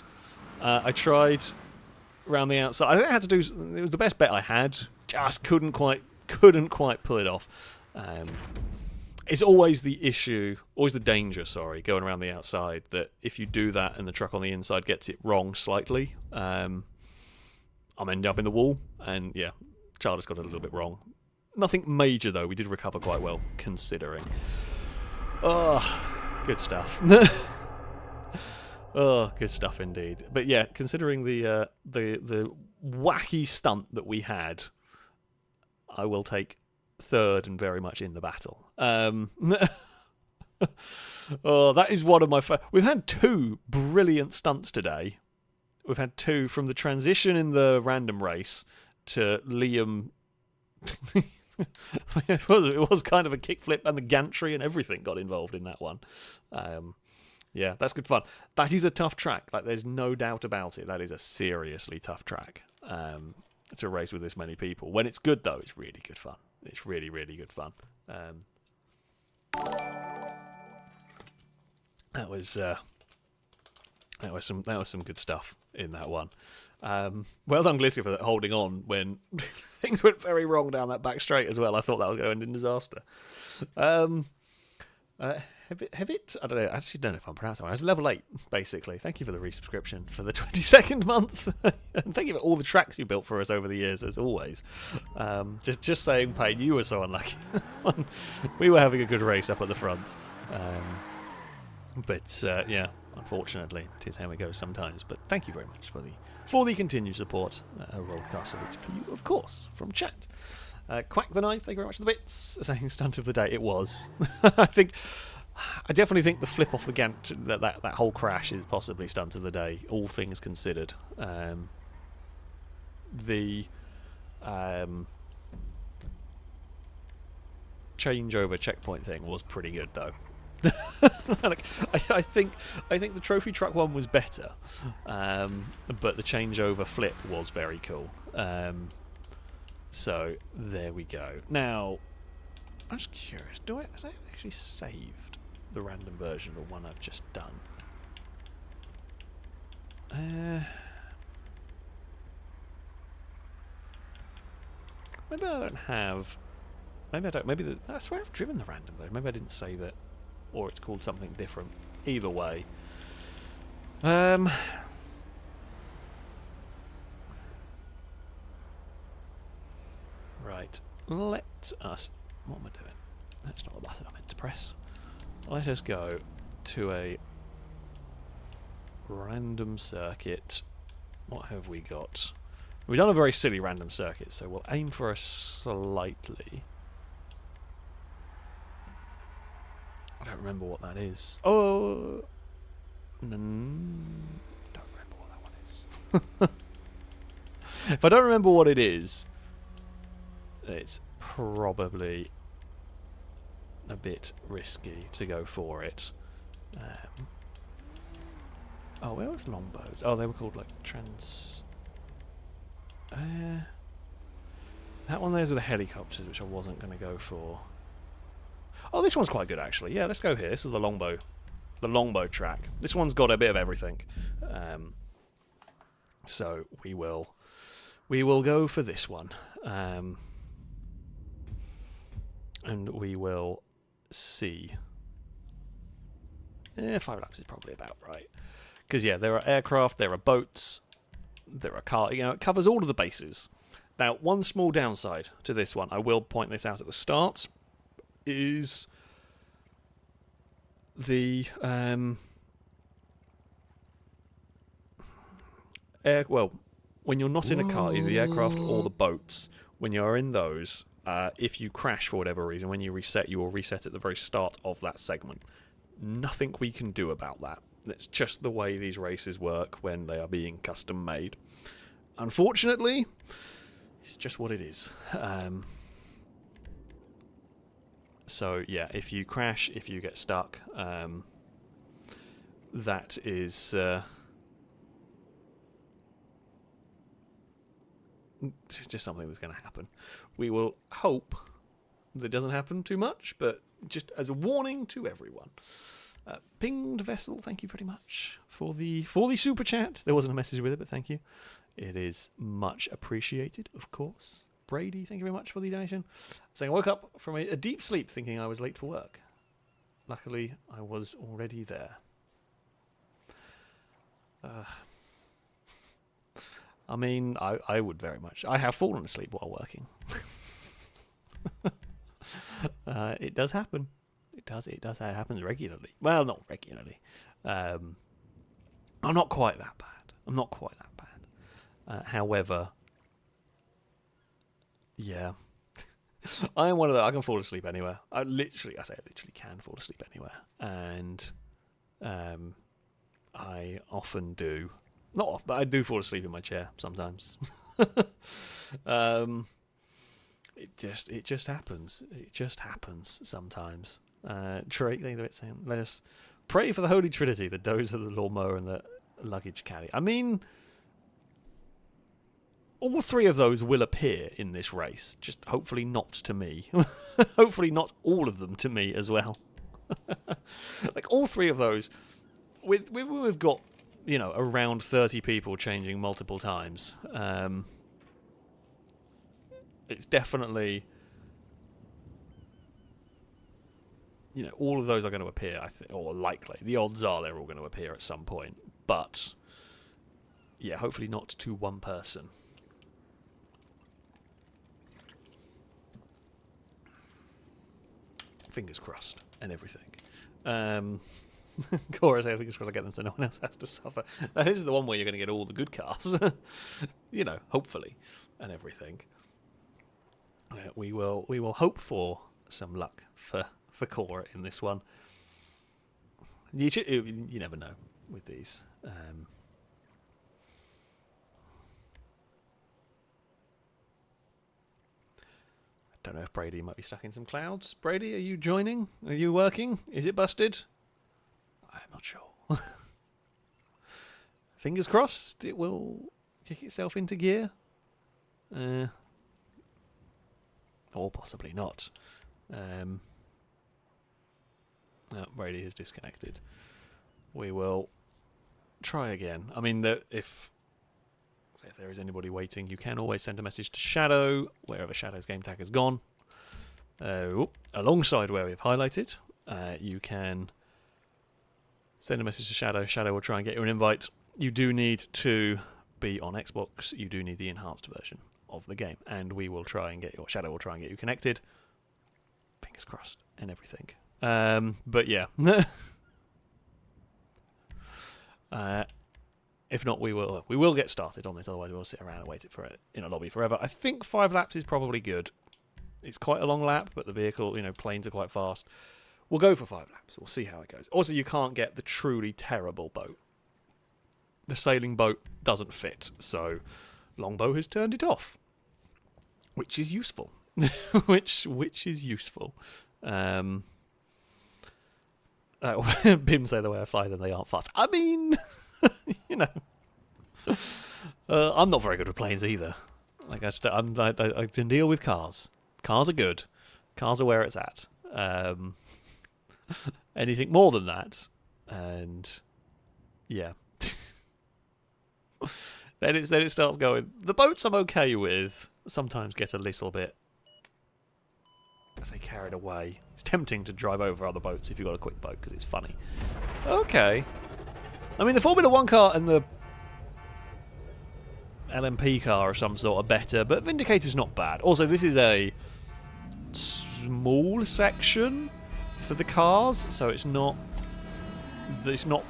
around the outside. I think I had to do. It was the best bet I had. Just couldn't quite pull it off. It's always the issue, always the danger, going around the outside, that if you do that and the truck on the inside gets it wrong slightly, I'm ending up in the wall. And yeah, Charles got it a little bit wrong. Nothing major, though. We did recover quite well, considering. Good stuff. Good stuff indeed. But yeah, considering the wacky stunt that we had, I will take 3rd and very much in the battle. That is one of my... We've had 2 brilliant stunts today. We've had 2 from the transition in the random race to Liam... it was kind of a kickflip, and the gantry and everything got involved in that one. Yeah, that's good fun. That is a tough track. Like, there's no doubt about it. That is a seriously tough track to race with this many people. When it's good, though, it's really good fun. It's really, really good fun. That was some good stuff in that one. Well done, Gliska, for holding on when things went very wrong down that back straight as well. I thought that was going to end in disaster. Have it? I don't know. I actually don't know if I'm pronouncing it. It's level 8, basically. Thank you for the resubscription for the 22nd month. And thank you for all the tracks you built for us over the years, as always. Just saying, Payne, you were so unlucky. We were having a good race up at the front. But yeah, unfortunately, it is how it goes sometimes. But thank you very much for the continued support. A rollcast salute to you, of course, from chat. Quack the Knife, thank you very much for the bits. Saying stunt of the day, it was. I definitely think the flip off the Gant, that whole crash is possibly stunt of the day, all things considered. The changeover checkpoint thing was pretty good, though. I think the trophy truck one was better, but the changeover flip was very cool. So there we go. Now, I'm just curious. Have I actually saved the random version of one I've just done? Maybe I don't have. Maybe I don't. Maybe I swear I've driven the random version. Maybe I didn't save it, or it's called something different. Either way. Right. Let us... What am I doing? That's not the button I meant to press. Let us go to a random circuit. What have we got? We've done a very silly random circuit, so we'll aim for a slightly... I don't remember what that is. Oh! Don't remember what that one is. If I don't remember what it is, it's probably a bit risky to go for it. Oh, where was longbows? Oh, they were called like that one there's with the helicopters, which I wasn't going to go for. Oh, this one's quite good actually. Yeah, let's go here. This is the longbow track. This one's got a bit of everything. So we will go for this one. And we will see. 5 laps is probably about right. Because, yeah, there are aircraft, there are boats, there are cars. You know, it covers all of the bases. Now, one small downside to this one, I will point this out at the start, is the when you're not in a car, either the aircraft or the boats, when you're in those, if you crash for whatever reason, when you reset, you will reset at the very start of that segment. Nothing we can do about that. It's just the way these races work when they are being custom made. Unfortunately, it's just what it is. So yeah, if you crash, if you get stuck, that is just something that's going to happen. We will hope that doesn't happen too much, but just as a warning to everyone. Pinged Vessel, thank you very much for the super chat. There wasn't a message with it, but thank you. It is much appreciated, of course. Brady, thank you very much for the donation. Saying I woke up from a deep sleep thinking I was late for work. Luckily, I was already there. I mean, I would very much. I have fallen asleep while working. It does happen. It does. It happens regularly. Well, not regularly. I'm not quite that bad. However, yeah, I am one of the. I can fall asleep anywhere. I literally can fall asleep anywhere, and I often do. Not often, but I do fall asleep in my chair sometimes. It just happens. It just happens sometimes. Trey, saying, let us pray for the Holy Trinity, the dozer, the lawnmower, and the luggage caddy. I mean, all three of those will appear in this race. Just hopefully not to me. Hopefully not all of them to me as well. Like all three of those, we've got, you know, around 30 people changing multiple times. It's definitely, you know, all of those are going to appear, I think, or likely. The odds are they're all going to appear at some point. But, yeah, hopefully not to one person. Fingers crossed and everything. Cora says, fingers crossed I get them so no one else has to suffer. Now, this is the one where you're going to get all the good cars. You know, hopefully, and everything. We will hope for some luck for Cora in this one. You never know with these. I don't know if Brady might be stuck in some clouds. Brady, are you joining? Are you working? Is it busted? I'm not sure. Fingers crossed it will kick itself into gear. Or possibly not. Brady is disconnected. We will try again. I mean, if there is anybody waiting, you can always send a message to Shadow, wherever Shadow's game tag has gone. Alongside where we've highlighted, you can send a message to Shadow. Shadow will try and get you an invite. You do need to be on Xbox. You do need the enhanced version of the game, and we will try and get you, or Shadow will try and get you connected. Fingers crossed and everything. But yeah. If not, we will get started on this. Otherwise, we'll sit around and wait for it in a lobby forever. I think 5 laps is probably good. It's quite a long lap, but the vehicle, planes are quite fast. We'll go for 5 laps. We'll see how it goes. Also, you can't get the truly terrible boat. The sailing boat doesn't fit, so Longbow has turned it off, which is useful. which is useful. Bim say the way I fly them, they aren't fast. I mean, I'm not very good with planes either. Like I can deal with cars. Cars are good. Cars are where it's at. Anything more than that, and yeah, then it starts going. The boats I'm okay with. Sometimes get a little bit, I say, carried away. It's tempting to drive over other boats if you've got a quick boat because it's funny. Okay, I mean the Formula 1 car and LMP car of some sort are better, but Vindicator's not bad. Also, this is a small section for the cars, so it's not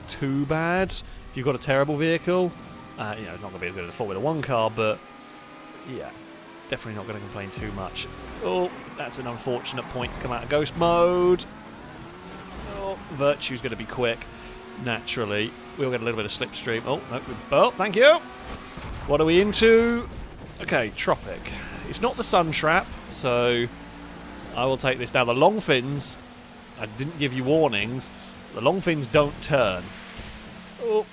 too bad. If you've got a terrible vehicle, you know, it's not going to be as good as a Formula 1 car, but yeah, definitely not going to complain too much. Oh, that's an unfortunate point to come out of ghost mode. Oh, Virtue's going to be quick, naturally. We'll get a little bit of slipstream. Oh, no, oh, thank you. What are we into? Okay, Tropic. It's not the Sun Trap, so I will take this down. The long fins, I didn't give you warnings. The long fins don't turn. Oh.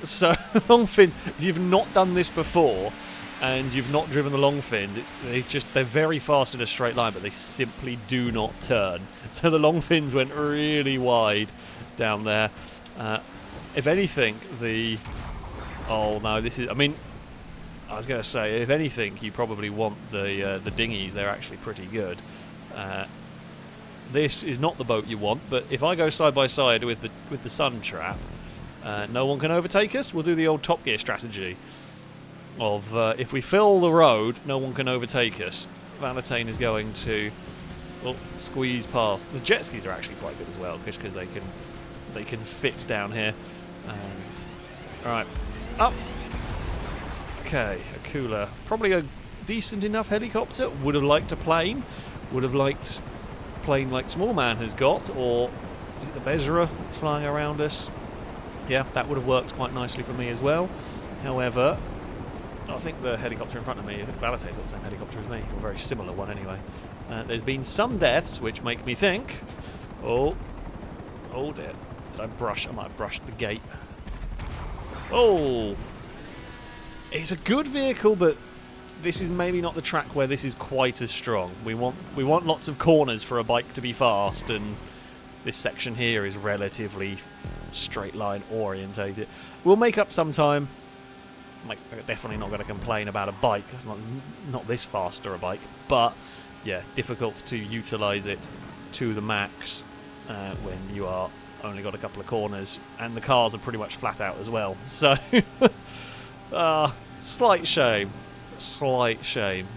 So, long fins, if you've not done this before, and you've not driven the long fins, they're very fast in a straight line, but they simply do not turn. So the long fins went really wide down there. If anything, oh no, this is, I mean, I was going to say, if anything, you probably want the dinghies. They're actually pretty good. This is not the boat you want, but if I go side by side with the Sun Trap, no one can overtake us. We'll do the old Top Gear strategy of if we fill the road, no one can overtake us. Valentine is going to squeeze past. The jet skis are actually quite good as well, just because they can fit down here. Alright, up. Okay, a cooler. Probably a decent enough helicopter. Would have liked a plane. Would have liked a plane like Small Man has got, or is it the Bezra that's flying around us? Yeah, that would have worked quite nicely for me as well. However, I think the helicopter in front of me, I think Valeta's got the same helicopter as me, or a very similar one anyway. There's been some deaths, which make me think, oh dear, I might have brushed the gate. Oh, it's a good vehicle, but this is maybe not the track where this is quite as strong. We want lots of corners for a bike to be fast, and this section here is relatively straight line orientated. We'll make up some time. Like, definitely not going to complain about a bike, not this faster a bike, but yeah, difficult to utilise it to the max when you are only got a couple of corners, and the cars are pretty much flat out as well. So, slight shame.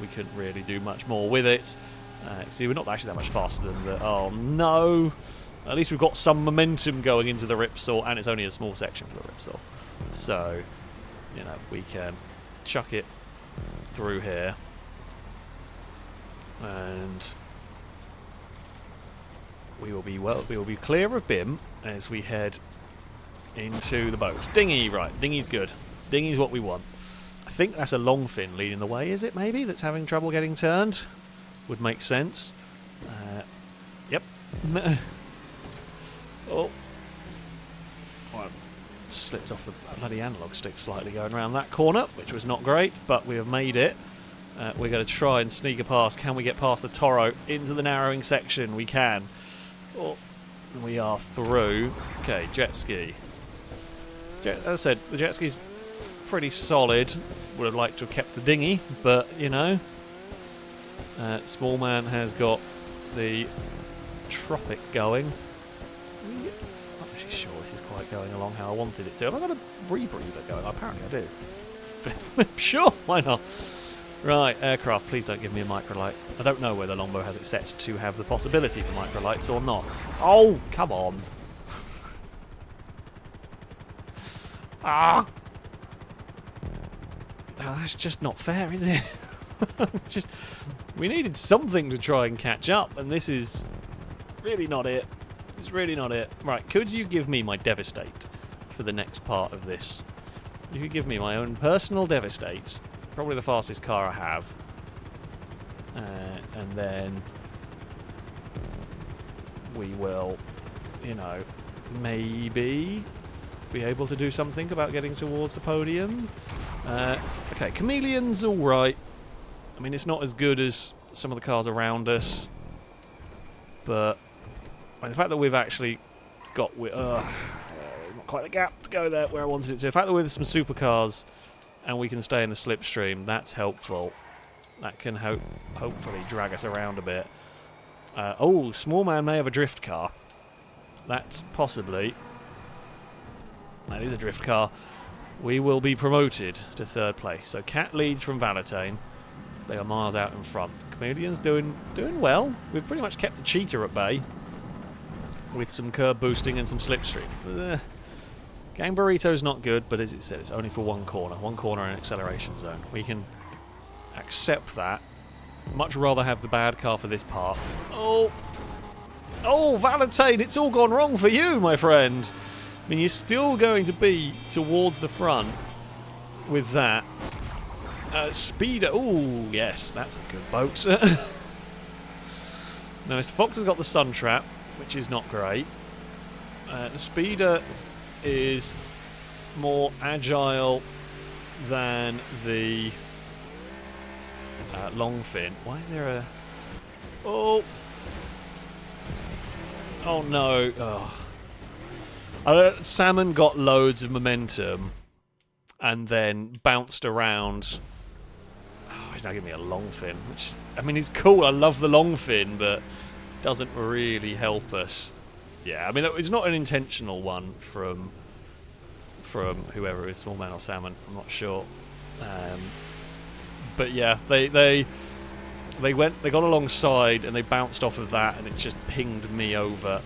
We couldn't really do much more with it. See, we're not actually that much faster than the... Oh, no. At least we've got some momentum going into the Ripsaw, and it's only a small section for the Ripsaw. So, you know, we can chuck it through here. And we will be clear of BIM as we head into the boat. Dinghy, right. Dinghy's good. Dinghy's what we want. I think that's a long fin leading the way, is it, maybe? That's having trouble getting turned? Would make sense. Yep. Oh. Well, slipped off the bloody analog stick slightly going around that corner, which was not great, but we have made it. We're going to try and sneak a past. Can we get past the Toro into the narrowing section? We can. Oh, we are through. Okay, jet ski. As I said, the jet ski's pretty solid. Would have liked to have kept the dinghy, but, you know. Small Man has got the Tropic going. I'm not actually sure this is quite going along how I wanted it to. Have I got a rebreather going? Apparently I do. Sure, why not? Right, aircraft, please don't give me a microlight. I don't know whether Lawnmower has it set to have the possibility for microlights or not. Oh, come on. Ah! Oh, that's just not fair, is it? Just, we needed something to try and catch up, and this is really not it. It's really not it. Right, could you give me my Devastate for the next part of this? You could give me my own personal Devastate. Probably the fastest car I have. And then we will, you know, maybe be able to do something about getting towards the podium. Okay, Chameleon's alright. I mean, it's not as good as some of the cars around us. But I mean, the fact that we've actually got... not quite the gap to go there where I wanted it to. The fact that we're with some supercars and we can stay in the slipstream, that's helpful. That can hopefully drag us around a bit. Oh, Small Man may have a drift car. That's possibly... That is a drift car. we will be promoted to 3rd place. So Cat leads from Valentine. They are miles out in front. Chameleon's doing well. We've pretty much kept the cheetah at bay with some curb boosting and some slipstream. Gang Burrito's not good, but as it said, it's only for one corner in acceleration zone. We can accept that. Much rather have the bad car for this part. Oh, Valentine, it's all gone wrong for you, my friend. I mean, you're still going to be towards the front with that. Speeder. Oh, yes, that's a good boat. Now, Mr. Fox has got the Sun Trap, which is not great. The Speeder is more agile than the Longfin. Why is there a... Oh no. Salmon got loads of momentum and then bounced around. Oh, he's now giving me a Longfin, which, I mean, he's cool. I love the Longfin, but doesn't really help us. Yeah, I mean, it's not an intentional one from whoever it's Small Man or Salmon. I'm not sure. But yeah, they got alongside and they bounced off of that, and it just pinged me over,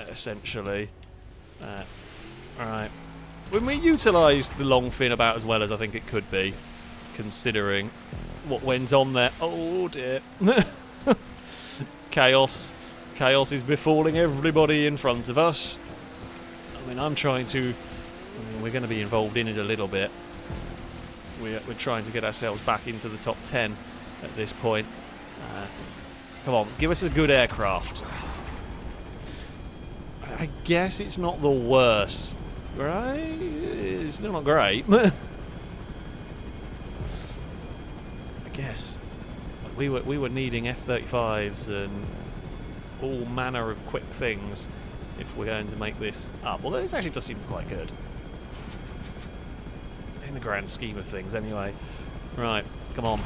essentially. Alright. When we utilised the Longfin about as well as I think it could be, considering what went on there. Oh dear. Chaos. Chaos is befalling everybody in front of us. I mean, we're going to be involved in it a little bit. We're trying to get ourselves back into the top 10 at this point. Come on, give us a good aircraft. I guess it's not the worst, right? It's still not great. I guess we were needing F-35s and all manner of quick things if we're going to make this up. Well, this actually does seem quite good in the grand scheme of things, anyway. Right, come on.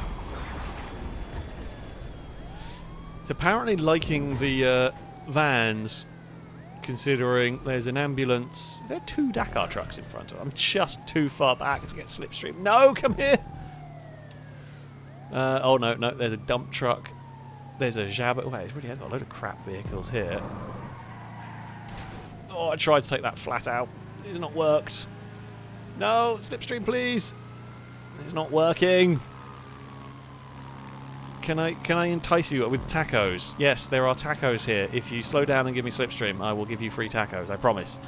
It's apparently liking the vans, considering there's an ambulance. There are 2 Dakar trucks in front of it. I'm just too far back to get slipstream. No, come here! Oh, no, there's a dump truck. There's a Jabba. Wait, it really has got a load of crap vehicles here. Oh, I tried to take that flat out. It's not worked. No, slipstream, please. It's not working. Can I entice you with tacos? Yes, there are tacos here. If you slow down and give me slipstream, I will give you free tacos. I promise.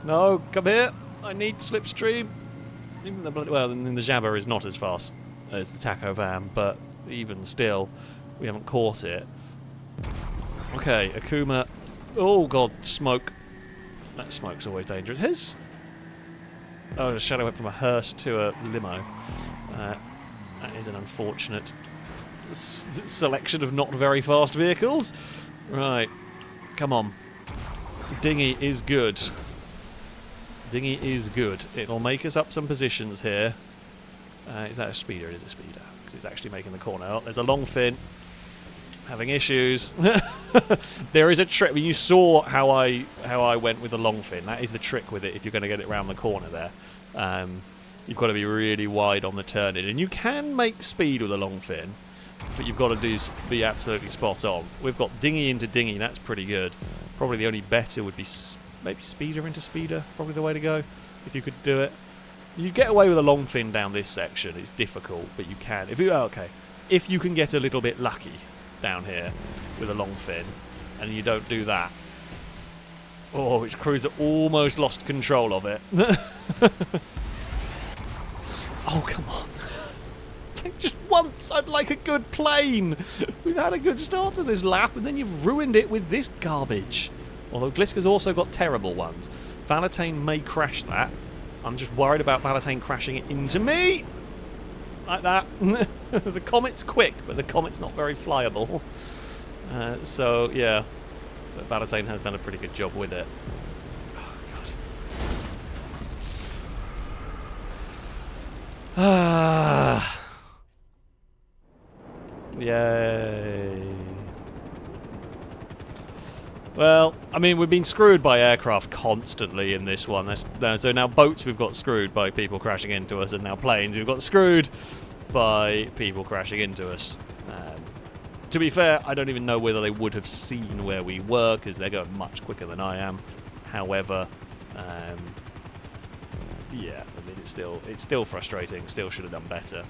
No, come here. I need slipstream. Even the Jabba is not as fast as the taco van, but even still, we haven't caught it. Okay, Akuma. Oh god, smoke. That smoke's always dangerous. Oh, the shadow went from a hearse to a limo. That is an unfortunate selection of not very fast vehicles. Right, come on. Dinghy is good. Dinghy is good. It'll make us up some positions here. Is that a speeder? It is a speeder, because it's actually making the corner. Oh, there's a Longfin. Having issues. There is a trick. I mean, you saw how I went with the Longfin. That is the trick with it if you're going to get it around the corner there. You've got to be really wide on the turn-in. And you can make speed with a Longfin, but you've got to be absolutely spot on. We've got dinghy into dinghy. That's pretty good. Probably the only better would be maybe speeder into speeder. Probably the way to go, if you could do it. You get away with a Longfin down this section. It's difficult, but you can. If you can get a little bit lucky down here with a Longfin, and you don't do that. Oh, which cruiser almost lost control of it. Oh, come on. Just once, I'd like a good plane. We've had a good start to this lap, and then you've ruined it with this garbage. Although Gliska's also got terrible ones. Valentine may crash that. I'm just worried about Valentine crashing it into me. Like that. The Comet's quick, but the Comet's not very flyable. So, yeah. But Valentine has done a pretty good job with it. Oh, God. Ah. Yay. Well, I mean, we've been screwed by aircraft constantly in this one. So now boats we've got screwed by people crashing into us, and now planes we've got screwed by people crashing into us. To be fair, I don't even know whether they would have seen where we were, because they're going much quicker than I am. However, yeah, I mean, it's still frustrating. Still should have done better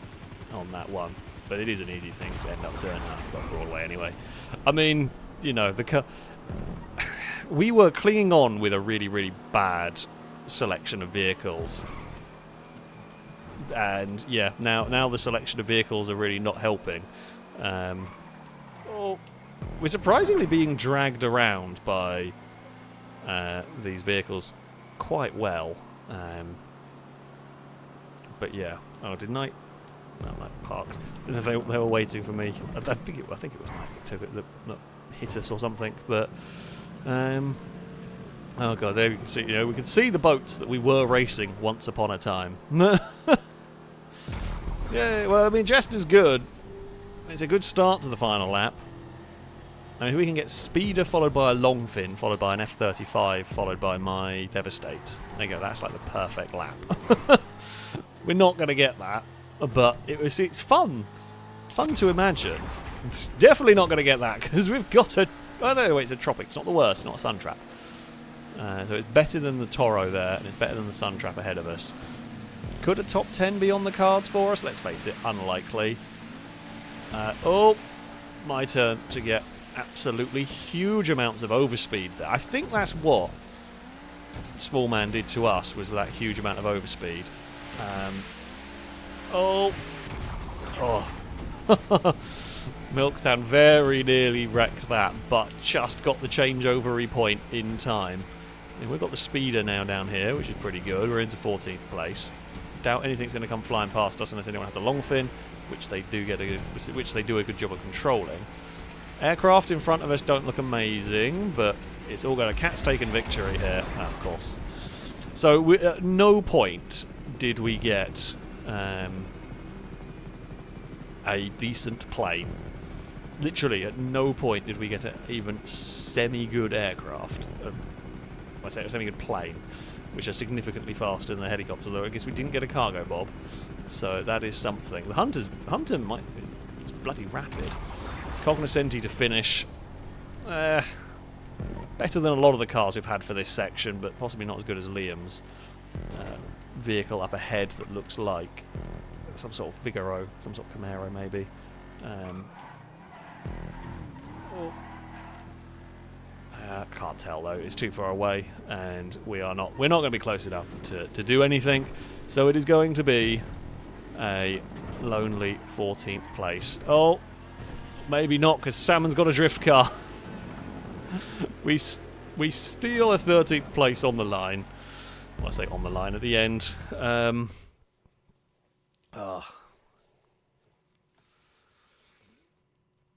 on that one. But it is an easy thing to end up doing that Broadway anyway. I mean, you know, we were clinging on with a really, really bad selection of vehicles. And yeah, now the selection of vehicles are really not helping. We're surprisingly being dragged around by these vehicles quite well. But yeah, didn't I? No, I parked. I don't know if they were waiting for me. I think it was Mike that hit us or something. But oh god, there we can see. You know, we can see the boats that we were racing once upon a time. Yeah, well, I mean, just as good. It's a good start to the final lap. I mean, we can get Speeder followed by a Longfin, followed by an F-35, followed by my Devastate. There you go. That's like the perfect lap. We're not going to get that. But it's fun. Fun to imagine. It's definitely not going to get that, because we've got a... Oh, no, it's a Tropic. It's not the worst. It's not a Sun Trap. So it's better than the Toro there, and it's better than the Sun Trap ahead of us. Could a top 10 be on the cards for us? Let's face it, unlikely. My turn to get absolutely huge amounts of overspeed there. I think that's what Small Man did to us, was that huge amount of overspeed. Milktown very nearly wrecked that, but just got the changeover point in time. And we've got the Speeder now down here, which is pretty good. We're into 14th place. Doubt anything's going to come flying past us unless anyone has a Longfin, which they do a good job of controlling. Aircraft in front of us don't look amazing, but it's all got a cat's taken victory here, of course. So at no point did we get a decent plane. Literally, at no point did we get an even semi-good aircraft. I say a semi-good plane, which are significantly faster than the helicopter, though I guess we didn't get a cargo bob. So that is something. The Hunter might be it's bloody rapid. Cognoscenti to finish. Better than a lot of the cars we've had for this section, but possibly not as good as Liam's. Vehicle up ahead that looks like some sort of Figaro, some sort of Camaro maybe. Can't tell though, it's too far away, and we're not going to be close enough to do anything, so it is going to be a lonely 14th place. Oh, maybe not, because Salmon's got a drift car. we steal a 13th place on the line. Well, I say on the line at the end. And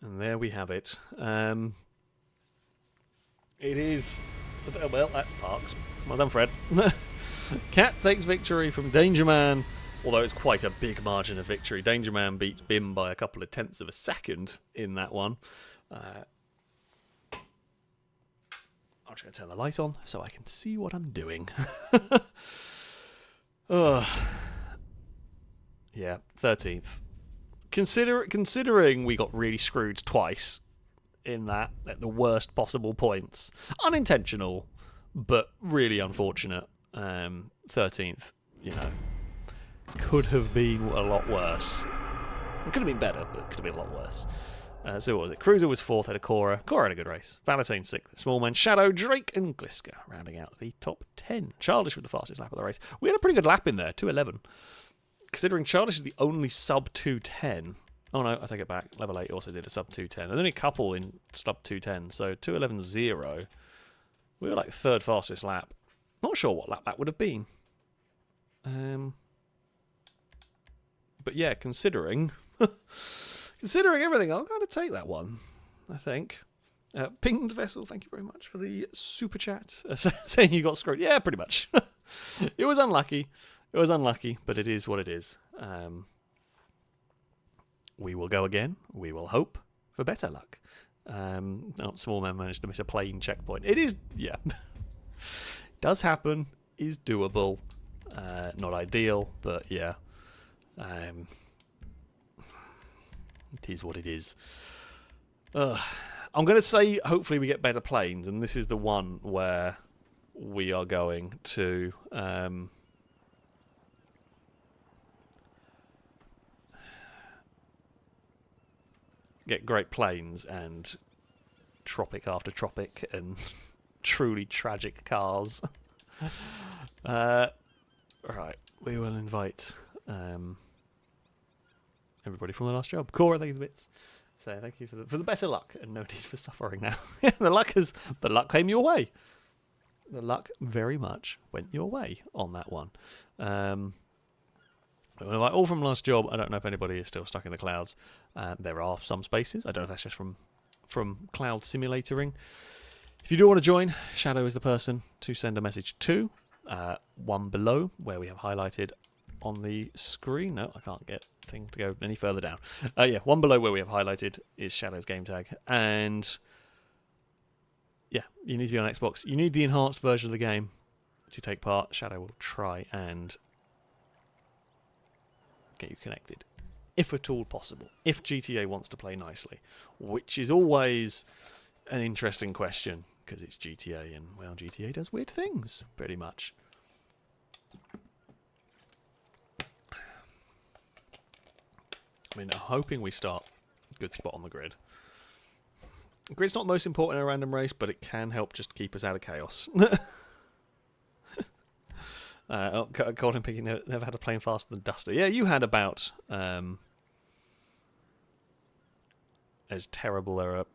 there we have it. It is... Well, that's Parks. Well done, Fred. Cat takes victory from Danger Man, although it's quite a big margin of victory. Danger Man beats Bim by a couple of tenths of a second in that one. I'm just going to turn the light on so I can see what I'm doing. Yeah, 13th. Considering we got really screwed twice in that at the worst possible points, unintentional but really unfortunate. 13th, you know, could have been a lot worse. It could have been better, but could have been a lot worse. So what was it? Cruiser was 4th, had a Cora. Cora had a good race. Valentine 6th. Small Man, Shadow, Drake, and Gliska rounding out the top 10. Childish with the fastest lap of the race. We had a pretty good lap in there, 2:11. Considering Childish is the only sub 2:10. Oh no, I take it back. Level 8 also did a sub 2:10. There's only a couple in sub 2:10, so 2:11.0. We were like third fastest lap. Not sure what lap that would have been. But yeah, considering everything, I'll kind of take that one, I think. Pinged Vessel, thank you very much for the super chat. Saying you got screwed. Yeah, pretty much. It was unlucky. It was unlucky, but it is what it is. We will go again. We will hope for better luck Small man managed to miss a plane checkpoint. It is, yeah. Does happen, is doable. Not ideal, but yeah. It is what it is. I'm going to say hopefully we get better planes, and this is the one where we are going to get great planes and tropic after tropic and truly tragic cars. Right, we will invite everybody from the last job. Cora, thank you for the bits. So thank you for the better luck and no need for suffering now. the luck came your way. The luck very much went your way on that one. Like all from last job. I don't know if anybody is still stuck in the clouds. There are some spaces. I don't know if that's just from cloud simulatoring. If you do want to join, Shadow is the person to send a message to. One below where we have highlighted on the screen. No, I can't get things to go any further down. Yeah, one below where we have highlighted is Shadow's game tag. And yeah, you need to be on Xbox. You need the enhanced version of the game to take part. Shadow will try and get you connected, if at all possible. If GTA wants to play nicely, which is always an interesting question, because it's GTA, and, well, GTA does weird things, pretty much. I mean, I'm hoping we start a good spot on the grid. The grid's not the most important in a random race, but it can help just keep us out of chaos. Colin Piggy never had a plane faster than Duster. Yeah, you had about as terrible a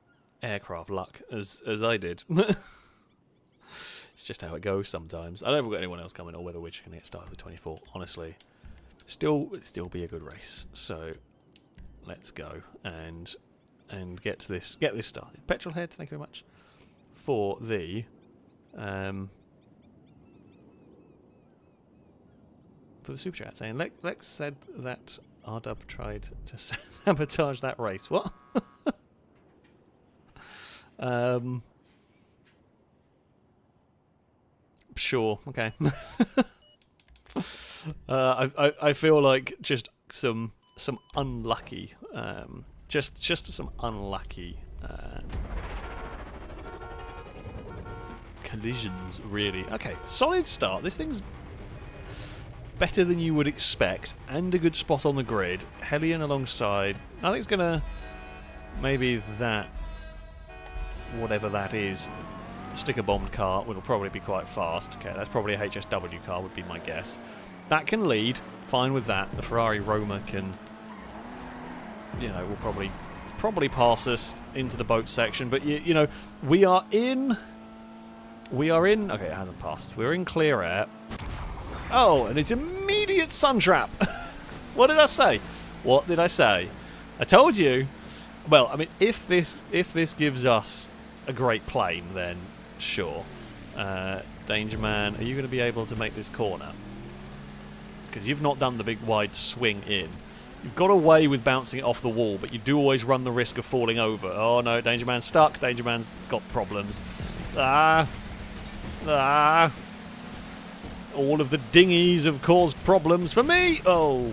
aircraft luck as I did. It's just how it goes sometimes. I don't know if we've got anyone else coming or whether we're just going to get started with 24. Honestly, still be a good race. So let's go and get this started. Petrolhead, thank you very much for the super chat, saying Lex said that RW tried to sabotage that race. What? Sure, okay. I feel like just some unlucky just some unlucky collisions, really. Okay, solid start. This thing's better than you would expect, and a good spot on the grid. Hellion alongside. I think it's gonna maybe that, whatever that is, sticker bombed car will probably be quite fast. Okay, that's probably a HSW car would be my guess. That can lead, fine with that. The Ferrari Roma can, you know, will probably pass us into the boat section. But you know, we are in. Okay, it hasn't passed us. We're in clear air. Oh, and it's immediate sun trap. What did I say? What did I say? I told you. Well, I mean, if this gives us a great plane, then sure. Danger Man, are you going to be able to make this corner? Because you've not done the big wide swing in. You've got away with bouncing it off the wall, but you do always run the risk of falling over. Oh no, Danger Man's stuck. Danger Man's got problems. All of the dinghies have caused problems for me. Oh,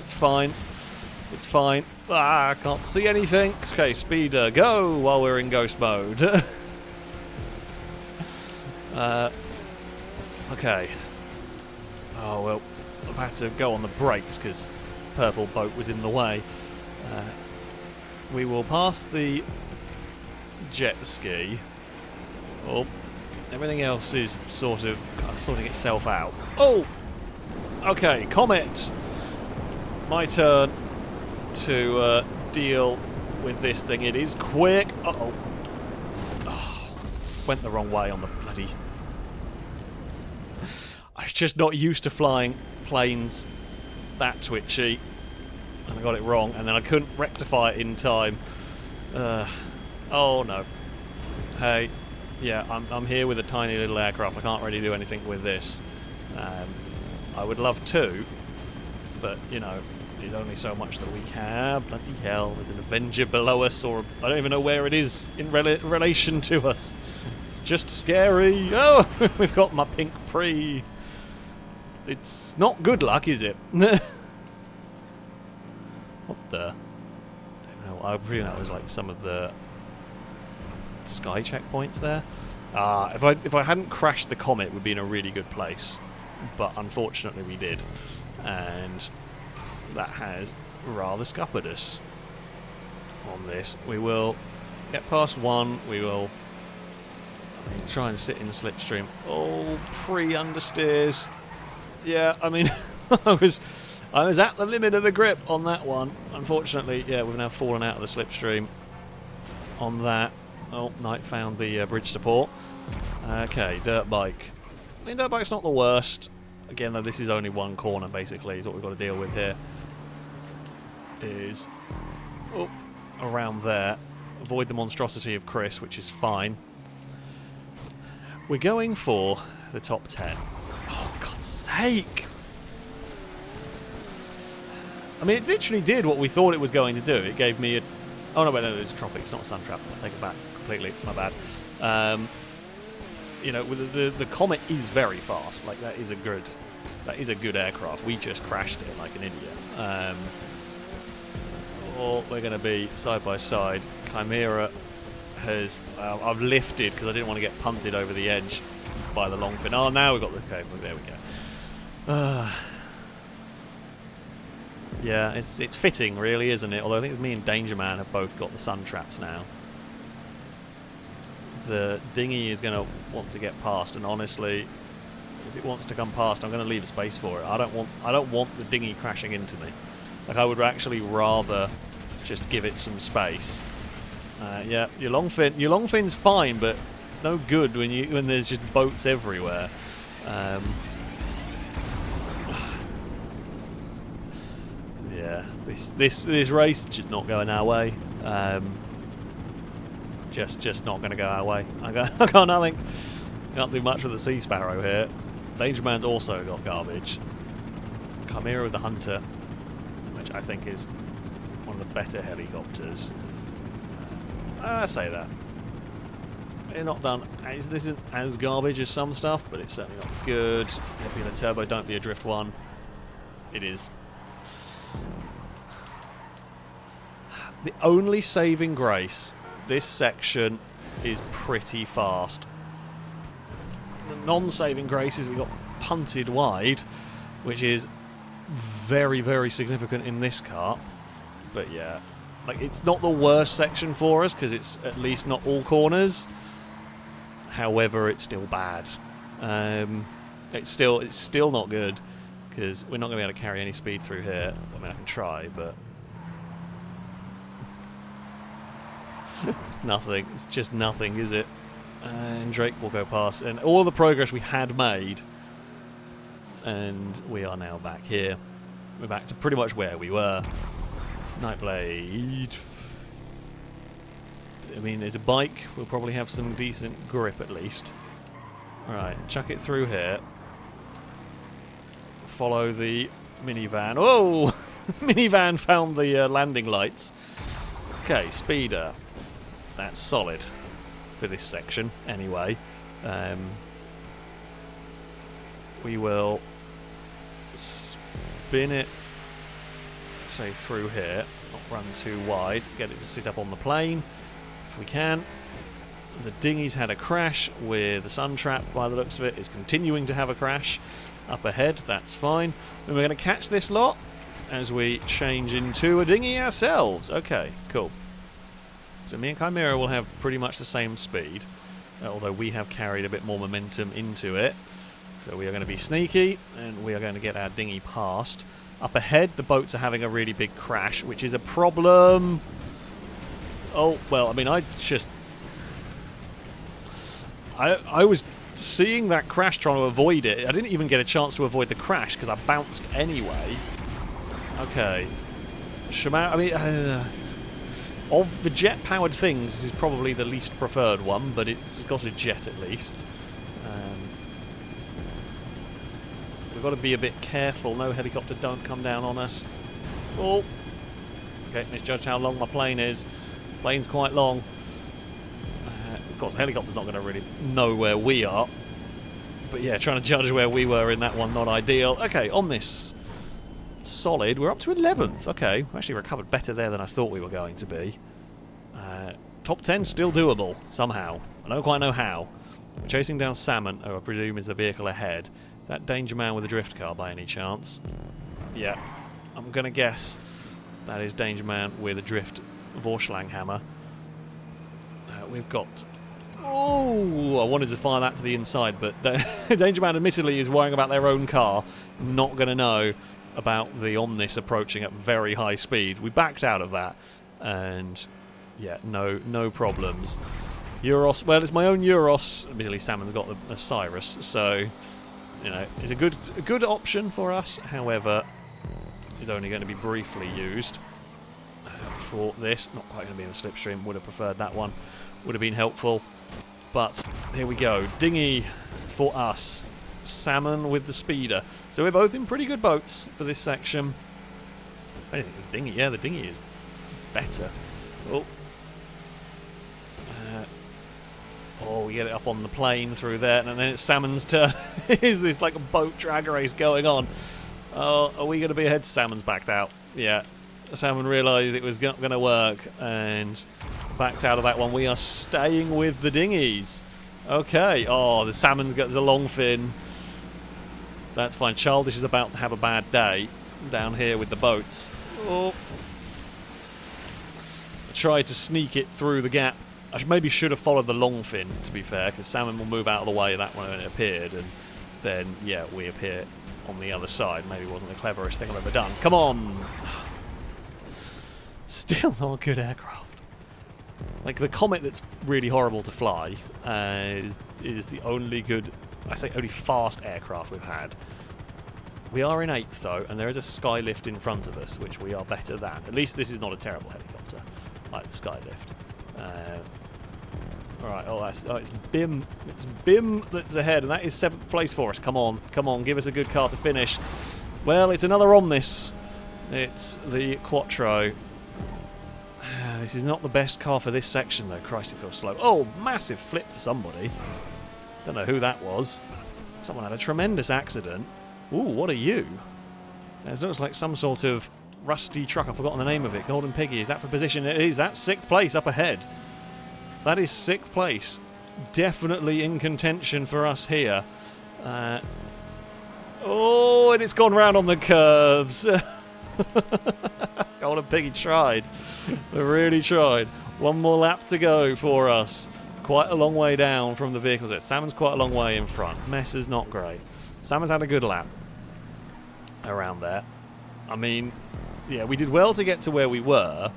it's fine. It's fine. I can't see anything. Okay, speeder, go while we're in ghost mode. Okay. Oh, well, I've had to go on the brakes because purple boat was in the way. We will pass the jet ski. Oh, everything else is sort of sorting itself out. Oh! Okay, Comet. My turn to deal with this thing. It is quick. Uh-oh. Oh, went the wrong way on the bloody... I'm just not used to flying planes that twitchy. And I got it wrong, and then I couldn't rectify it in time. Oh no. Hey, yeah, I'm here with a tiny little aircraft. I can't really do anything with this. I would love to, but, you know, There's only so much that we can. Bloody hell, there's an Avenger below us, or I don't even know where it is in relation to us. It's just scary. Oh, we've got my pink pre. It's not good luck, is it? What the? I don't know. I presume that was like some of the sky checkpoints there. If I hadn't crashed the comet, we'd be in a really good place. But unfortunately we did. And that has rather scuppered us on this. We will get past one. We will try and sit in the slipstream. Oh, pre-understeers. Yeah, I mean, I was at the limit of the grip on that one. Unfortunately, yeah, we've now fallen out of the slipstream on that. Oh, Knight found the bridge support. Okay, dirt bike. I mean, dirt bike's not the worst. Again, though, this is only one corner, basically, is what we've got to deal with here. Is around there. Avoid the monstrosity of Chris, which is fine. We're going for the top 10. Oh, God's sake! I mean, it literally did what we thought it was going to do. It gave me a... Oh, no, wait, no, it's a tropic. It's not a sun trap. I'll take it back completely. My bad. You know, the Comet is very fast. Like, that is a good aircraft. We just crashed it like an idiot. Or we're going to be side by side. Chimera has... I've lifted because I didn't want to get punted over the edge by the long fin. Oh, now we've got the... Okay, there we go. Yeah, it's fitting, really, isn't it? Although I think it's me and Danger Man have both got the sun traps now. The dinghy is going to want to get past, and honestly, if it wants to come past, I'm going to leave a space for it. I don't want the dinghy crashing into me. Like, I would actually rather just give it some space. Yeah, your long fin's fine, but it's no good when there's just boats everywhere. Yeah, this race just not going our way. Just not going to go our way. I got nothing. Can't do much with the Sea Sparrow here. Danger Man's also got garbage. Chimera with the Hunter, which I think is one of the better helicopters. I say that. It's not done. This isn't as garbage as some stuff, but it's certainly not good. Nebula Turbo, don't be a drift one. It is. The only saving grace, this section is pretty fast. The non-saving grace is we got punted wide, which is very, very significant in this car. But yeah, like, it's not the worst section for us because it's at least not all corners. However, it's still bad. It's still not good because we're not going to be able to carry any speed through here. I mean, I can try, but it's nothing. It's just nothing, is it? And Drake will go past. And all the progress we had made, and we are now back here. We're back to pretty much where we were. Nightblade. I mean, there's a bike. We'll probably have some decent grip at least. Alright, chuck it through here. Follow the minivan. Oh! Minivan found the landing lights. Okay, speeder. That's solid for this section, anyway. We will spin it, say, through here. Not run too wide. Get it to sit up on the plane, if we can. The dinghy's had a crash with the sun trap, by the looks of it. It's continuing to have a crash up ahead. That's fine. And we're going to catch this lot as we change into a dinghy ourselves. Okay, cool. So me and Chimera will have pretty much the same speed, although we have carried a bit more momentum into it. So we are going to be sneaky, and we are going to get our dinghy past. Up ahead, the boats are having a really big crash, which is a problem. Oh, well, I mean, I was seeing that crash, trying to avoid it. I didn't even get a chance to avoid the crash, because I bounced anyway. Okay. I mean... of the jet-powered things, this is probably the least preferred one, but it's got a jet at least. We've got to be a bit careful. No helicopter, don't come down on us. Oh. Okay, let's judge how long my plane is. Plane's quite long. Of course, the helicopter's not going to really know where we are. But yeah, trying to judge where we were in that one, not ideal. Okay, on this solid, we're up to 11th. Okay, we actually recovered better there than I thought we were going to be. Top 10 still doable, somehow. I don't quite know how. We're chasing down Salmon, who I presume is the vehicle ahead. Is that Danger Man with a drift car by any chance? Yeah, I'm going to guess that is Danger Man with a drift Vorschlanghammer. We've got... Oh, I wanted to fire that to the inside, but Danger Man admittedly is worrying about their own car, not going to know about the Omnis approaching at very high speed. We backed out of that, and yeah, no problems. Euros, well, it's my own Euros. Admittedly, Salmon's got a Cyrus, so you know it's a good option for us. However, is only going to be briefly used for this. Not quite going to be in the slipstream. Would have preferred that one. Would have been helpful. But here we go. Dinghy for us. Salmon with the speeder. So we're both in pretty good boats for this section. I think the dinghy, yeah, the dinghy is better. Oh. Oh, we get it up on the plane through there, and then it's Salmon's turn. Is this like a boat drag race going on? Oh, are we going to be ahead? Salmon's backed out. Yeah. Salmon realised it was not going to work and backed out of that one. We are staying with the dinghies. Okay. Oh, the Salmon's got a long fin. That's fine. Childish is about to have a bad day down here with the boats. Oh. I tried to sneak it through the gap. I maybe should have followed the long fin, to be fair, because Salmon will move out of the way of that one when it appeared, and then, yeah, we appear on the other side. Maybe it wasn't the cleverest thing I've ever done. Come on! Still not a good aircraft. Like, the Comet that's really horrible to fly is the only good, I say only fast aircraft we've had. We are in 8th, though, and there is a Skylift in front of us, which we are better than. At least this is not a terrible helicopter, like the Skylift. Alright, it's BIM. It's BIM that's ahead, and that is 7th place for us. Come on, give us a good car to finish. Well, it's another Omnis. It's the Quattro. This is not the best car for this section, though. Christ, it feels slow. Oh, massive flip for somebody. Don't know who that was. Someone had a tremendous accident. Ooh, what are you? It looks like some sort of rusty truck. I've forgotten the name of it. Golden Piggy. Is that for position? It is. That's 6th place up ahead. That is 6th place. Definitely in contention for us here. Oh, and it's gone round on the curves. Golden Piggy tried. They really tried. One more lap to go for us. Quite a long way down from the vehicles there. Salmon's quite a long way in front. Messer's not great. Salmon's had a good lap around there. I mean, yeah, we did well to get to where we were,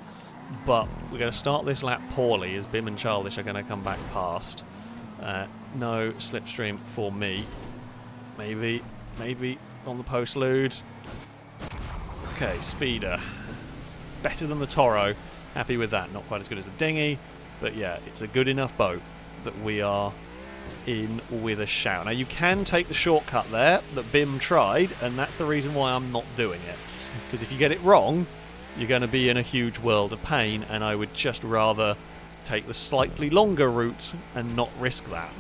but we're going to start this lap poorly as Bim and Childish are going to come back past. No slipstream for me. Maybe on the postlude. Okay, speeder. Better than the Toro. Happy with that. Not quite as good as the dinghy, but yeah, it's a good enough boat that we are in with a shout. Now, you can take the shortcut there that Bim tried, and that's the reason why I'm not doing it. Because if you get it wrong, you're going to be in a huge world of pain, and I would just rather take the slightly longer route and not risk that.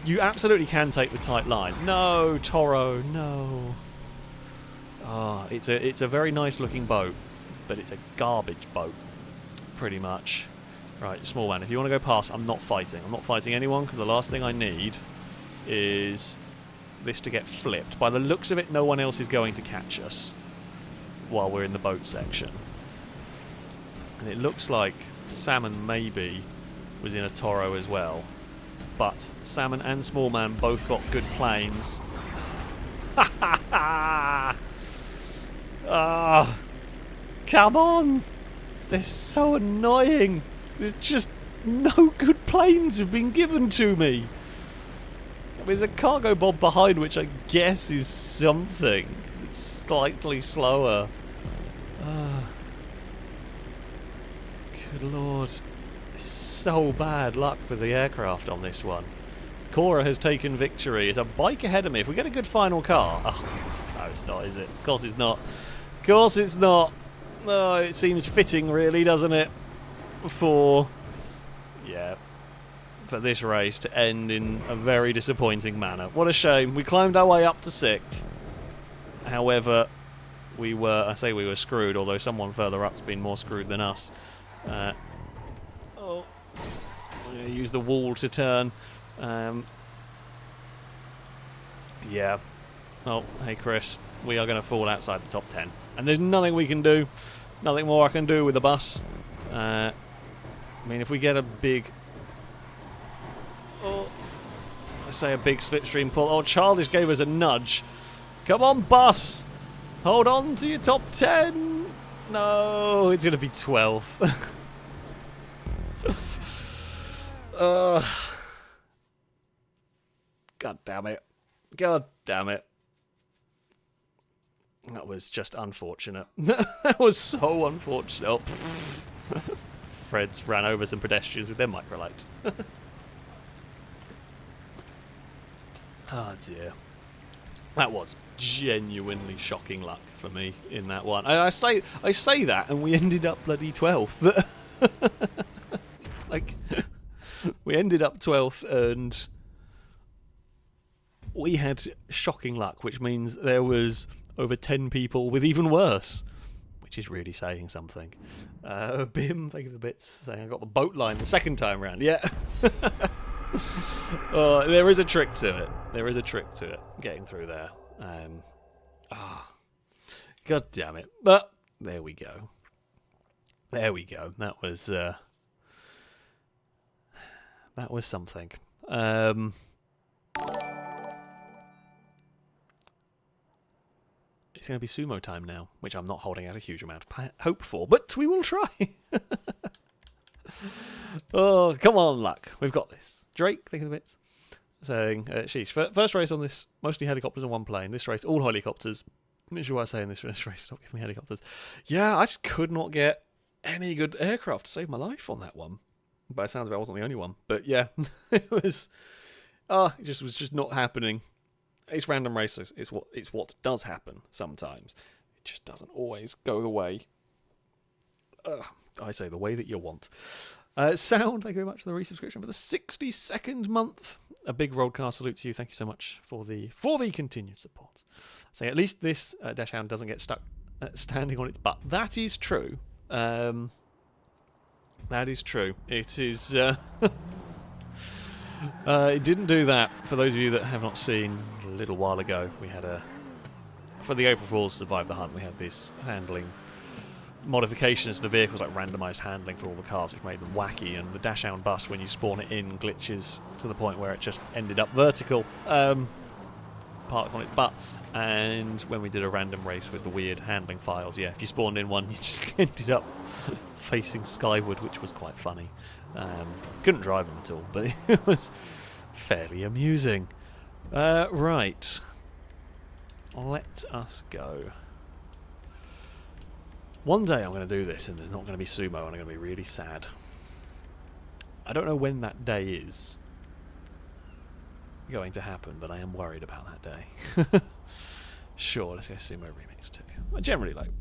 You absolutely can take the tight line. No, Toro, no. Ah, it's a very nice looking boat, but it's a garbage boat, pretty much. Right, small man, if you want to go past, I'm not fighting. I'm not fighting anyone, because the last thing I need is this to get flipped. By the looks of it, no one else is going to catch us while we're in the boat section. And it looks like Salmon maybe was in a Toro as well. But Salmon and Small Man both got good planes. Ha ha ha! Ah, come on! They're so annoying. There's just no good planes have been given to me. There's a cargo bob behind, which I guess is something. It's slightly slower. Good lord. So bad luck for the aircraft on this one. Cora has taken victory. It's a bike ahead of me. If we get a good final car... No, it's not, is it? Of course it's not. Of course it's not. Oh, it seems fitting, really, doesn't it? For this race to end in a very disappointing manner. What a shame. We climbed our way up to 6th. However, we were screwed, although someone further up's been more screwed than us. I'm going to use the wall to turn. Yeah. Oh, hey Chris. We are going to fall outside the top 10. And there's nothing we can do. Nothing more I can do with the bus. I mean, if we get a big... I say a big slipstream pull. Oh, Charles gave us a nudge. Come on, bus! Hold on to your top 10! No, it's going to be 12th. God damn it. God damn it. That was just unfortunate. That was so unfortunate. Oh, Fred's ran over some pedestrians with their microlight. Oh dear. That was genuinely shocking luck for me in that one. I say that, and we ended up bloody 12th. Like, we ended up 12th, and we had shocking luck, which means there was over 10 people with even worse, which is really saying something. Bim, thank you for the bits, saying I got the boat line the second time round. Yeah. There is a trick to it. There is a trick to it, getting through there. God damn it. But there we go. There we go. That was something. It's going to be sumo time now, which I'm not holding out a huge amount of hope for, but we will try. Oh, come on, luck. We've got this. Drake, think of the bits. Saying, sheesh, first race on this, mostly helicopters on one plane. This race, all helicopters. I'm not sure what I say in this race. Stop giving me helicopters. Yeah, I just could not get any good aircraft to save my life on that one. But it sounds like I wasn't the only one. But yeah, it was... it just was just not happening. It's random races. It's what does happen sometimes. It just doesn't always go the way... I say the way that you want. Sound, thank you very much for the resubscription for the 62nd month. A big roadcast salute to you. Thank you so much for the continued support. So at least this dash hound doesn't get stuck standing on its butt. That is true. That is true. It is... it didn't do that. For those of you that have not seen, a little while ago, we had for the April Fools Survive the Hunt, we had this handling modifications to the vehicles, like randomised handling for all the cars, which made them wacky, and the Dashhound bus, when you spawn it in, glitches to the point where it just ended up vertical, parked on its butt. And when we did a random race with the weird handling files, yeah, if you spawned in one, you just ended up facing skyward, which was quite funny. Couldn't drive them at all, but it was fairly amusing. Right. Let us go. One day I'm going to do this and there's not going to be sumo and I'm going to be really sad. I don't know when that day is going to happen, but I am worried about that day. Sure, let's go Sumo Remix 2. I generally like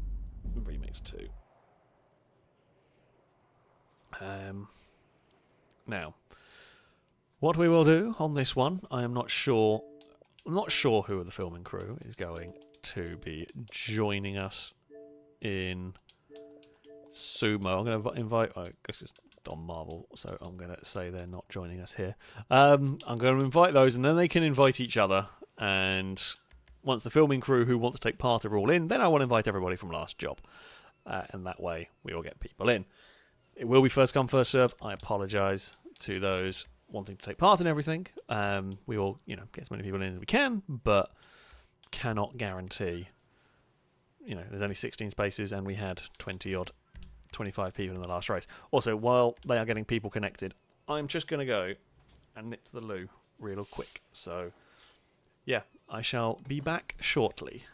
Remix 2. Now, what we will do on this one, I'm not sure who of the filming crew is going to be joining us in sumo. I'm going to invite... I guess it's Don Marvel, so I'm going to say they're not joining us here. I'm going to invite those, and then they can invite each other. And once the filming crew who want to take part are all in, then I will invite everybody from Last Job. And that way, we will get people in. It will be first come, first serve. I apologise to those wanting to take part in everything. We will, get as many people in as we can, but cannot guarantee... there's only 16 spaces and we had 20-odd, 25 people in the last race. Also, while they are getting people connected, I'm just going to go and nip to the loo real quick. So, yeah, I shall be back shortly.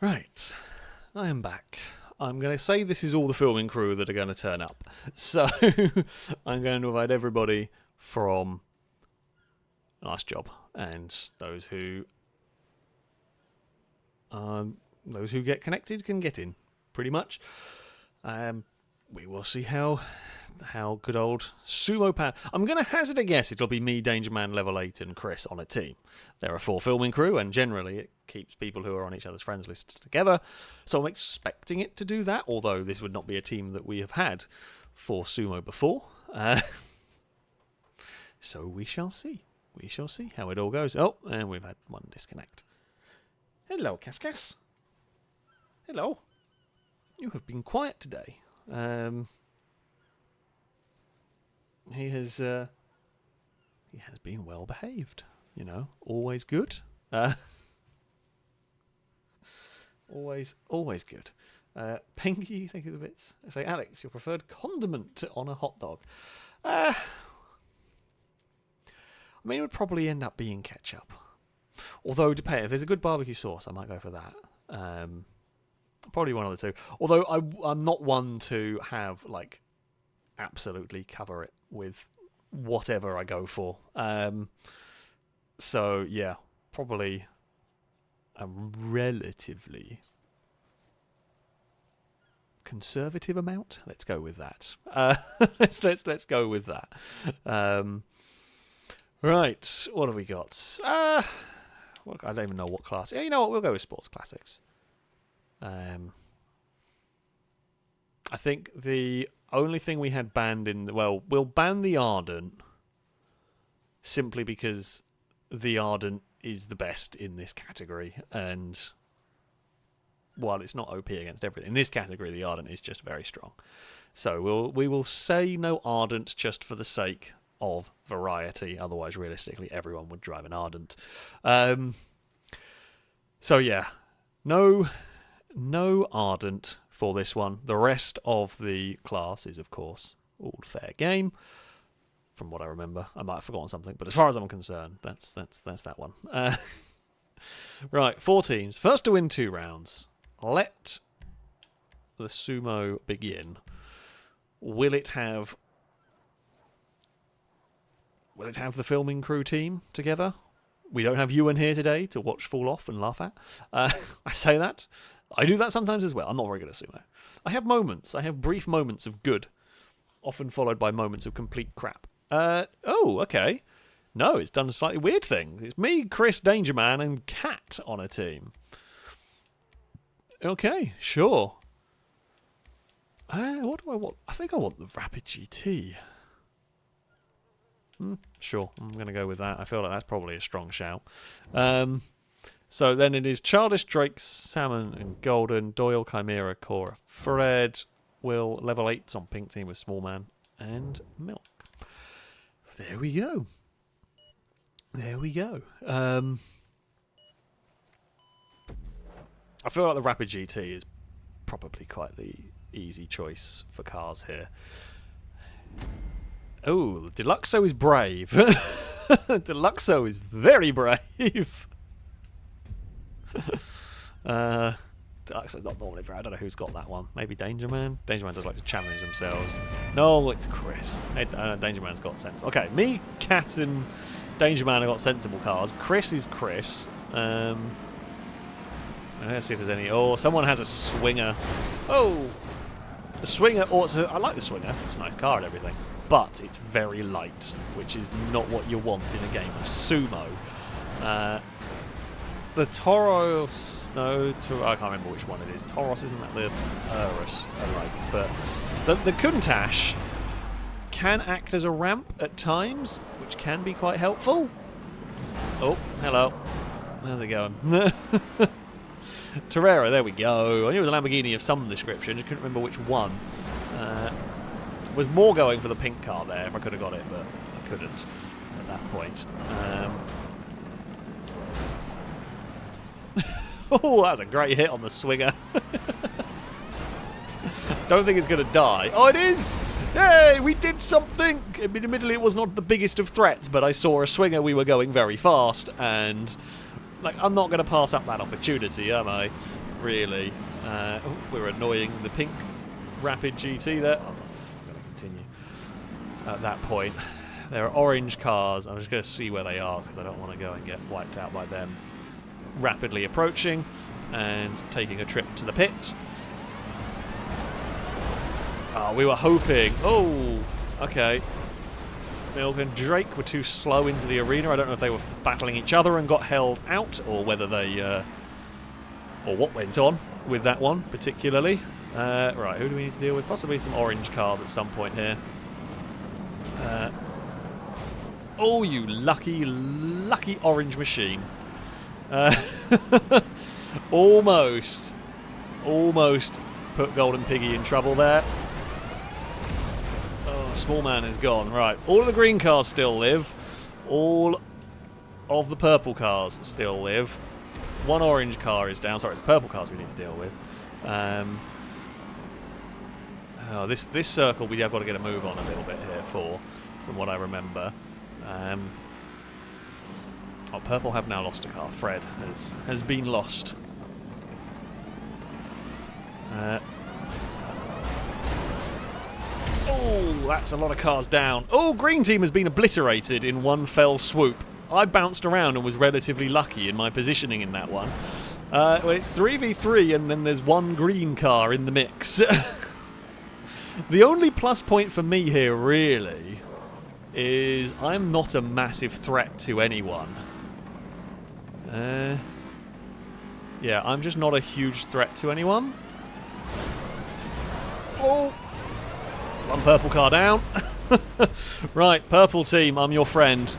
Right, I am back. I'm going to say this is all the filming crew that are going to turn up. So, I'm going to invite everybody from Last Job, and those who get connected can get in, pretty much. We will see how good old Sumo Pan. I'm going to hazard a guess it'll be me, Danger Man, Level 8, and Chris on a team. There are 4 filming crew, and generally it keeps people who are on each other's friends lists together. So I'm expecting it to do that, although this would not be a team that we have had for Sumo before. So we shall see. We shall see how it all goes. Oh, and we've had one disconnect. Hello, Cascas. Hello. You have been quiet today. He has been well behaved, you know, always good. Always good. Pinky, thank you for the bits. I say, Alex, your preferred condiment on a hot dog. I mean, it would probably end up being ketchup. Although, depending, if there's a good barbecue sauce, I might go for that. Probably one of the two. Although I'm not one to have, like, absolutely cover it with whatever I go for. So, yeah, probably a relatively conservative amount. Let's go with that. Let's go with that. Right, what have we got? I don't even know what class. Yeah, you know what? We'll go with Sports Classics. I think the only thing we had banned we'll ban the Ardent simply because the Ardent is the best in this category, and while it's not OP against everything, in this category the Ardent is just very strong. So we will say no Ardent just for the sake of variety, otherwise realistically everyone would drive an Ardent. So yeah, no Ardent for this one. The rest of the class is, of course, all fair game. From what I remember, I might have forgotten something, but as far as I'm concerned, that's that one. Right, 4 teams. First to win 2 rounds. Let the sumo begin. Will it have the filming crew team together? We don't have Ewan here today to watch fall off and laugh at. I say that. I do that sometimes as well. I'm not very good at sumo. I have moments. I have brief moments of good, often followed by moments of complete crap. Oh, okay. No, it's done a slightly weird thing. It's me, Chris, Danger Man, and Cat on a team. Okay, sure. What do I want? I think I want the Rapid GT. Sure, I'm going to go with that. I feel like that's probably a strong shout. So then it is Childish, Drake, Salmon, and Golden, Doyle, Chimera, Cora, Fred, Will, level 8 on pink team with Small Man, and Milk. There we go. There we go. I feel like the Rapid GT is probably quite the easy choice for cars here. Oh, Deluxo is brave. Deluxo is very brave. Deluxo's not normally brave. I don't know who's got that one. Maybe Danger Man? Danger Man does like to challenge themselves. No, it's Chris. Danger Man's got sense. Okay, me, Cat, and Danger Man have got sensible cars. Chris is Chris. Let's see if there's any. Oh, someone has a Swinger. Oh! A Swinger. I like the Swinger. It's a nice car and everything. But it's very light, which is not what you want in a game of sumo. The Toros, I can't remember which one it is. Toros, isn't that the Urus I like? But the Countach can act as a ramp at times, which can be quite helpful. Oh, hello. How's it going? Torero, there we go. I knew it was a Lamborghini of some description, I couldn't remember which one. Was more going for the pink car there if I could have got it, but I couldn't at that point. Oh, that was a great hit on the Swinger. Don't think it's going to die. Oh, it is! Yay, we did something! Admittedly, it was not the biggest of threats, but I saw a Swinger, we were going very fast, and like, I'm not going to pass up that opportunity, am I? really. We're annoying the pink Rapid GT there. I'm going to continue at that point. There are orange cars. I'm just going to see where they are because I don't want to go and get wiped out by them rapidly approaching and taking a trip to the pit. Oh, we were hoping. Oh, okay. Milk and Drake were too slow into the arena. I don't know if they were battling each other and got held out, or whether they, or what went on with that one particularly. Right, who do we need to deal with? Possibly some orange cars at some point here. Oh, you lucky, lucky orange machine. Almost put Golden Piggy in trouble there. Oh, small man is gone. Right, all of the green cars still live. All of the purple cars still live. One orange car is down. Sorry, it's the purple cars we need to deal with. Oh, this circle we have got to get a move on a little bit here from what I remember. Oh, purple have now lost a car. Fred has been lost. Oh, that's a lot of cars down. Oh, green team has been obliterated in one fell swoop. I bounced around and was relatively lucky in my positioning in that one. Well, it's 3v3 and then there's one green car in the mix. The only plus point for me here, really, is I'm not a massive threat to anyone. Yeah, I'm just not a huge threat to anyone. Oh! One purple car down. Right, purple team, I'm your friend.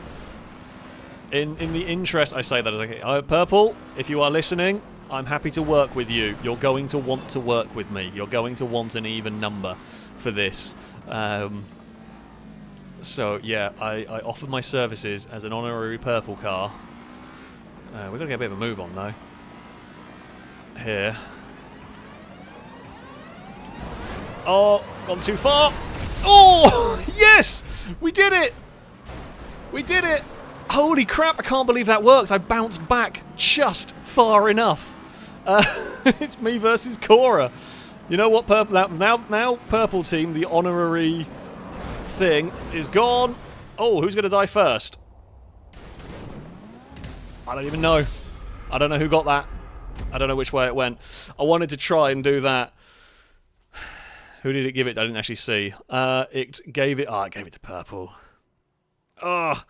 In the interest, I say that as okay. Purple, if you are listening, I'm happy to work with you. You're going to want to work with me. You're going to want an even number for this. So yeah, I offered my services as an honorary purple car. We've got to get a bit of a move on though. Here. Oh, gone too far. Oh, yes! We did it! We did it! Holy crap, I can't believe that works. I bounced back just far enough. It's me versus Cora. You know what, purple now purple team, the honorary thing, is gone. Oh, who's going to die first? I don't even know. I don't know who got that. I don't know which way it went. I wanted to try and do that. Who did it give it? I didn't actually see. It gave it... Oh, it gave it to purple. Oh,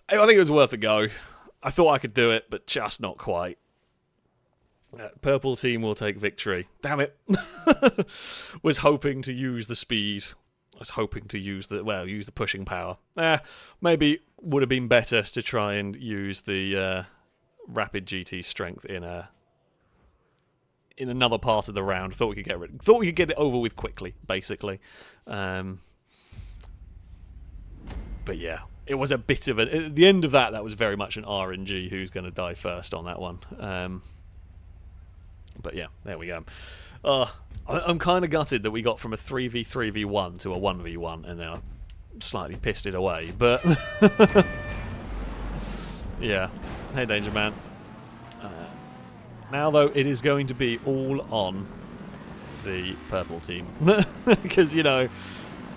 I think it was worth a go. I thought I could do it, but just not quite. Purple team will take victory. Damn it. Was hoping to use the speed. I was hoping to use the pushing power. Maybe would have been better to try and use the Rapid GT strength in another part of the round. Thought we could get it over with quickly, basically. But yeah, it was a bit of at the end of that was very much an RNG who's going to die first on that one. But yeah, there we go. I'm kind of gutted that we got from a 3v3v1 to a 1v1 and then I slightly pissed it away, but yeah. Hey, Danger Man. Now, though, it is going to be all on the purple team. Because, you know,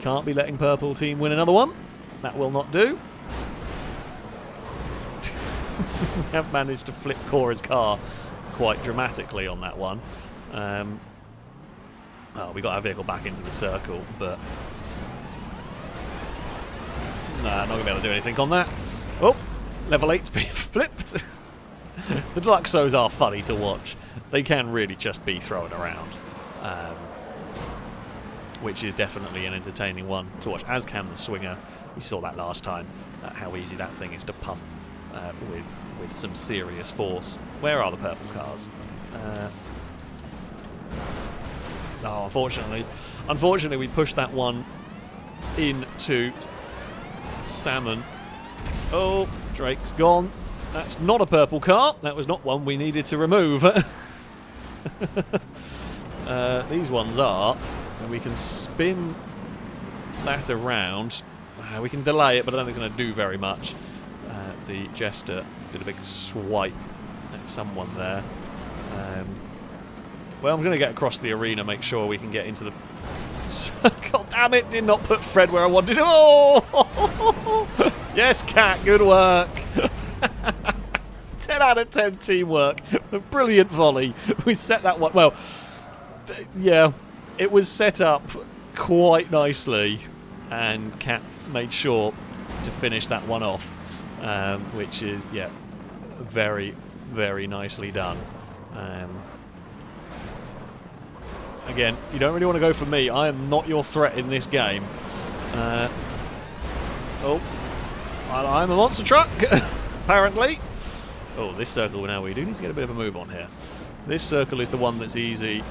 can't be letting purple team win another one. That will not do. We have managed to flip Cora's car quite dramatically on that one. Oh, we got our vehicle back into the circle, but nah, not going to be able to do anything on that. Oh, level 8's being flipped. The Deluxos are funny to watch. They can really just be thrown around, which is definitely an entertaining one to watch, as can the Swinger. We saw that last time, how easy that thing is to pump with some serious force. Where are the purple cars? Oh, unfortunately we pushed that one into Salmon. Oh, Drake's gone. That's not a purple car. That was not one we needed to remove. These ones are, and we can spin that around. We can delay it, but I don't think it's going to do very much. The Jester did a big swipe at someone there. Well, I'm going to get across the arena, make sure we can get into the circle. Damn it, did not put Fred where I wanted. Oh! Yes, Cat, good work. 10 out of 10 teamwork. A brilliant volley. We set that one. Well, yeah, it was set up quite nicely, and Cat made sure to finish that one off, which is, yeah, very, very nicely done. Again, you don't really want to go for me. I am not your threat in this game. Oh, I'm a monster truck, apparently. Oh, this circle now, we do need to get a bit of a move on here. This circle is the one that's easy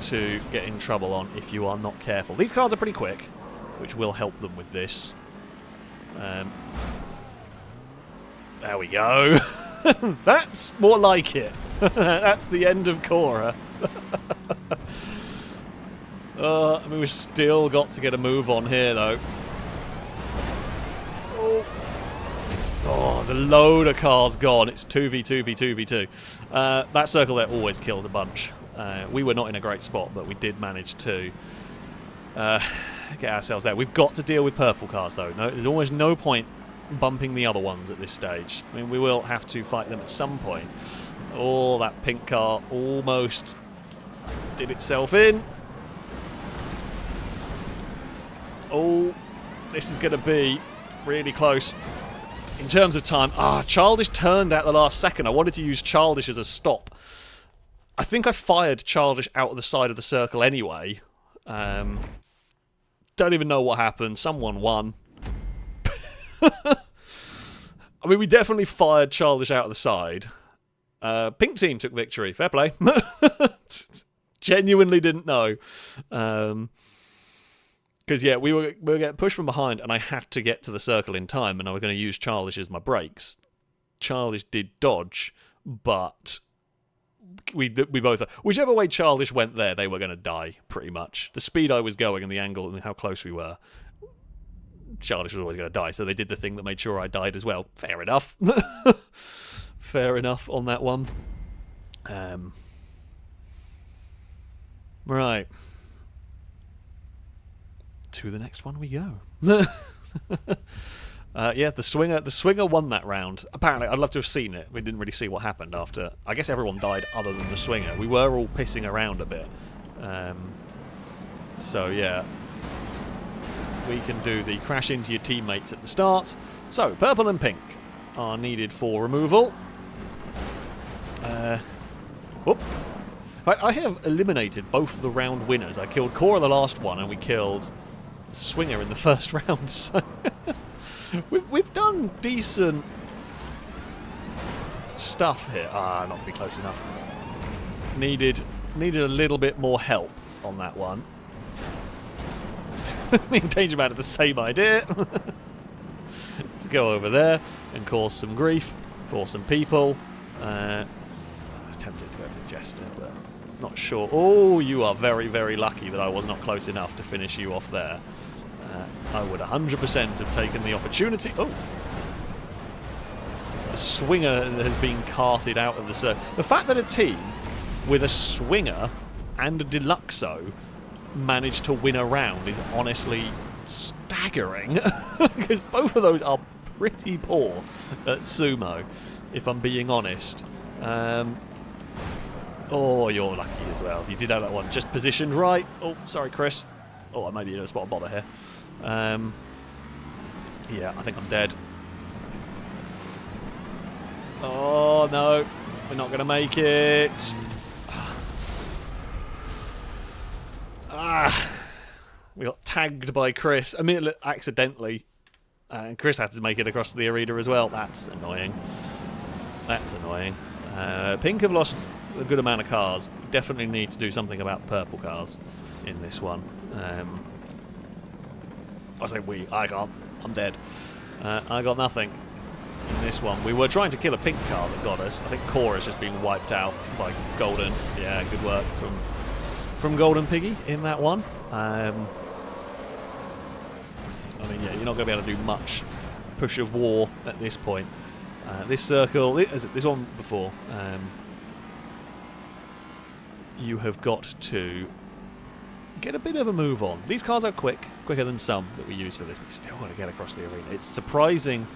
to get in trouble on if you are not careful. These cars are pretty quick, which will help them with this. There we go. That's more like it. That's the end of Cora. I mean, we've still got to get a move on here, though. Oh, the load of cars gone. It's 2v2, v2, v2. That circle there always kills a bunch. We were not in a great spot, but we did manage to get ourselves there. We've got to deal with purple cars, though. No, there's almost no point bumping the other ones at this stage. I mean, we will have to fight them at some point. Oh, that pink car almost did itself in. Oh, this is going to be really close in terms of time. Childish turned at the last second. I wanted to use Childish as a stop. I think I fired Childish out of the side of the circle anyway. Don't even know what happened. Someone won. I mean, we definitely fired Childish out of the side. Pink team took victory. Fair play. Genuinely didn't know. Because, yeah, we were getting pushed from behind, and I had to get to the circle in time, and I was going to use Childish as my brakes. Childish did dodge, but we both... Whichever way Childish went there, they were going to die, pretty much. The speed I was going and the angle and how close we were, Childish was always going to die, so they did the thing that made sure I died as well. Fair enough. Fair enough on that one. Right. To the next one we go. Yeah, the swinger won that round. Apparently, I'd love to have seen it. We didn't really see what happened after. I guess everyone died other than the swinger. We were all pissing around a bit. So, yeah. We can do the crash into your teammates at the start. So, purple and pink are needed for removal. Whoop. I have eliminated both the round winners. I killed Cora the last one, and we killed Swinger in the first round. So we've done decent stuff here. Not going to be close enough. Needed a little bit more help on that one. Me and Danger Man had the same idea. To go over there and cause some grief for some people. I was tempted to go for the Jester, but not sure. Oh, you are very, very lucky that I was not close enough to finish you off there. I would 100% have taken the opportunity. Oh! The Swinger has been carted out of the circle. The fact that a team with a Swinger and a Deluxo managed to win a round is honestly staggering. Because both of those are pretty poor at sumo, if I'm being honest. Oh, you're lucky as well. You did have that one just positioned right. Oh, sorry, Chris. Oh, I maybe in a spot of bother here. Yeah, I think I'm dead. Oh, no. We're not going to make it. We got tagged by Chris. I mean, accidentally. And Chris had to make it across the arena as well. That's annoying. That's annoying. Pink have lost a good amount of cars. We definitely need to do something about the purple cars in this one. I say we. I can't. I'm dead. I got nothing in this one. We were trying to kill a pink car that got us. I think Cora's just been wiped out by Golden. Yeah, good work from Golden Piggy in that one. I mean, yeah, you're not going to be able to do much push of war at this point. This circle, this one before. you have got to get a bit of a move on. These cars are quicker than some that we use for this, but you still want to get across the arena. It's surprising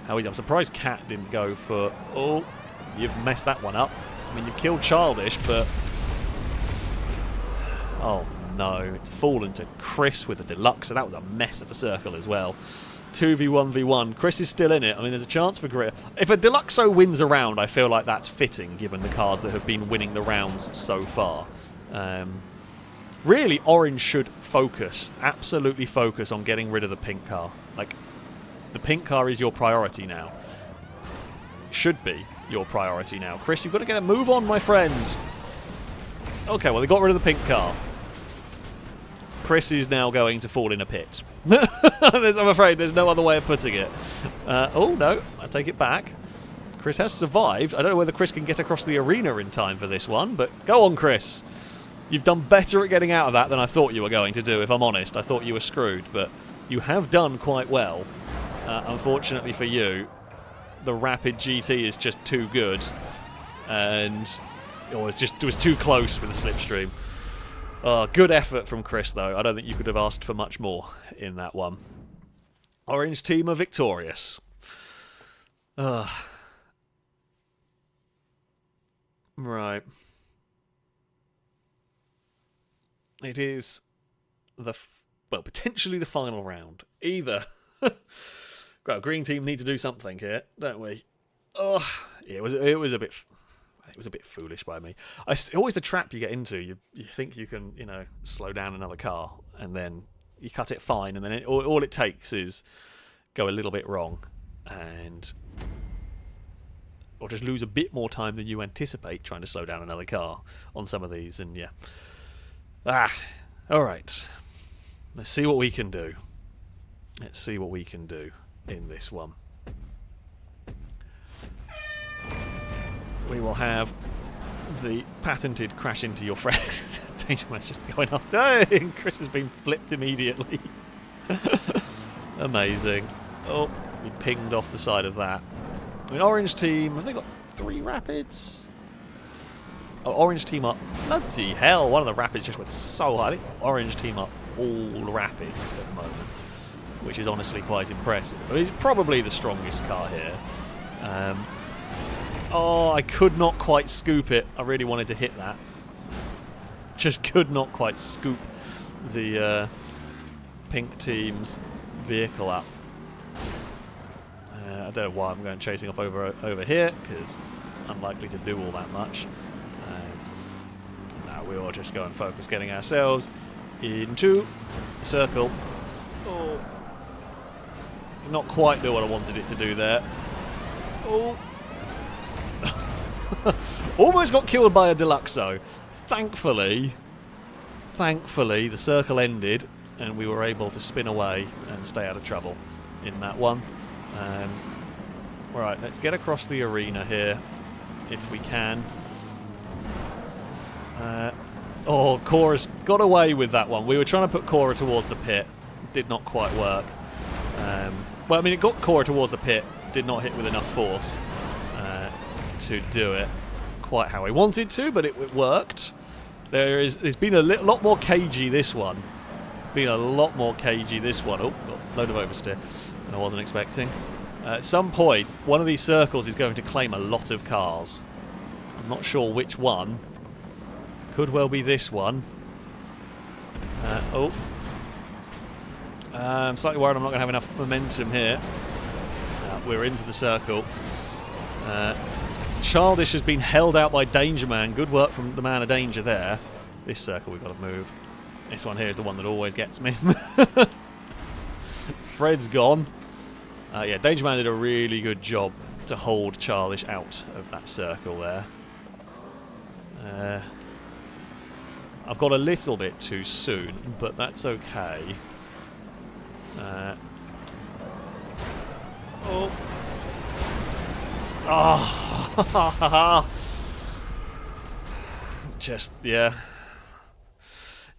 how easy. I'm surprised Cat didn't go for... Oh, you've messed that one up. I mean, you killed Childish, but... Oh, no. It's fallen to Chris with the Deluxe, so that was a mess of a circle as well. 2v1v1. Chris is still in it. I mean, there's a chance for Grit. If a Deluxo wins a round, I feel like that's fitting, given the cars that have been winning the rounds so far. Really, Orange should focus, absolutely focus on getting rid of the pink car. Like, the pink car is your priority now. Should be your priority now. Chris, you've got to get a move on, my friend. Okay, well, they got rid of the pink car. Chris is now going to fall in a pit. I'm afraid there's no other way of putting it. Oh, no, I take it back. Chris has survived. I don't know whether Chris can get across the arena in time for this one, but go on, Chris. You've done better at getting out of that than I thought you were going to do, if I'm honest. I thought you were screwed, but you have done quite well. Unfortunately for you, the Rapid GT is just too good, and it was too close with the slipstream. Good effort from Chris, though. I don't think you could have asked for much more in that one. Orange team are victorious. Right. It is potentially the final round. Either. Well, green team need to do something here, don't we? Yeah, it was a bit foolish by me. Always the trap you get into. You think you can, slow down another car, and then you cut it fine, and then all it takes is go a little bit wrong, or just lose a bit more time than you anticipate trying to slow down another car on some of these, and yeah. All right. Let's see what we can do. Let's see what we can do in this one. We will have the patented crash into your friend. Danger Man's just going off. Dang! Chris has been flipped immediately. Amazing. Oh, we pinged off the side of that. I mean, Orange team, have they got 3 rapids? Oh, Orange team up. Bloody hell, one of the rapids just went so high. I think Orange team up all rapids at the moment, which is honestly quite impressive. But he's probably the strongest car here. Oh, I could not quite scoop it. I really wanted to hit that. Just could not quite scoop the pink team's vehicle up. I don't know why I'm going chasing off over here, because unlikely to do all that much. Now we will just go and focus getting ourselves into the circle. Oh, not quite do what I wanted it to do there. Oh. Almost got killed by a Deluxo. Thankfully, the circle ended and we were able to spin away and stay out of trouble in that one. Right, let's get across the arena here if we can. Oh, Cora's got away with that one. We were trying to put Cora towards the pit. Did not quite work. Well, I mean, it got Cora towards the pit. Did not hit with enough force to do it quite how I wanted to, but it worked. There's been a lot more cagey this one. Oh, got a load of oversteer than I wasn't expecting. At some point, one of these circles is going to claim a lot of cars. I'm not sure which one. Could well be this one. I'm slightly worried I'm not going to have enough momentum here. We're into the circle. Childish has been held out by Danger Man. Good work from the man of danger there. This circle we've got to move. This one here is the one that always gets me. Fred's gone. Yeah, Danger Man did a really good job to hold Childish out of that circle there. I've got a little bit too soon, but that's okay.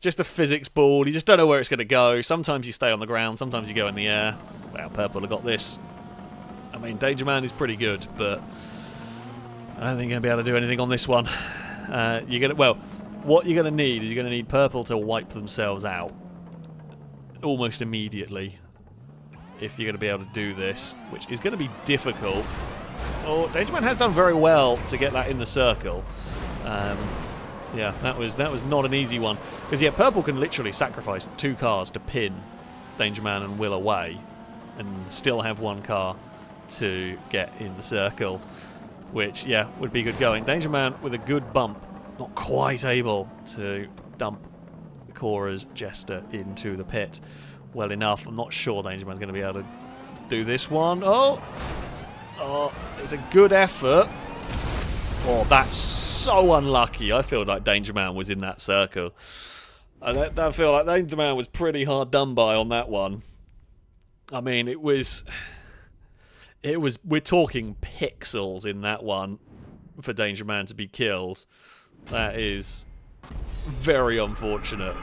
Just a physics ball. You just don't know where it's going to go. Sometimes you stay on the ground, sometimes you go in the air. Well, Purple have got this. I mean, Danger Man is pretty good, but I don't think you're going to be able to do anything on this one. what you're going to need is you're going to need purple to wipe themselves out almost immediately if you're going to be able to do this, which is going to be difficult. Oh, Dangerman has done very well to get that in the circle. Yeah, that was not an easy one. Because, yeah, purple can literally sacrifice 2 cars to pin Dangerman and Will away and still have 1 car to get in the circle, which, yeah, would be good going. Dangerman with a good bump, not quite able to dump Cora's Jester into the pit well enough. I'm not sure Dangerman's going to be able to do this one. Oh, it's a good effort. Oh, that's so unlucky. I feel like Dangerman was in that circle. I feel like Dangerman was pretty hard done by on that one. I mean, it was. We're talking pixels in that one for Dangerman to be killed. That is very unfortunate.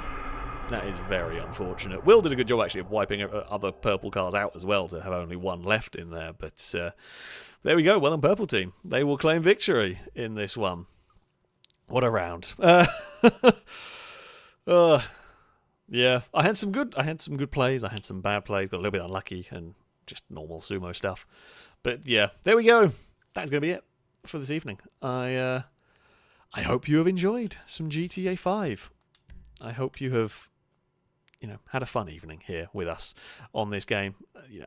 That is very unfortunate. Will did a good job, actually, of wiping other purple cars out as well to have only 1 left in there. But there we go. Well done, purple team. They will claim victory in this one. What a round. Yeah, I had some good plays. I had some bad plays. Got a little bit unlucky and just normal sumo stuff. But yeah, there we go. That's going to be it for this evening. I hope you have enjoyed some GTA 5. I hope you have, had a fun evening here with us on this game.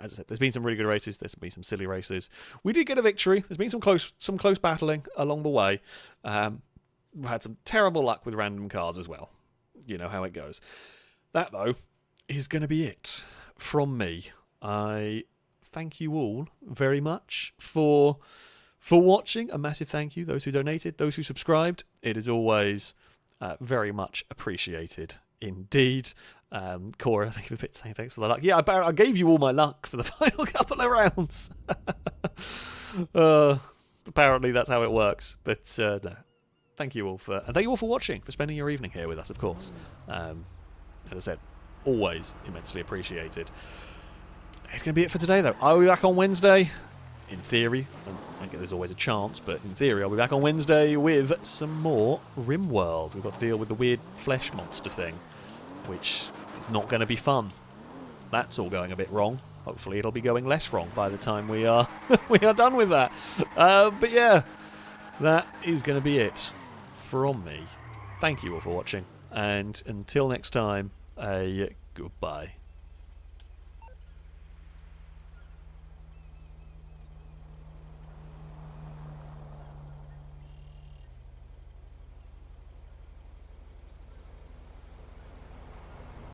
As I said, there's been some really good races. There's been some silly races. We did get a victory. There's been some close battling along the way. We've had some terrible luck with random cars as well. You know how it goes. That, though, is going to be it from me. I thank you all very much for watching. A massive thank you. Those who donated, those who subscribed. It is always very much appreciated indeed. Cora, thank you for saying thanks for the luck. Yeah, I gave you all my luck for the final couple of rounds. Apparently that's how it works. But no. Thank you all for watching, for spending your evening here with us, of course. As I said, always immensely appreciated. It's going to be it for today, though. I'll be back on Wednesday, in theory. I think there's always a chance, but in theory, I'll be back on Wednesday with some more RimWorld. We've got to deal with the weird flesh monster thing, which is not going to be fun. That's all going a bit wrong. Hopefully, it'll be going less wrong by the time we are done with that. But yeah, that is going to be it from me. Thank you all for watching, and until next time, goodbye.